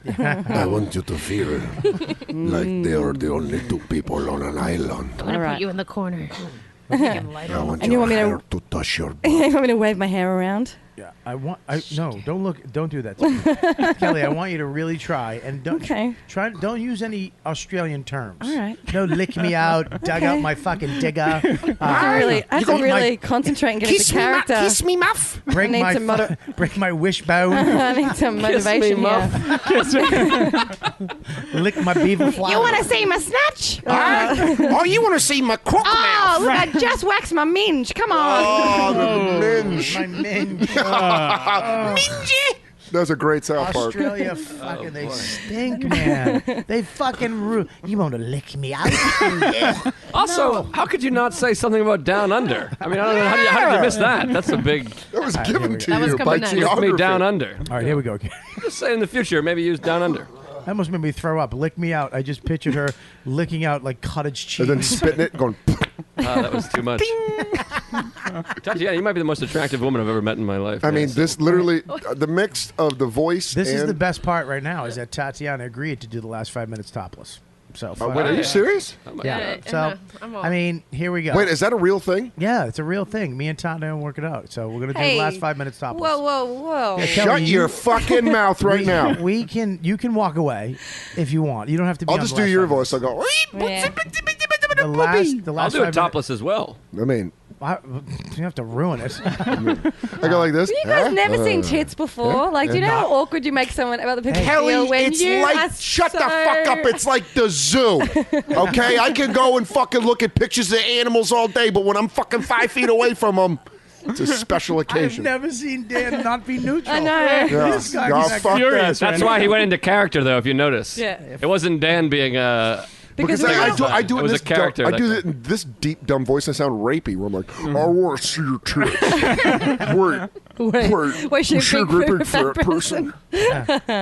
I want you to feel like they are the only two people on an island. I'm gonna All right. put you in the corner. I want And you want me to- to touch your You want me to wave my hair around? Yeah, don't do that to me. Kelly, I want you to really try and don't use any Australian terms. All right. No, lick me out, dug out my fucking digger. I have to really concentrate and get into character. Kiss me, muff. Break my wishbone. I need some motivation here. Lick my beaver flower. You want to see my snatch? Oh, you want to see my crook mouth? Oh, look, I just waxed my minge. Come on. Oh, the minge. My minge. Mingy. That's a great South Park. Australia, fucking, they stink, man. They fucking You want to lick me out? Also, how could you not say something about Down Under? I mean, I don't know. How did you miss that? That's a big. That was given to That was you by coming next. Give geography. me Down Under. All right, here we go. Just say in the future, maybe use Down Under. That almost made me throw up. Lick me out. I just pictured her licking out like cottage cheese. And then spitting it and going. That was too much. Tatiana, you might be the most attractive woman I've ever met in my life. I mean, this literally, the mix of the voice. This is and the best part right now is that Tatiana agreed to do the last 5 minutes topless. So, wait, are you serious? Yeah. So, I mean, here we go. Wait, is that a real thing? Yeah, it's a real thing. Me and Tatiana work it out. So we're gonna do the Hey. last 5 minutes topless. Whoa. Yeah, Shut Kelly, your fucking mouth right now. You can walk away if you want. You don't have to be. I'll on just the do last your 5 voice. I'll minutes. go. Yeah. The last I'll do it 5 topless as well. I mean, You have to ruin it. I go like this. You guys never seen tits before? Like, do you know how awkward you make someone about the people Kelly, feel when it's you like are shut the so- fuck up. It's like the zoo. Okay, I can go and fucking look at pictures of animals all day, but when I'm fucking 5 feet away from them, it's a special I've occasion. never seen Dan not be neutral. I know. Yeah. This guy Oh, is fuck furious. that. That's why he went into character, though. If you notice, Yeah. it wasn't Dan being Because we're I not- do It it in was this a character I that do guy. it in this deep dumb voice. I sound rapey. Where I'm like, I want to see your tits. Wait, she a is she a big great big fat fat person?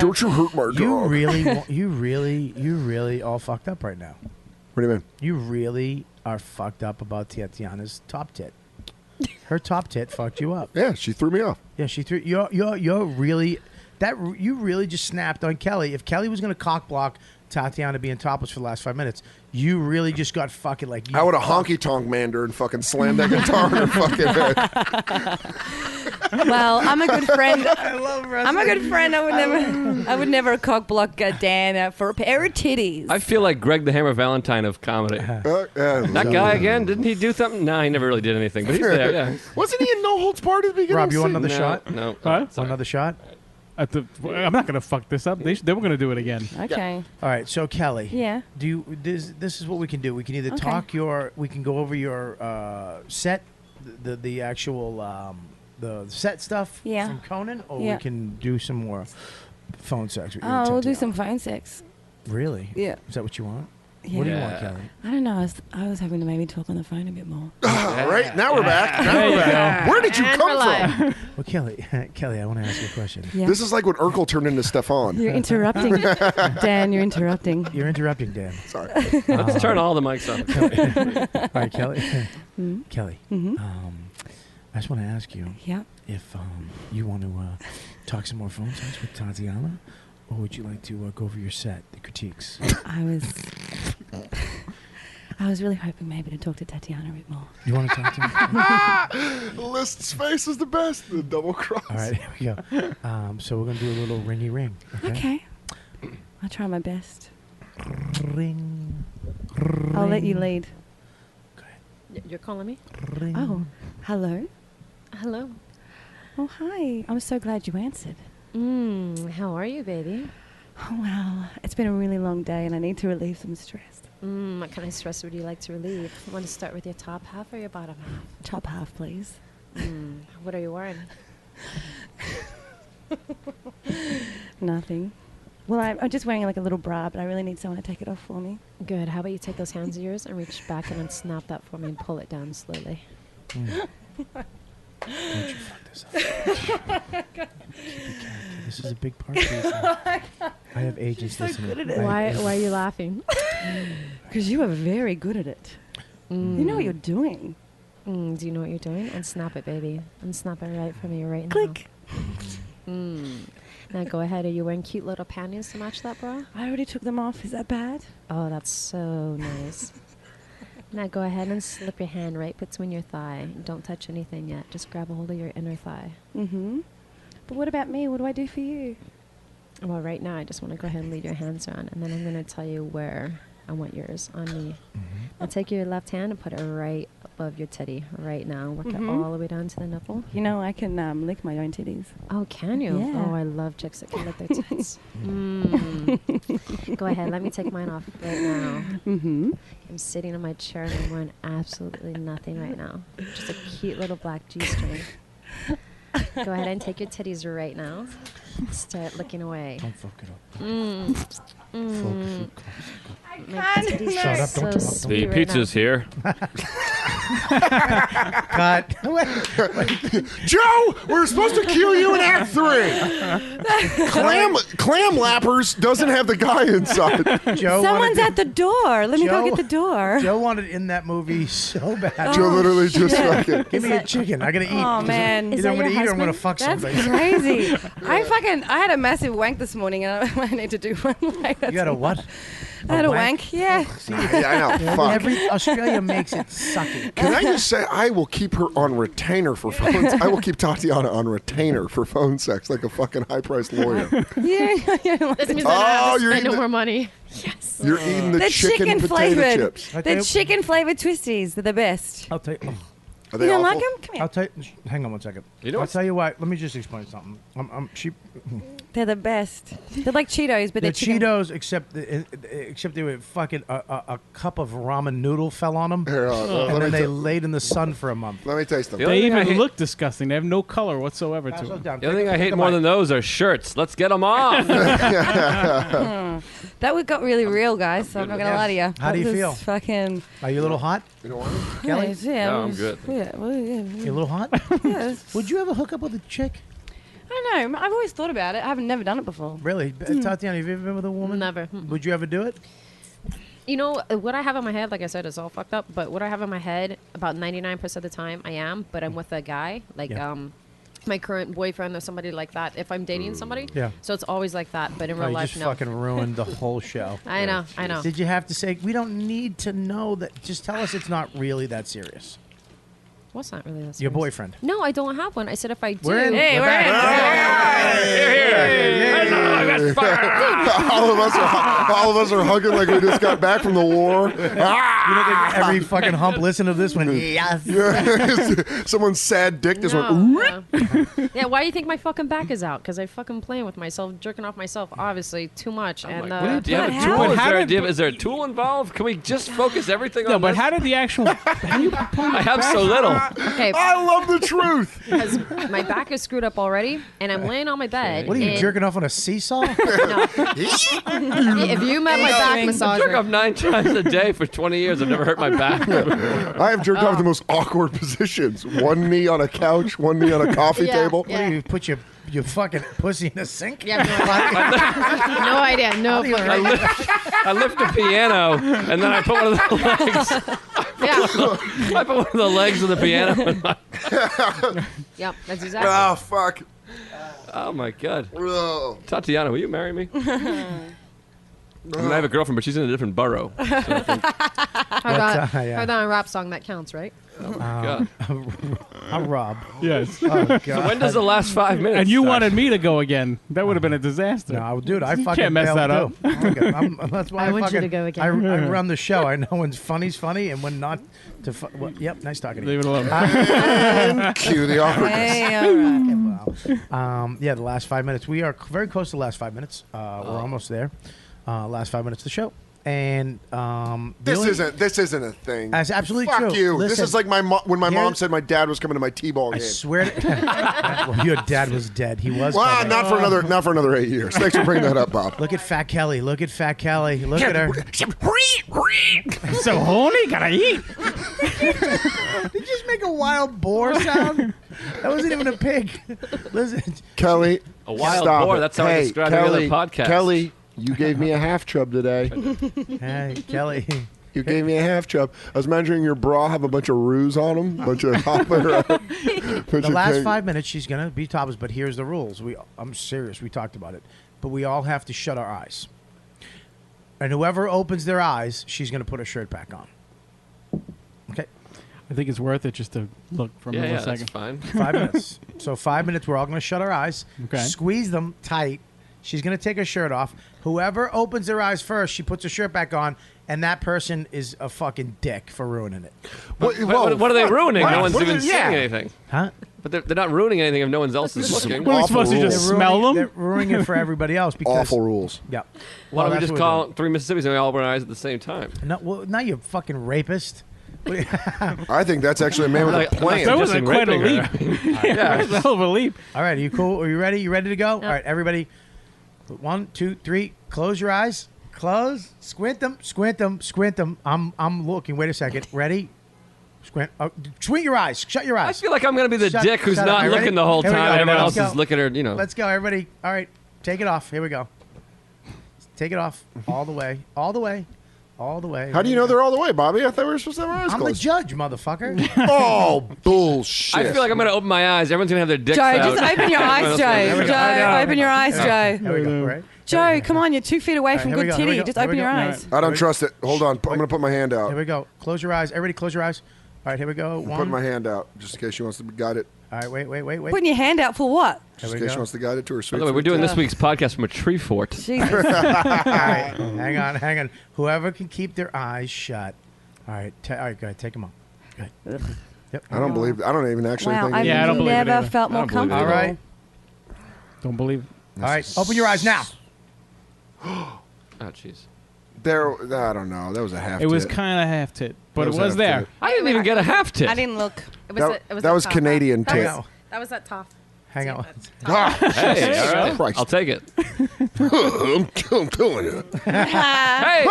Don't you hurt my dog? You really all fucked up right now. What do you mean? You really are fucked up about Tatiana's top tit. Her top tit fucked you up. Yeah, she threw me off. Yeah, she threw. You're really you really just snapped on Kelly. If Kelly was gonna cock block Tatiana being topless for the last 5 minutes, you really just got fucking like. I would have honky tonk manned her and fucking slammed that guitar in her fucking head. Well, I'm a good friend. I love wrestling. I'm a good friend. I would never cock block Dan for a pair of titties. I feel like Greg the Hammer Valentine of comedy. That guy again, didn't he do something? No, he never really did anything, but he's there. Yeah. Wasn't he in No Holds Barred at the beginning? Rob, you want of the another shot? No. What? Want another shot? I'm not gonna fuck this up. They were gonna do it again. Okay. All right, so Kelly. Yeah. Do you, this is what we can do. We can either Okay. we can go over your set, the actual the set stuff Yeah. from Conan, or Yeah. we can do some more phone sex with you. Oh, and we'll do Tatiana. some phone sex. Really? Yeah. Is that what you want? What do you want, Kelly? I don't know. I was hoping to maybe talk on the phone a bit more. All right, now we're back. Now There we're you back. Where did you And come we're live. from? Well, Kelly, I want to ask you a question. Yeah. This is like when Urkel turned into Stefan. You're interrupting, Dan. You're interrupting. You're interrupting, Dan. Sorry. Let's turn all the mics off. All right, Kelly. Mm-hmm. Kelly. I just want to ask you Yeah. if you want to talk some more phone sex with Tatiana, or would you like to go over your set, the critiques? I was really hoping maybe to talk to Tatiana a bit more. You want to talk to me? List's face is the best. The double cross. All right, here we go. So we're gonna do a little ringy ring. Okay. I'll try my best. Ring. I'll let you lead. You're calling me? Ring. Oh, hello. Hello. Oh, hi. I'm so glad you answered. How are you, baby? Oh, well, it's been a really long day and I need to relieve some stress. What kind of stress would you like to relieve? Want to start with your top half or your bottom half? Top half, please. What are you wearing? Nothing. Well, I'm just wearing like a little bra, but I really need someone to take it off for me. Good. How about you take those hands of yours and reach back and unsnap that for me and pull it down slowly. Don't you fuck this up. This is a big part of this. I have agents listening. good at it. Why are you laughing? Because you are very good at it. You know what you're doing. Do you know what you're doing? Unsnap it, baby. Unsnap it right for me right Click. now. Now go ahead. Are you wearing cute little panties to match that bra? I already took them off. Is that bad? Oh, that's so nice. Now go ahead and slip your hand right between your thigh. Don't touch anything yet. Just grab a hold of your inner thigh. Mm-hmm. But what about me? What do I do for you? Well, right now I just want to go ahead and lead your hands around, and then I'm going to tell you where I want yours on me. Now take your left hand and put it right above your titty right now. Work it all the way down to the nipple. You know, I can lick my own titties. Oh, can you? Yeah. Oh, I love chicks that can lick their tits. Go ahead. Let me take mine off right now. Mm-hmm. I'm sitting in my chair and I'm wearing absolutely nothing right now. Just a cute little black G-string. Go ahead and take your titties right now. Start looking away. Don't fuck it up. My can't. Shut up, so don't talk, don't sweet The right pizza's now. here. Cut. Joe, we're supposed to cue you in Act 3. Clam lappers doesn't have the guy inside. Joe Someone's wanted at the door. Let me go Joe- get the door. Joe wanted in that movie so bad. Joe literally just fucking. Give me a chicken. I gotta eat. Oh, man. Either I'm gonna eat or I'm gonna fuck That's somebody. crazy. I had a massive wank this morning, and I need to do one later. You got a what? I had a wank. Yeah. Yeah, I know. Fuck. Every Australia makes it sucky. Can I just say, I will keep her on retainer for phones. I will keep Tatiana on retainer for phone sex like a fucking high-priced lawyer. Yeah. This means I don't have to you're spend no eating more money. Yes. You're eating the chicken potato flavored. chips. The chicken flavored twisties. They're the best. I'll tell you. Are You they don't like awful? them? Come here. I'll tell you. Hang on one second. You know I'll what's- tell you why. Let me just explain something. She, They're the best. They're like Cheetos, but they're they're chicken. Cheetos, except they were fucking a cup of ramen noodle fell on them, Here, and let then me they ta- laid in the sun for a month. let me taste them. The only They thing I even hate- look disgusting. They have no color whatsoever to Pass those them. down. The only thing I Take hate a more bite. than those are shirts. Let's get them on. That one got really real, guys. So I'm not gonna lie to you. How do you That was feel? Fucking. Are you a little hot? You know what? Kelly? Yeah. No, I'm it was- good. Yeah. Well, yeah. You a little hot? Yeah, Would you ever hook up with a chick? I don't know. I've always thought about it. I haven't never done it before. Really, Tatiana? Have you ever been with a woman? Never. Would you ever do it? You know, what I have in my head, like I said, is all fucked up. But what I have in my head, about 99% of the time, I am. But I'm with a guy, like my current boyfriend or somebody like that. If I'm dating somebody, Yeah. So it's always like that. But in real you life, just no. fucking ruined the whole show. I know. Did you have to say we don't need to know that? Just tell us it's not really that serious. What's not really that Your serious? boyfriend. No, I don't have one. I said if I do. We're in. Hey, we're in. all of us are hugging like we just got back from the war. You know, every fucking hump listen to this one. Yes. Someone's sad dick just went. No, yeah, why do you think my fucking back is out? Because I fucking playing with myself, jerking off myself, obviously too much. And Do you have a But tool? how- Is How there, did- is there a tool involved? Can we just focus everything No, on but this? how did the actual? How do you pull I have so little. okay, I love the truth. because my back is screwed up already, and I'm laying on my bed. What are you and- jerking off on a seesaw? No. If you met my back I jerk massager, off 9 times a day for 20 years. I've never hurt my back. I have jerked off the most awkward positions. One knee on a couch, one knee on a coffee Yeah, table. yeah. What do you put your fucking pussy in a sink? yeah, no idea, no fucking idea. I lift the piano and then I put one of the legs. Yeah, I put one of the legs of the piano. In my, yeah, that's exactly. Oh, fuck. oh my god, Ugh. Tatiana, will you marry me? I mean, I have a girlfriend, but she's in a different borough. So I think, Heard that, yeah. heard that on a rap song that counts, right? oh my god. I'm Rob. Yes. Oh, God. So when does the last 5 minutes? And you start? wanted me to go again. That would have been a disaster. No, dude, I fucking can't mess bailed that up. too. Okay, that's why I want you fucking, to go again. I run the show. I know when funny's funny and when not. Well, yep, nice talking to you. Leave it alone. And cue the awkwardness. Hey, all right. Yeah, the last 5 minutes. We are very close to the last 5 minutes. We're almost there. Last 5 minutes of the show. And the This only- isn't a thing. That's absolutely Fuck true. you. This Listen, is like when my here- mom said my dad was coming to my T-ball I game. swear to well, your dad was dead. He was. Well, coming. not for another 8 years. Thanks for bringing that up, Bob. Look at Fat Kelly. Look at Fat Kelly. Look at her. So horny, gotta eat. Did you just make a wild boar sound? That wasn't even a pig. Listen, Kelly, A wild stop boar. it. That's how I Hey, describe the Kelly, other podcast. Kelly, you gave me a half chub today. hey Kelly. You gave me a half chub. I was measuring your bra, have a bunch of roux on them, bunch of The last 5 minutes, she's gonna be topless. But here's the rules. I'm serious. We talked about it. But we all have to shut our eyes. And whoever opens their eyes, she's gonna put her shirt back on. I think it's worth it just to look for a Yeah, millisecond. that's fine. 5 minutes. So 5 minutes, we're all going to shut our eyes, Okay. squeeze them tight. She's going to take her shirt off. Whoever opens their eyes first, she puts her shirt back on, and that person is a fucking dick for ruining it. What are they ruining? No one's even saying anything. Huh? But they're not ruining anything if no one else is looking. What are we supposed to just smell them? They're ruining it for everybody else. Because, Awful rules. Yeah. Why don't we that's just what call 3 Mississippis and we all open our eyes at the same time? No, well, now you fucking rapist. I think that's actually a man with a plan. That was quite a leap. Yeah, That's a hell of a leap. All right, are you cool? Are you ready? You ready to go? All right, everybody. 1, 2, 3. Close your eyes. Close. Squint them. Squint them. Squint them. I'm looking. Wait a second. Ready? Squint. Squint your eyes. Shut your I eyes. feel like I'm going to be the Shut- dick who's shut up. not Are you looking ready? the whole Here we time. go. Everyone else Let's is go. looking at her, Let's go, everybody. All right, take it off. Here we go. Take it off. All the way. All the way. All the way. How do you know they're all the way, Bobby? I thought we were supposed to have our eyes I'm the closed. judge, motherfucker. Oh, bullshit. I feel like I'm going to open my eyes. Everyone's going to have their dicks Joe, out. just open your eyes, Joe. Joe, open your eyes, Joe. Here we go. Right? Joe, come on, you're 2 feet away from here we good go, here we titty. go, Just here open we your go. eyes. I don't trust it. Hold on. I'm going to put my hand out. Here we go. Close your eyes. Everybody close your eyes. All right, here we go. I'm putting my hand out just in case she wants to guide it. All right, wait. Putting your hand out for what? Just in case she wants to guide it to her By sweet. the way, we're sweet doing tea. this week's podcast from a tree fort. Jesus. All right, hang on. Whoever can keep their eyes shut. All right, go ahead. Take them off. Good. Yep. I don't believe. I don't even actually Wow, think. I've Yeah, I don't believe it never either. felt I more don't believe it comfortable. All right. Don't believe it. All right, open your eyes now. Oh, jeez. There. I don't know. That was a half. It was tit. kind of half tit, but That it was was half there. tit. I didn't even get a half tit. I didn't look. It was That- it was that the was top Canadian half. tit. That was that top. Hang on. Hey, all right. Christ. I'll take it. I'm telling you. Hey!